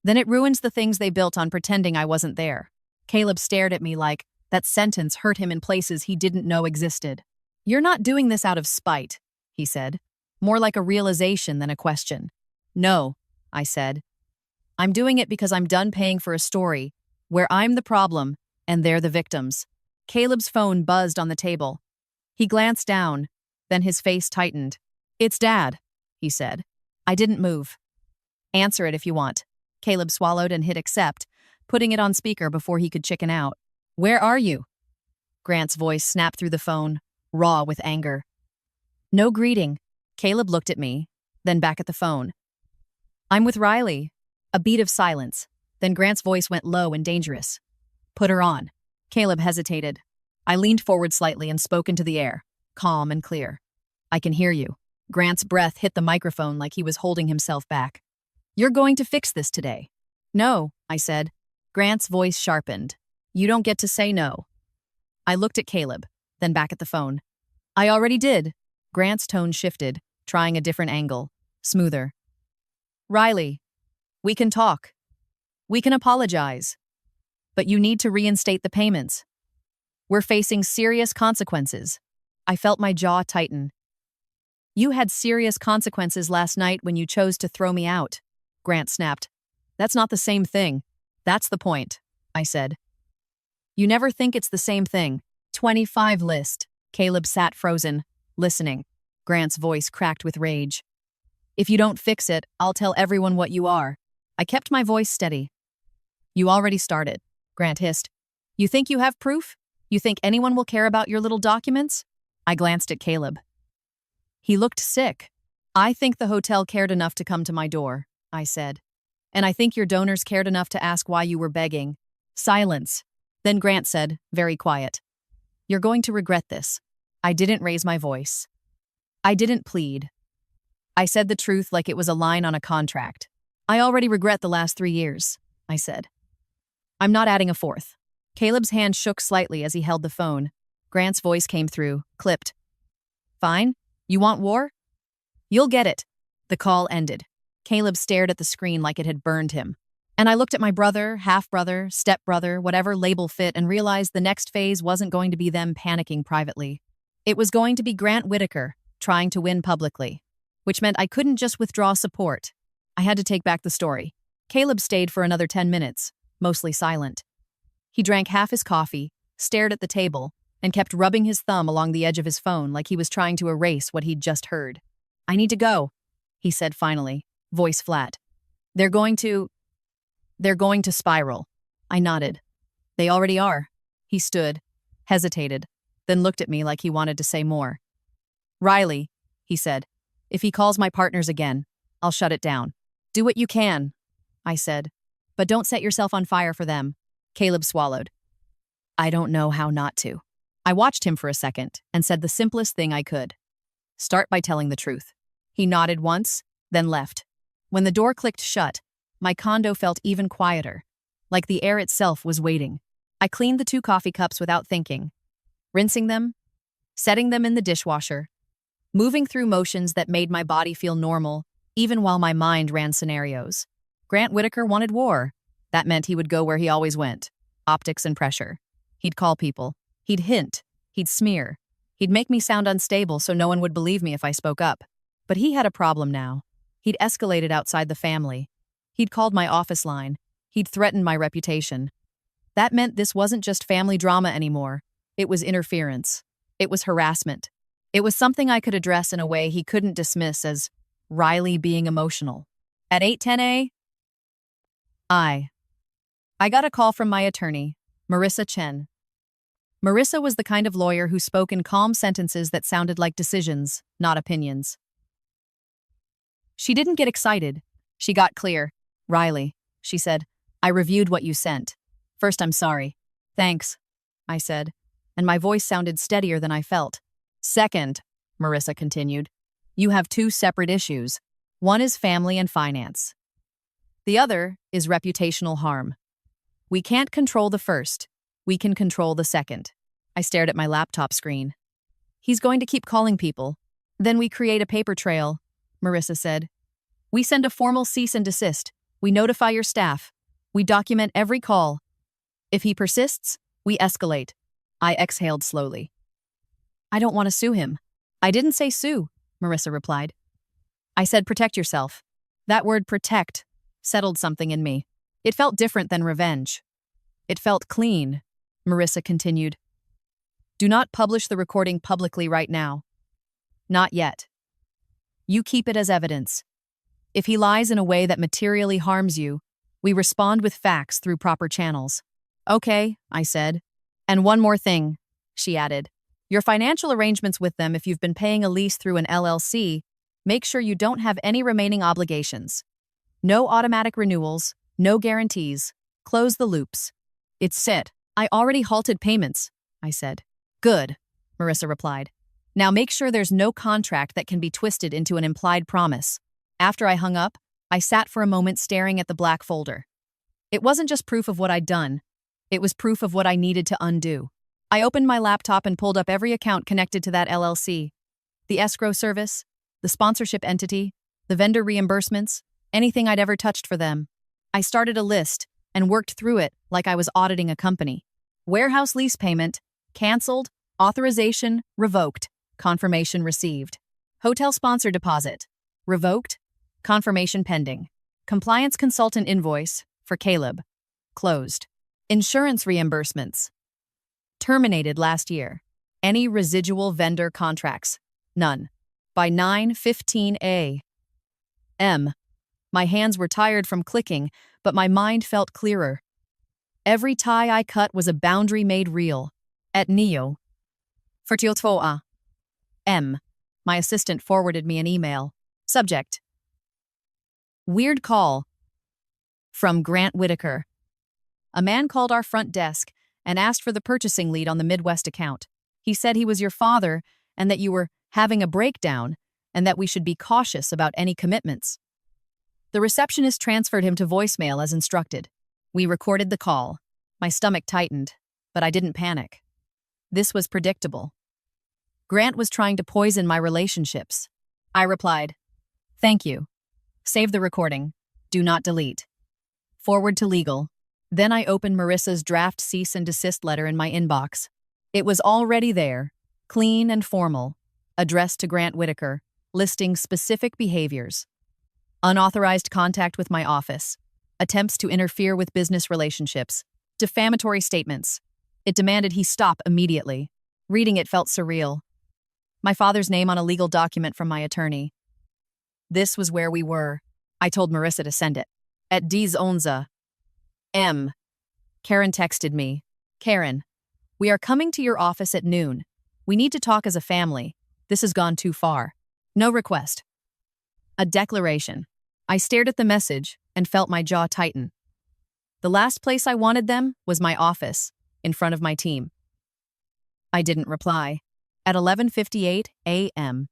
Then it ruins the things they built on pretending I wasn't there. Caleb stared at me like that sentence hurt him in places he didn't know existed. You're not doing this out of spite, he said, more like a realization than a question. No, I said. I'm doing it because I'm done paying for a story where I'm the problem and they're the victims. Caleb's phone buzzed on the table. He glanced down, then his face tightened. It's Dad, he said. I didn't move. Answer it if you want. Caleb swallowed and hit accept, putting it on speaker before he could chicken out. Where are you? Grant's voice snapped through the phone, raw with anger. No greeting. Caleb looked at me, then back at the phone. I'm with Riley. A beat of silence. Then Grant's voice went low and dangerous. Put her on. Caleb hesitated. I leaned forward slightly and spoke into the air, calm and clear. I can hear you. Grant's breath hit the microphone like he was holding himself back. You're going to fix this today. No, I said. Grant's voice sharpened. You don't get to say no. I looked at Caleb, then back at the phone. I already did. Grant's tone shifted, trying a different angle, smoother. Riley, we can talk. We can apologize. But you need to reinstate the payments. We're facing serious consequences. I felt my jaw tighten. You had serious consequences last night when you chose to throw me out, Grant snapped. That's not the same thing. That's the point, I said. You never think it's the same thing. 25 list. Caleb sat frozen, listening. Grant's voice cracked with rage. If you don't fix it, I'll tell everyone what you are. I kept my voice steady. You already started, Grant hissed. You think you have proof? You think anyone will care about your little documents? I glanced at Caleb. He looked sick. I think the hotel cared enough to come to my door, I said. And I think your donors cared enough to ask why you were begging. Silence. Then Grant said, very quiet. You're going to regret this. I didn't raise my voice. I didn't plead. I said the truth like it was a line on a contract. I already regret the last 3 years, I said. I'm not adding a fourth. Caleb's hand shook slightly as he held the phone. Grant's voice came through, clipped. Fine? You want war? You'll get it. The call ended. Caleb stared at the screen like it had burned him. And I looked at my brother, half-brother, step-brother, whatever label fit, and realized the next phase wasn't going to be them panicking privately. It was going to be Grant Whitaker trying to win publicly, which meant I couldn't just withdraw support. I had to take back the story. Caleb stayed for another 10 minutes, mostly silent. He drank half his coffee, stared at the table, and kept rubbing his thumb along the edge of his phone like he was trying to erase what he'd just heard. I need to go, he said finally, voice flat. They're going to spiral. I nodded. They already are. He stood, hesitated, then looked at me like he wanted to say more. Riley, he said, if he calls my partners again, I'll shut it down. Do what you can, I said, but don't set yourself on fire for them. Caleb swallowed. I don't know how not to. I watched him for a second and said the simplest thing I could. Start by telling the truth. He nodded once, then left. When the door clicked shut, my condo felt even quieter, like the air itself was waiting. I cleaned the 2 coffee cups without thinking, rinsing them, setting them in the dishwasher, moving through motions that made my body feel normal, even while my mind ran scenarios. Grant Whitaker wanted war. That meant he would go where he always went. Optics and pressure. He'd call people. He'd hint. He'd smear. He'd make me sound unstable so no one would believe me if I spoke up. But he had a problem now. He'd escalated outside the family. He'd called my office line. He'd threatened my reputation. That meant this wasn't just family drama anymore. It was interference. It was harassment. It was something I could address in a way he couldn't dismiss as Riley being emotional. At 8:10 I got a call from my attorney, Marissa Chen. Marissa was the kind of lawyer who spoke in calm sentences that sounded like decisions, not opinions. She didn't get excited. She got clear. Riley, she said, I reviewed what you sent. First, I'm sorry. Thanks, I said, and my voice sounded steadier than I felt. Second, Marissa continued, you have 2 separate issues. One is family and finance. The other is reputational harm. We can't control the first. We can control the second. I stared at my laptop screen. He's going to keep calling people. Then we create a paper trail, Marissa said. We send a formal cease and desist. We notify your staff. We document every call. If he persists, we escalate. I exhaled slowly. I don't want to sue him. I didn't say sue, Marissa replied. I said protect yourself. That word protect settled something in me. It felt different than revenge. It felt clean, Marissa continued. Do not publish the recording publicly right now. Not yet. You keep it as evidence. If he lies in a way that materially harms you, we respond with facts through proper channels. Okay, I said. And one more thing, she added. Your financial arrangements with them, if you've been paying a lease through an LLC, make sure you don't have any remaining obligations. No automatic renewals, no guarantees. Close the loops. It's set. I already halted payments, I said. Good, Marissa replied. Now make sure there's no contract that can be twisted into an implied promise. After I hung up, I sat for a moment staring at the black folder. It wasn't just proof of what I'd done. It was proof of what I needed to undo. I opened my laptop and pulled up every account connected to that LLC. The escrow service, the sponsorship entity, the vendor reimbursements, anything I'd ever touched for them. I started a list and worked through it like I was auditing a company. Warehouse lease payment, canceled, authorization, revoked, confirmation received. Hotel sponsor deposit, revoked, confirmation pending. Compliance consultant invoice, for Caleb, closed. Insurance reimbursements, terminated last year. Any residual vendor contracts, none. By 9:15 a.m. My hands were tired from clicking, but my mind felt clearer. Every tie I cut was a boundary made real. At Neo. For Teotoa. M. My assistant forwarded me an email. Subject. Weird call. From Grant Whitaker. A man called our front desk and asked for the purchasing lead on the Midwest account. He said he was your father and that you were having a breakdown and that we should be cautious about any commitments. The receptionist transferred him to voicemail as instructed. We recorded the call. My stomach tightened, but I didn't panic. This was predictable. Grant was trying to poison my relationships. I replied, "Thank you. Save the recording. Do not delete. Forward to legal." Then I opened Marissa's draft cease and desist letter in my inbox. It was already there, clean and formal, addressed to Grant Whitaker, listing specific behaviors. Unauthorized contact with my office, attempts to interfere with business relationships, defamatory statements. It demanded he stop immediately. Reading it felt surreal. My father's name on a legal document from my attorney. This was where we were. I told Marissa to send it. At D's Onza. M. Karen texted me. Karen, we are coming to your office at noon. We need to talk as a family. This has gone too far. No request. A declaration. I stared at the message and felt my jaw tighten. The last place I wanted them was my office, in front of my team. I didn't reply. At 11:58 a.m.,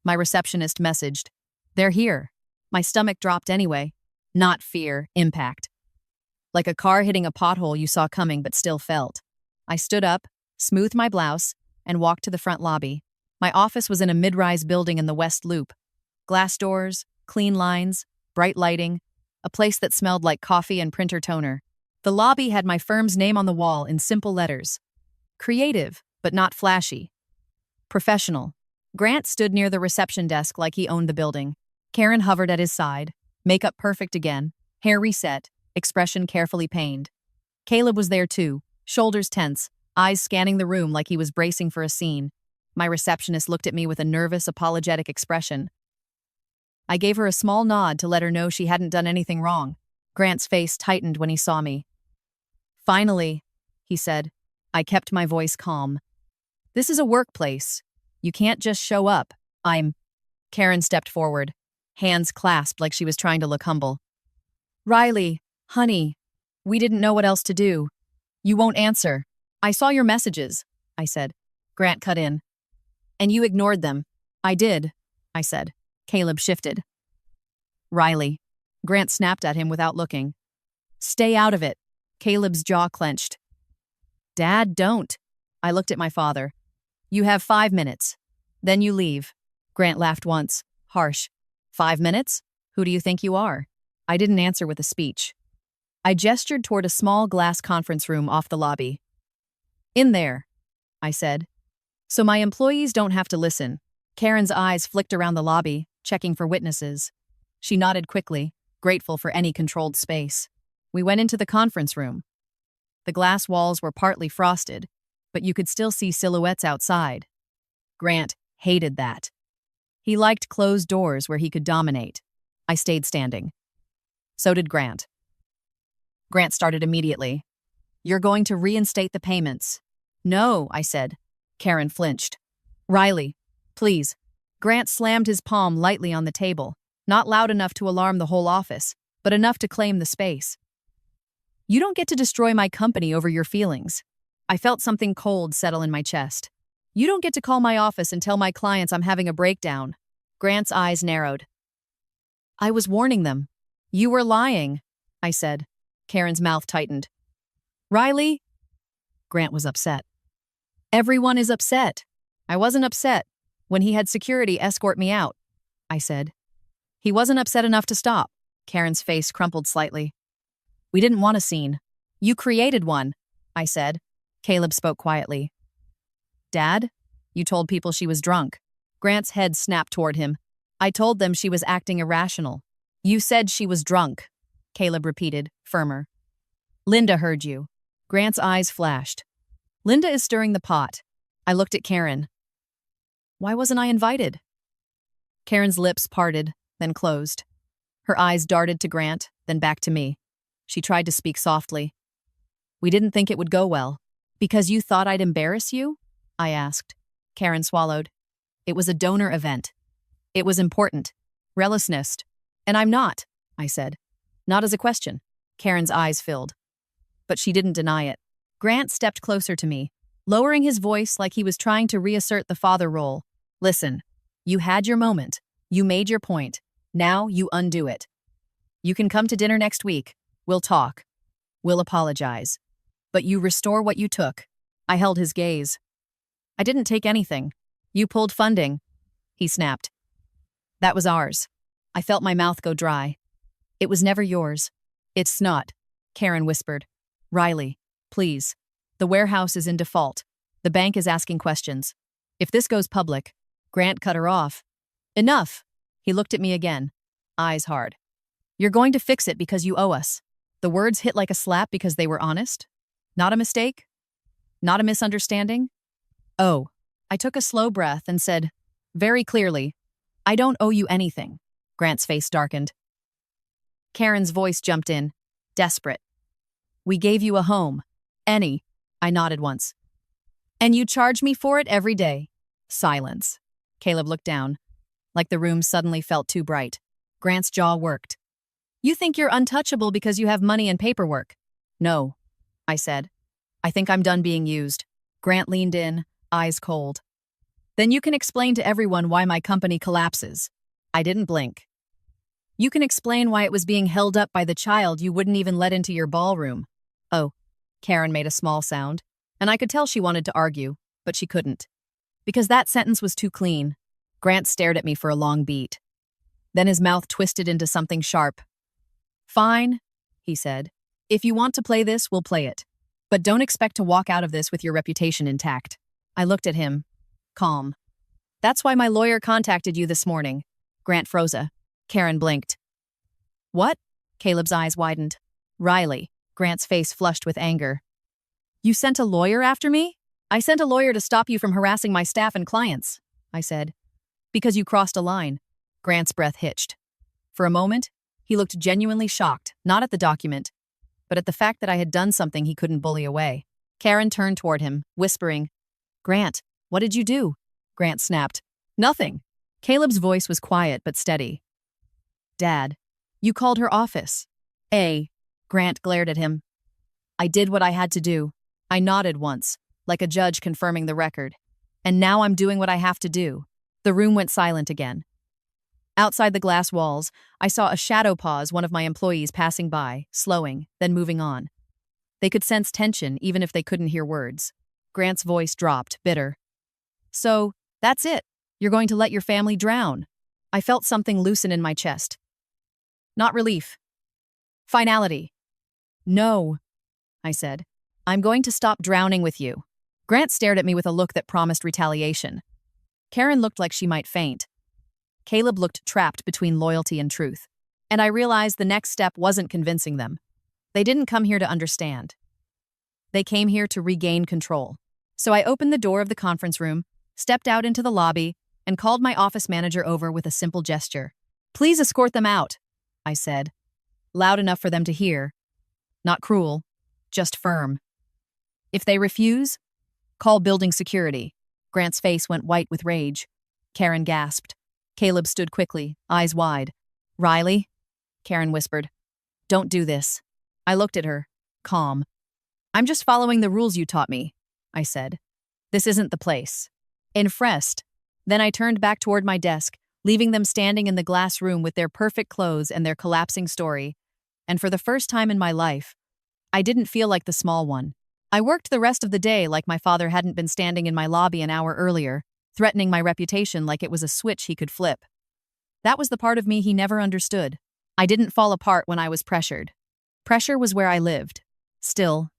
my receptionist messaged, "They're here." My stomach dropped anyway. Not fear, impact. Like a car hitting a pothole you saw coming but still felt. I stood up, smoothed my blouse, and walked to the front lobby. My office was in a mid-rise building in the West Loop. Glass doors, clean lines, bright lighting, a place that smelled like coffee and printer toner. The lobby had my firm's name on the wall in simple letters. Creative, but not flashy. Professional. Grant stood near the reception desk like he owned the building. Karen hovered at his side, makeup perfect again, hair reset, expression carefully pained. Caleb was there too, shoulders tense, eyes scanning the room like he was bracing for a scene. My receptionist looked at me with a nervous, apologetic expression. I gave her a small nod to let her know she hadn't done anything wrong. Grant's face tightened when he saw me. "Finally," he said. I kept my voice calm. "This is a workplace. You can't just show up. Karen stepped forward, hands clasped like she was trying to look humble. "Riley, honey, we didn't know what else to do. You won't answer. I saw your messages," I said. Grant cut in. "And you ignored them." "I did," I said. Caleb shifted. "Riley." Grant snapped at him without looking. "Stay out of it." Caleb's jaw clenched. "Dad, don't." I looked at my father. "You have 5 minutes. Then you leave." Grant laughed once, harsh. 5 minutes? Who do you think you are?" I didn't answer with a speech. I gestured toward a small glass conference room off the lobby. "In there," I said. "So my employees don't have to listen." Karen's eyes flicked around the lobby, checking for witnesses. She nodded quickly, grateful for any controlled space. We went into the conference room. The glass walls were partly frosted, but you could still see silhouettes outside. Grant hated that. He liked closed doors where he could dominate. I stayed standing. So did Grant. Grant started immediately. "You're going to reinstate the payments." "No," I said. Karen flinched. "Riley, please." Grant slammed his palm lightly on the table, not loud enough to alarm the whole office, but enough to claim the space. "You don't get to destroy my company over your feelings." I felt something cold settle in my chest. "You don't get to call my office and tell my clients I'm having a breakdown." Grant's eyes narrowed. "I was warning them." "You were lying," I said. Karen's mouth tightened. "Riley?" Grant was upset. "Everyone is upset." "I wasn't upset when he had security escort me out," I said. "He wasn't upset enough to stop." Karen's face crumpled slightly. "We didn't want a scene." "You created one," I said. Caleb spoke quietly. "Dad, you told people she was drunk." Grant's head snapped toward him. "I told them she was acting irrational." "You said she was drunk," Caleb repeated, firmer. "Linda heard you." Grant's eyes flashed. "Linda is stirring the pot." I looked at Karen. "Why wasn't I invited?" Karen's lips parted, then closed. Her eyes darted to Grant, then back to me. She tried to speak softly. "We didn't think it would go well." "Because you thought I'd embarrass you?" I asked. Karen swallowed. "It was a donor event. It was important. Relationist. And I'm not," I said. Not as a question. Karen's eyes filled. But she didn't deny it. Grant stepped closer to me, lowering his voice like he was trying to reassert the father role. "Listen, you had your moment. You made your point. Now you undo it. You can come to dinner next week. We'll talk. We'll apologize. But you restore what you took." I held his gaze. "I didn't take anything. You pulled funding," he snapped. "That was ours." I felt my mouth go dry. "It was never yours." "It's not," Karen whispered. "Riley, please. The warehouse is in default. The bank is asking questions. If this goes public..." Grant cut her off. "Enough." He looked at me again, eyes hard. "You're going to fix it because you owe us." The words hit like a slap because they were honest. Not a mistake? Not a misunderstanding? "Oh." I took a slow breath and said, very clearly, "I don't owe you anything." Grant's face darkened. Karen's voice jumped in, desperate. "We gave you a home. Any." I nodded once. "And you charge me for it every day." Silence. Caleb looked down, like the room suddenly felt too bright. Grant's jaw worked. "You think you're untouchable because you have money and paperwork." "No," I said. "I think I'm done being used." Grant leaned in, eyes cold. Then you can explain to everyone why my company collapses. I didn't blink. You can explain why it was being held up by the child you wouldn't even let into your ballroom. Oh, Karen made a small sound, and I could tell she wanted to argue, but she couldn't. Because that sentence was too clean. Grant stared at me for a long beat. Then his mouth twisted into something sharp. Fine, he said. If you want to play this, we'll play it. But don't expect to walk out of this with your reputation intact. I looked at him, calm. That's why my lawyer contacted you this morning. Grant froze. Karen blinked. What? Caleb's eyes widened. Riley. Grant's face flushed with anger. You sent a lawyer after me? I sent a lawyer to stop you from harassing my staff and clients, I said. Because you crossed a line. Grant's breath hitched. For a moment, he looked genuinely shocked, not at the document, but at the fact that I had done something he couldn't bully away. Karen turned toward him, whispering, Grant, what did you do? Grant snapped. Nothing. Caleb's voice was quiet but steady. Dad, you called her office. Grant glared at him. I did what I had to do. I nodded once, like a judge confirming the record. And now I'm doing what I have to do. The room went silent again. Outside the glass walls, I saw a shadow pause one of my employees passing by, slowing, then moving on. They could sense tension even if they couldn't hear words. Grant's voice dropped, bitter. So, that's it. You're going to let your family drown. I felt something loosen in my chest. Not relief. Finality. No, I said. I'm going to stop drowning with you. Grant stared at me with a look that promised retaliation. Karen looked like she might faint. Caleb looked trapped between loyalty and truth. And I realized the next step wasn't convincing them. They didn't come here to understand. They came here to regain control. So I opened the door of the conference room, stepped out into the lobby, and called my office manager over with a simple gesture. Please escort them out, I said, loud enough for them to hear. Not cruel, just firm. If they refuse, call building security. Grant's face went white with rage. Karen gasped. Caleb stood quickly, eyes wide. Riley? Karen whispered. Don't do this. I looked at her, calm. I'm just following the rules you taught me, I said. This isn't the place. Impressed. Then I turned back toward my desk, leaving them standing in the glass room with their perfect clothes and their collapsing story. And for the first time in my life, I didn't feel like the small one. I worked the rest of the day like my father hadn't been standing in my lobby an hour earlier, threatening my reputation like it was a switch he could flip. That was the part of me he never understood. I didn't fall apart when I was pressured. Pressure was where I lived. Still,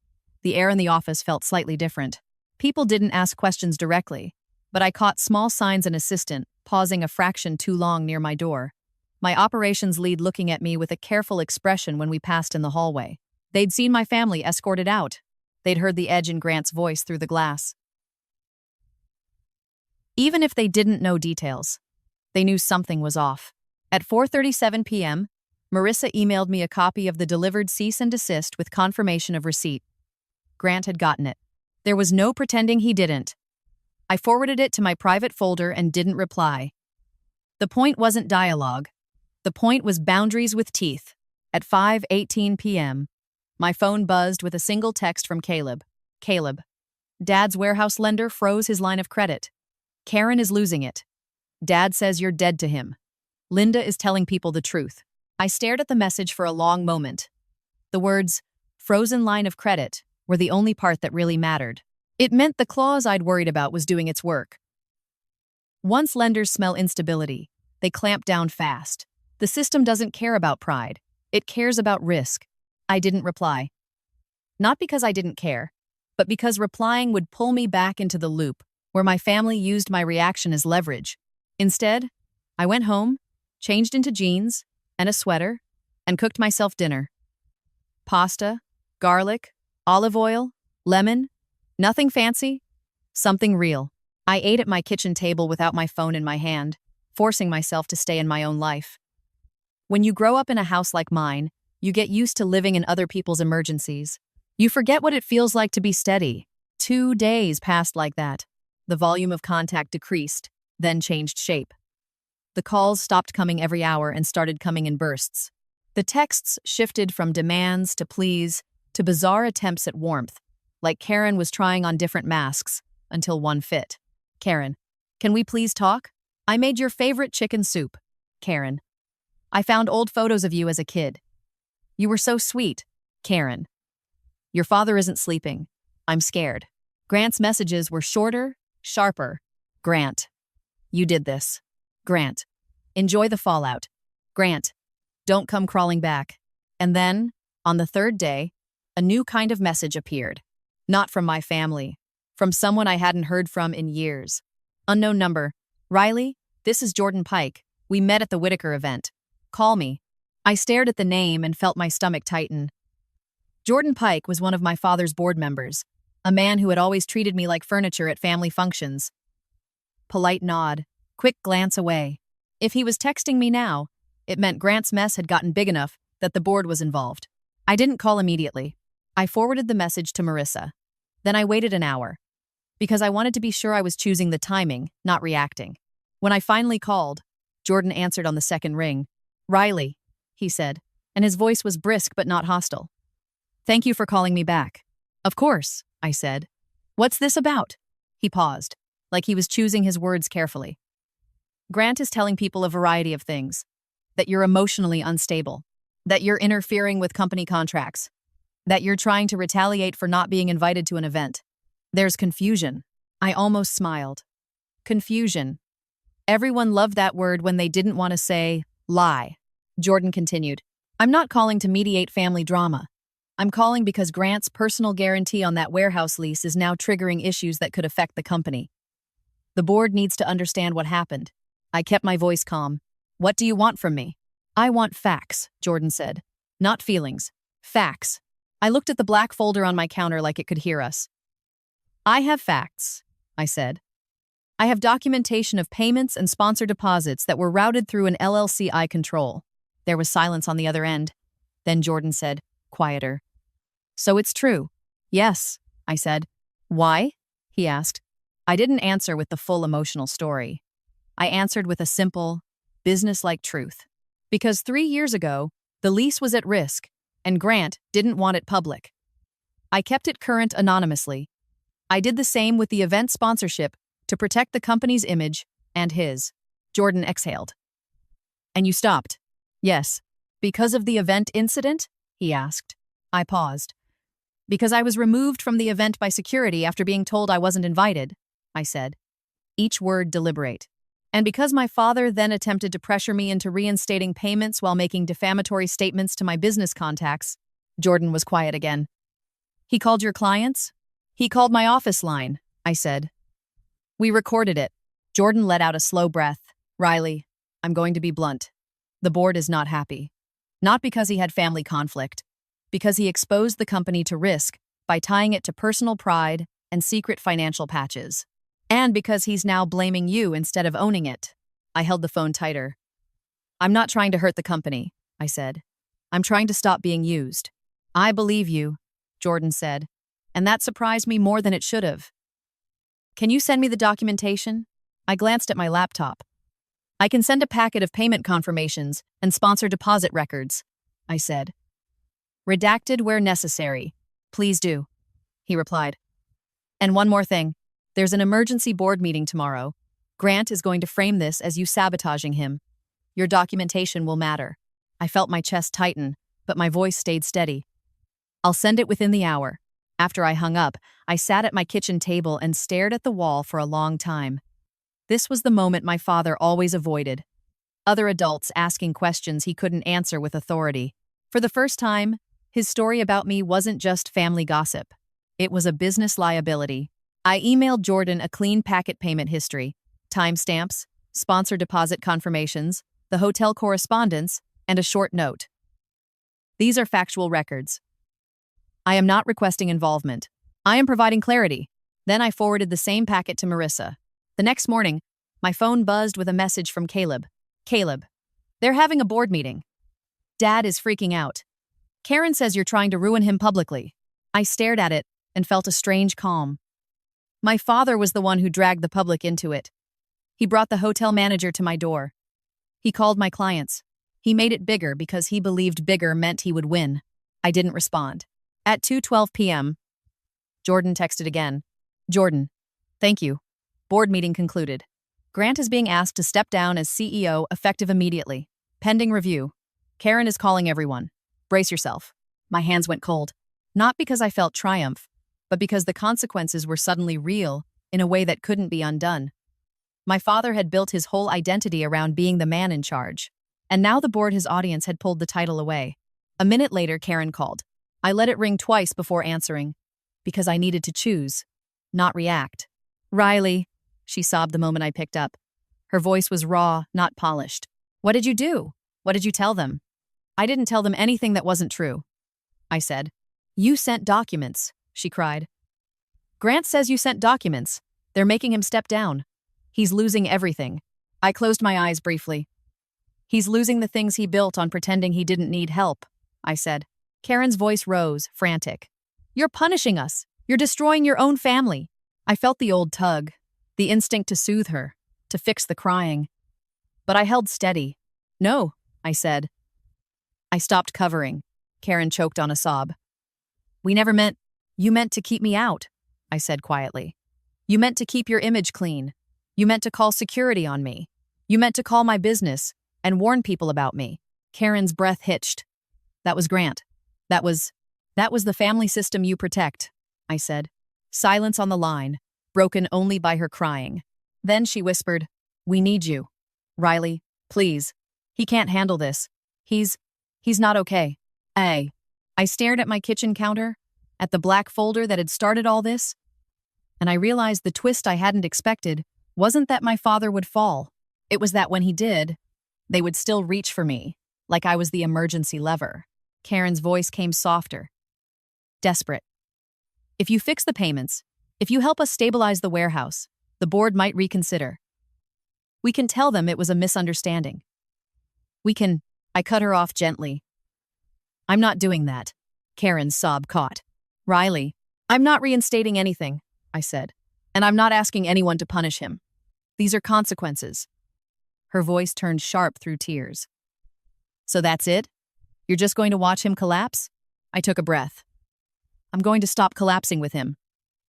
the air in the office felt slightly different. People didn't ask questions directly, but I caught small signs an assistant, pausing a fraction too long near my door. My operations lead looking at me with a careful expression when we passed in the hallway. They'd seen my family escorted out. They'd heard the edge in Grant's voice through the glass. Even if they didn't know details, they knew something was off. At 4:37 p.m., Marissa emailed me a copy of the delivered cease and desist with confirmation of receipt. Grant had gotten it. There was no pretending he didn't. I forwarded it to my private folder and didn't reply. The point wasn't dialogue. The point was boundaries with teeth. At 5:18 p.m., my phone buzzed with a single text from Caleb. Caleb. Dad's warehouse lender froze his line of credit. Karen is losing it. Dad says you're dead to him. Linda is telling people the truth. I stared at the message for a long moment. The words, frozen line of credit, were the only part that really mattered. It meant the clause I'd worried about was doing its work. Once lenders smell instability, they clamp down fast. The system doesn't care about pride. It cares about risk. I didn't reply. Not because I didn't care, but because replying would pull me back into the loop, where my family used my reaction as leverage. Instead, I went home, changed into jeans and a sweater, and cooked myself dinner. Pasta, garlic, olive oil, lemon, nothing fancy, something real. I ate at my kitchen table without my phone in my hand, forcing myself to stay in my own life. When you grow up in a house like mine, you get used to living in other people's emergencies. You forget what it feels like to be steady. 2 days passed like that. The volume of contact decreased, then changed shape. The calls stopped coming every hour and started coming in bursts. The texts shifted from demands to pleas to bizarre attempts at warmth, like Karen was trying on different masks, until one fit. Karen, can we please talk? I made your favorite chicken soup. Karen, I found old photos of you as a kid. You were so sweet. Karen, your father isn't sleeping. I'm scared. Grant's messages were shorter, sharper. Grant, you did this. Grant, enjoy the fallout. Grant, don't come crawling back. And then, on the third day, a new kind of message appeared. Not from my family. From someone I hadn't heard from in years. Unknown number. Riley, this is Jordan Pike. We met at the Whitaker event. Call me. I stared at the name and felt my stomach tighten. Jordan Pike was one of my father's board members, a man who had always treated me like furniture at family functions. Polite nod, quick glance away. If he was texting me now, it meant Grant's mess had gotten big enough that the board was involved. I didn't call immediately. I forwarded the message to Marissa. Then I waited an hour, because I wanted to be sure I was choosing the timing, not reacting. When I finally called, Jordan answered on the second ring. Riley, he said, and his voice was brisk but not hostile. Thank you for calling me back. Of course, I said. What's this about? He paused, like he was choosing his words carefully. Grant is telling people a variety of things. That you're emotionally unstable. That you're interfering with company contracts. That you're trying to retaliate for not being invited to an event. There's confusion. I almost smiled. Confusion. Everyone loved that word when they didn't want to say, lie. Jordan continued. I'm not calling to mediate family drama. I'm calling because Grant's personal guarantee on that warehouse lease is now triggering issues that could affect the company. The board needs to understand what happened. I kept my voice calm. What do you want from me? I want facts, Jordan said. Not feelings. Facts. I looked at the black folder on my counter like it could hear us. I have facts, I said. I have documentation of payments and sponsor deposits that were routed through an LLC I control. There was silence on the other end. Then Jordan said, quieter. So it's true. Yes, I said. Why? He asked. I didn't answer with the full emotional story. I answered with a simple, business-like truth. Because 3 years ago, the lease was at risk, and Grant didn't want it public. I kept it current anonymously. I did the same with the event sponsorship to protect the company's image and his. Jordan exhaled. And you stopped? Yes. Because of the event incident? He asked. I paused. Because I was removed from the event by security after being told I wasn't invited, I said. Each word deliberate. And because my father then attempted to pressure me into reinstating payments while making defamatory statements to my business contacts, Jordan was quiet again. He called your clients? He called my office line, I said. We recorded it. Jordan let out a slow breath. Riley, I'm going to be blunt. The board is not happy. Not because he had family conflict, because he exposed the company to risk by tying it to personal pride and secret financial patches. And because he's now blaming you instead of owning it. I held the phone tighter. I'm not trying to hurt the company, I said. I'm trying to stop being used. I believe you, Jordan said, and that surprised me more than it should have. Can you send me the documentation? I glanced at my laptop. I can send a packet of payment confirmations and sponsor deposit records, I said. Redacted where necessary. Please do, he replied. And one more thing. There's an emergency board meeting tomorrow. Grant is going to frame this as you sabotaging him. Your documentation will matter. I felt my chest tighten, but my voice stayed steady. I'll send it within the hour. After I hung up, I sat at my kitchen table and stared at the wall for a long time. This was the moment my father always avoided. Other adults asking questions he couldn't answer with authority. For the first time, his story about me wasn't just family gossip. It was a business liability. I emailed Jordan a clean packet payment history, timestamps, sponsor deposit confirmations, the hotel correspondence, and a short note. These are factual records. I am not requesting involvement. I am providing clarity. Then I forwarded the same packet to Marissa. The next morning, my phone buzzed with a message from Caleb. Caleb, they're having a board meeting. Dad is freaking out. Karen says you're trying to ruin him publicly. I stared at it and felt a strange calm. My father was the one who dragged the public into it. He brought the hotel manager to my door. He called my clients. He made it bigger because he believed bigger meant he would win. I didn't respond. At 2:12 p.m., Jordan texted again. Jordan, Thank you. Board meeting concluded. Grant is being asked to step down as CEO effective immediately. Pending review. Karen is calling everyone. Brace yourself. My hands went cold. Not because I felt triumph, but because the consequences were suddenly real in a way that couldn't be undone. My father had built his whole identity around being the man in charge. And now the board his audience had pulled the title away. A minute later, Karen called. I let it ring twice before answering, because I needed to choose, not react. Riley, she sobbed the moment I picked up. Her voice was raw, not polished. What did you do? What did you tell them? I didn't tell them anything that wasn't true, I said. You sent documents, she cried. Grant says you sent documents. They're making him step down. He's losing everything. I closed my eyes briefly. He's losing the things he built on pretending he didn't need help, I said. Karen's voice rose, frantic. You're punishing us. You're destroying your own family. I felt the old tug, the instinct to soothe her, to fix the crying. But I held steady. No, I said. I stopped covering. Karen choked on a sob. You meant to keep me out, I said quietly. You meant to keep your image clean. You meant to call security on me. You meant to call my business and warn people about me. Karen's breath hitched. That was Grant. That was the family system you protect, I said. Silence on the line, broken only by her crying. Then she whispered, We need you. Riley, please. He can't handle this. He's not okay. I stared at my kitchen counter, at the black folder that had started all this, and I realized the twist I hadn't expected wasn't that my father would fall. It was that when he did, they would still reach for me, like I was the emergency lever. Karen's voice came softer, desperate. If you fix the payments, if you help us stabilize the warehouse, the board might reconsider. We can tell them it was a misunderstanding. I cut her off gently. I'm not doing that. Karen's sob caught. Riley, I'm not reinstating anything, I said, and I'm not asking anyone to punish him. These are consequences. Her voice turned sharp through tears. So that's it? You're just going to watch him collapse? I took a breath. I'm going to stop collapsing with him,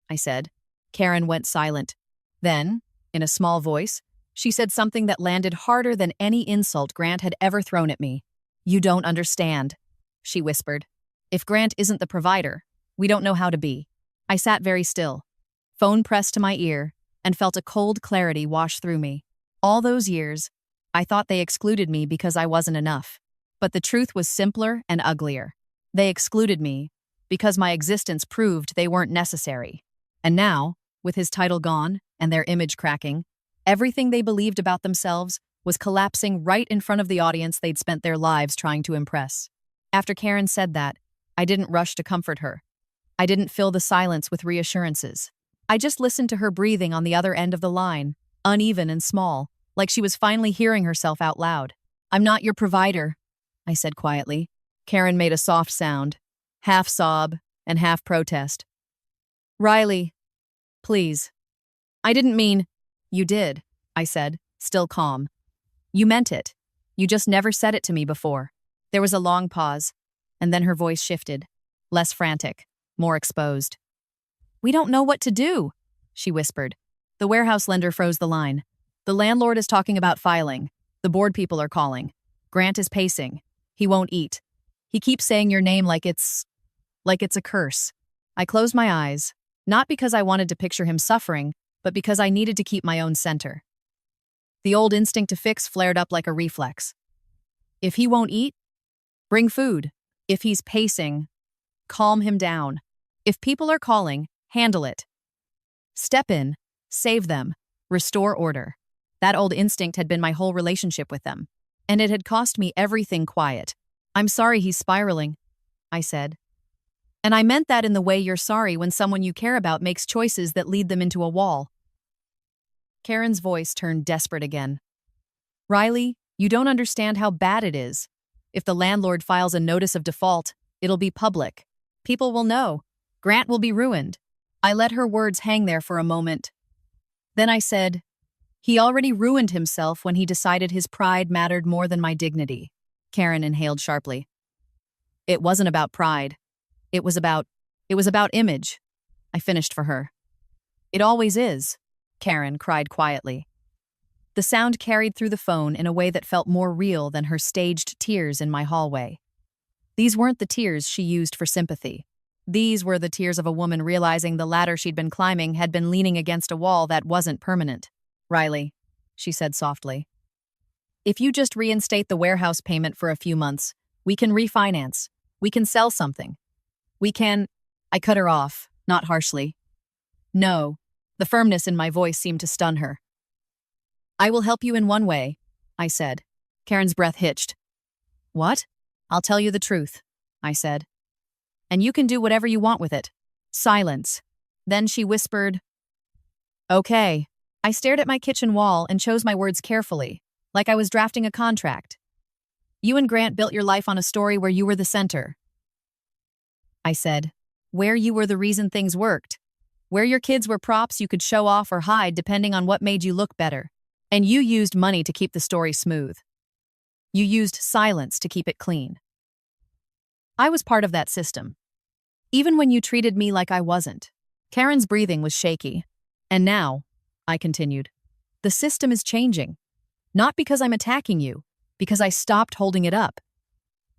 I said. Karen went silent. Then, in a small voice, she said something that landed harder than any insult Grant had ever thrown at me. You don't understand, she whispered. If Grant isn't the provider, we don't know how to be. I sat very still, phone pressed to my ear, and felt a cold clarity wash through me. All those years, I thought they excluded me because I wasn't enough. But the truth was simpler and uglier. They excluded me because my existence proved they weren't necessary. And now, with his title gone and their image cracking, everything they believed about themselves was collapsing right in front of the audience they'd spent their lives trying to impress. After Karen said that, I didn't rush to comfort her. I didn't fill the silence with reassurances. I just listened to her breathing on the other end of the line, uneven and small, like she was finally hearing herself out loud. I'm not your provider, I said quietly. Karen made a soft sound, half sob and half protest. Riley, please. I didn't mean. You did, I said, still calm. You meant it. You just never said it to me before. There was a long pause, and then her voice shifted, less frantic, more exposed. We don't know what to do, she whispered. The warehouse lender froze the line. The landlord is talking about filing. The board people are calling. Grant is pacing. He won't eat. He keeps saying your name like it's a curse. I closed my eyes, not because I wanted to picture him suffering, but because I needed to keep my own center. The old instinct to fix flared up like a reflex. If he won't eat, bring food. If he's pacing, calm him down. If people are calling, handle it. Step in, save them, restore order. That old instinct had been my whole relationship with them, and it had cost me everything quiet. I'm sorry he's spiraling, I said. And I meant that in the way you're sorry when someone you care about makes choices that lead them into a wall. Karen's voice turned desperate again. Riley, you don't understand how bad it is. If the landlord files a notice of default, it'll be public. People will know. Grant will be ruined. I let her words hang there for a moment. Then I said, he already ruined himself when he decided his pride mattered more than my dignity. Karen inhaled sharply. It wasn't about pride. It was about image. I finished for her. It always is, Karen cried quietly. The sound carried through the phone in a way that felt more real than her staged tears in my hallway. These weren't the tears she used for sympathy. These were the tears of a woman realizing the ladder she'd been climbing had been leaning against a wall that wasn't permanent. Riley, she said softly, if you just reinstate the warehouse payment for a few months, we can refinance. We can sell something. We can… I cut her off, not harshly. No. The firmness in my voice seemed to stun her. I will help you in one way, I said. Karen's breath hitched. What? I'll tell you the truth, I said. And you can do whatever you want with it. Silence. Then she whispered, okay. I stared at my kitchen wall and chose my words carefully, like I was drafting a contract. You and Grant built your life on a story where you were the center. I said, where you were the reason things worked. Where your kids were props you could show off or hide depending on what made you look better. And you used money to keep the story smooth. You used silence to keep it clean. I was part of that system. Even when you treated me like I wasn't. Karen's breathing was shaky. And now, I continued, the system is changing. Not because I'm attacking you, because I stopped holding it up.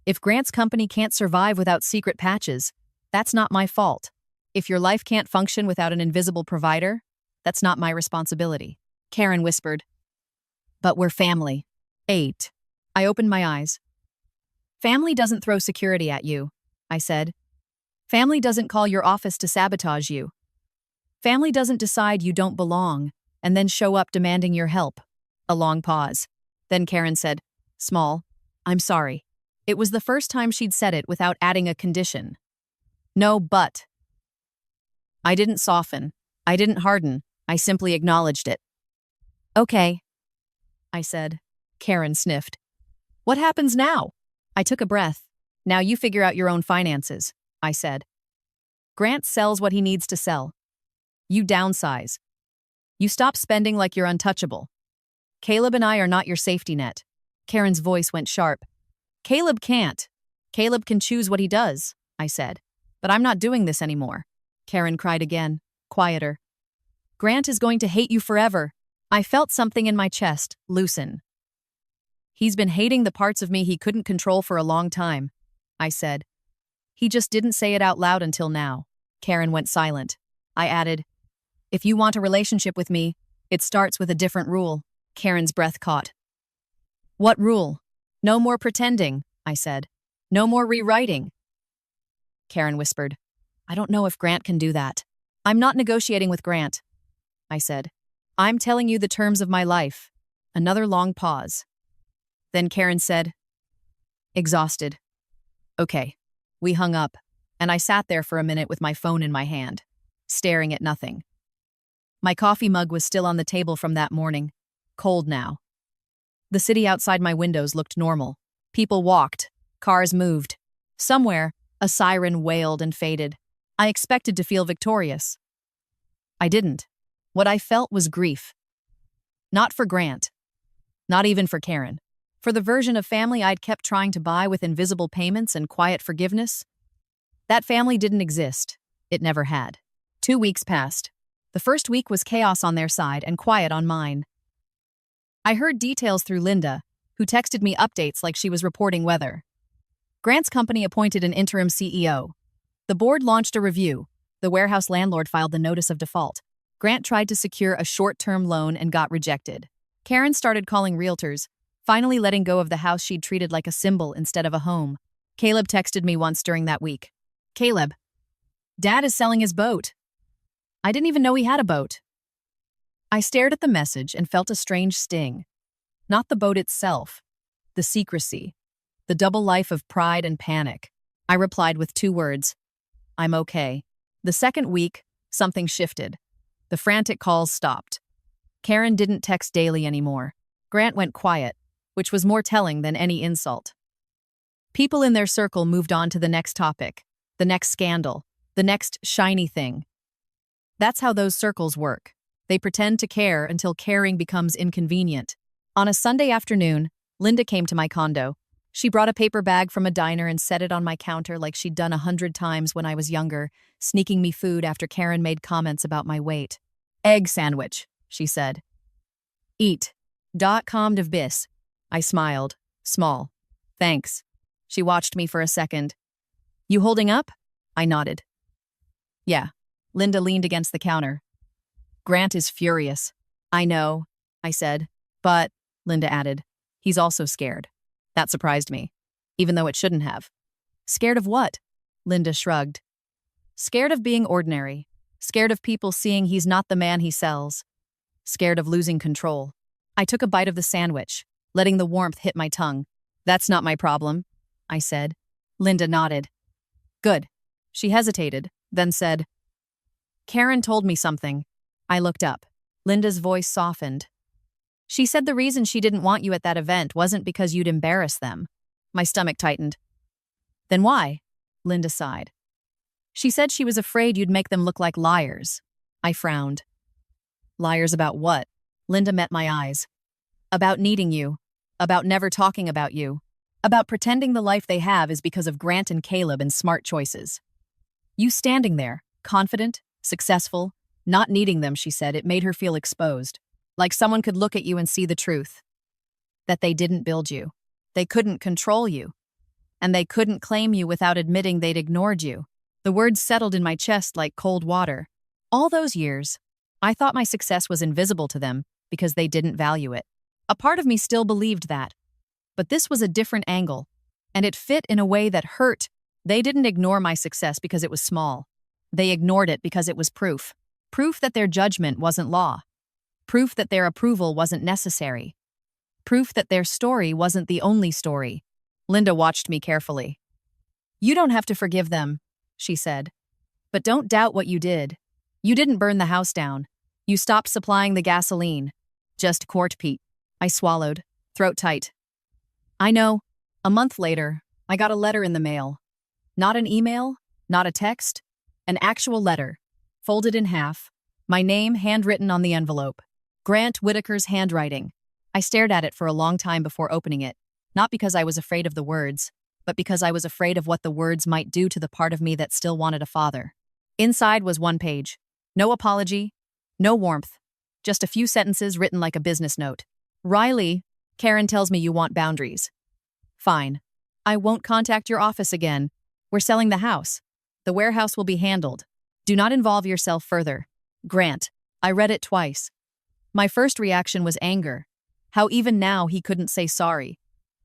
If Grant's company can't survive without secret patches, that's not my fault. If your life can't function without an invisible provider, that's not my responsibility. Karen whispered, but we're family. 8. I opened my eyes. Family doesn't throw security at you, I said. Family doesn't call your office to sabotage you. Family doesn't decide you don't belong and then show up demanding your help. A long pause. Then Karen said, small, I'm sorry. It was the first time she'd said it without adding a condition. No, but. I didn't soften. I didn't harden. I simply acknowledged it. Okay, I said. Karen sniffed. What happens now? I took a breath. Now you figure out your own finances, I said. Grant sells what he needs to sell. You downsize. You stop spending like you're untouchable. Caleb and I are not your safety net. Karen's voice went sharp. Caleb can't. Caleb can choose what he does, I said. But I'm not doing this anymore. Karen cried again, quieter. Grant is going to hate you forever. I felt something in my chest loosen. He's been hating the parts of me he couldn't control for a long time, I said. He just didn't say it out loud until now. Karen went silent. I added, if you want a relationship with me, it starts with a different rule. Karen's breath caught. What rule? No more pretending, I said. No more rewriting. Karen whispered, I don't know if Grant can do that. I'm not negotiating with Grant, I said. I'm telling you the terms of my life. Another long pause. Then Karen said, exhausted. Okay. We hung up, and I sat there for a minute with my phone in my hand, staring at nothing. My coffee mug was still on the table from that morning, cold now. The city outside my windows looked normal. People walked, cars moved. Somewhere, a siren wailed and faded. I expected to feel victorious. I didn't. What I felt was grief. Not for Grant. Not even for Karen. For the version of family I'd kept trying to buy with invisible payments and quiet forgiveness. That family didn't exist. It never had. 2 weeks passed. The first week was chaos on their side and quiet on mine. I heard details through Linda, who texted me updates like she was reporting weather. Grant's company appointed an interim CEO. The board launched a review. The warehouse landlord filed the notice of default. Grant tried to secure a short-term loan and got rejected. Karen started calling realtors, finally letting go of the house she'd treated like a symbol instead of a home. Caleb texted me once during that week. Caleb, Dad is selling his boat. I didn't even know he had a boat. I stared at the message and felt a strange sting. Not the boat itself, the secrecy, the double life of pride and panic. I replied with 2 words. I'm okay. The second week, something shifted. The frantic calls stopped. Karen didn't text daily anymore. Grant went quiet, which was more telling than any insult. People in their circle moved on to the next topic, the next scandal, the next shiny thing. That's how those circles work. They pretend to care until caring becomes inconvenient. On a Sunday afternoon, Linda came to my condo. She brought a paper bag from a diner and set it on my counter like she'd done 100 times when I was younger, sneaking me food after Karen made comments about my weight. Egg sandwich, she said. Eat. .com de bis. I smiled. Small. Thanks. She watched me for a second. You holding up? I nodded. Yeah. Linda leaned against the counter. Grant is furious. I know, I said. But, Linda added, he's also scared. That surprised me, even though it shouldn't have. Scared of what? Linda shrugged. Scared of being ordinary. Scared of people seeing he's not the man he sells. Scared of losing control. I took a bite of the sandwich, letting the warmth hit my tongue. That's not my problem, I said. Linda nodded. Good. She hesitated, then said, Karen told me something. I looked up. Linda's voice softened. She said the reason she didn't want you at that event wasn't because you'd embarrass them. My stomach tightened. Then why? Linda sighed. She said she was afraid you'd make them look like liars. I frowned. Liars about what? Linda met my eyes. About needing you. About never talking about you. About pretending the life they have is because of Grant and Caleb and smart choices. You standing there, confident, successful, not needing them, she said, it made her feel exposed. Like someone could look at you and see the truth. That they didn't build you. They couldn't control you. And they couldn't claim you without admitting they'd ignored you. The words settled in my chest like cold water. All those years, I thought my success was invisible to them because they didn't value it. A part of me still believed that. But this was a different angle, and it fit in a way that hurt. They didn't ignore my success because it was small. They ignored it because it was proof. Proof that their judgment wasn't law. Proof that their approval wasn't necessary. Proof that their story wasn't the only story. Linda watched me carefully. You don't have to forgive them, she said. But don't doubt what you did. You didn't burn the house down. You stopped supplying the gasoline. Just court Pete. I swallowed, throat tight. I know. A month later, I got a letter in the mail. Not an email, not a text, an actual letter, folded in half, my name handwritten on the envelope. Grant Whitaker's handwriting. I stared at it for a long time before opening it, not because I was afraid of the words, but because I was afraid of what the words might do to the part of me that still wanted a father. Inside was one page. No apology, no warmth, just a few sentences written like a business note. Riley, Karen tells me you want boundaries. Fine. I won't contact your office again. We're selling the house. The warehouse will be handled. Do not involve yourself further. Grant. I read it twice. My first reaction was anger. How even now he couldn't say sorry.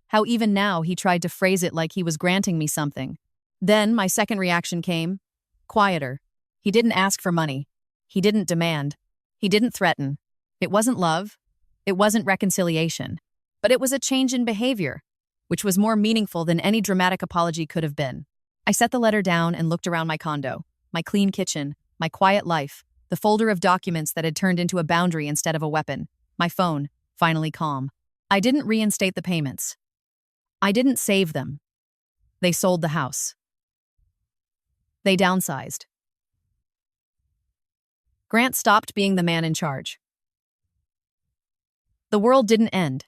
How even now he tried to phrase it like he was granting me something. Then my second reaction came. Quieter. He didn't ask for money. He didn't demand. He didn't threaten. It wasn't love. It wasn't reconciliation. But it was a change in behavior, which was more meaningful than any dramatic apology could have been. I set the letter down and looked around my condo, my clean kitchen, my quiet life, the folder of documents that had turned into a boundary instead of a weapon, my phone, finally calm. I didn't reinstate the payments. I didn't save them. They sold the house. They downsized. Grant stopped being the man in charge. The world didn't end.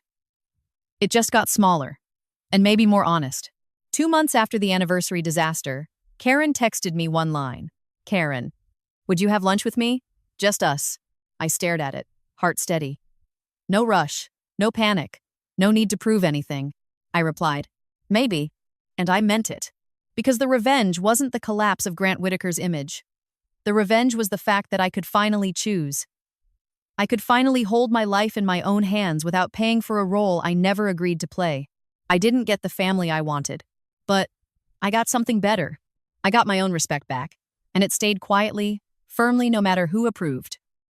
It just got smaller, and maybe more honest. 2 months after the anniversary disaster, Karen texted me one line. Karen, would you have lunch with me? Just us. I stared at it, heart steady. No rush, no panic, no need to prove anything. I replied, maybe, and I meant it. Because the revenge wasn't the collapse of Grant Whitaker's image. The revenge was the fact that I could finally choose. I could finally hold my life in my own hands without paying for a role I never agreed to play. I didn't get the family I wanted, but I got something better. I got my own respect back, and it stayed quietly, firmly no matter who approved.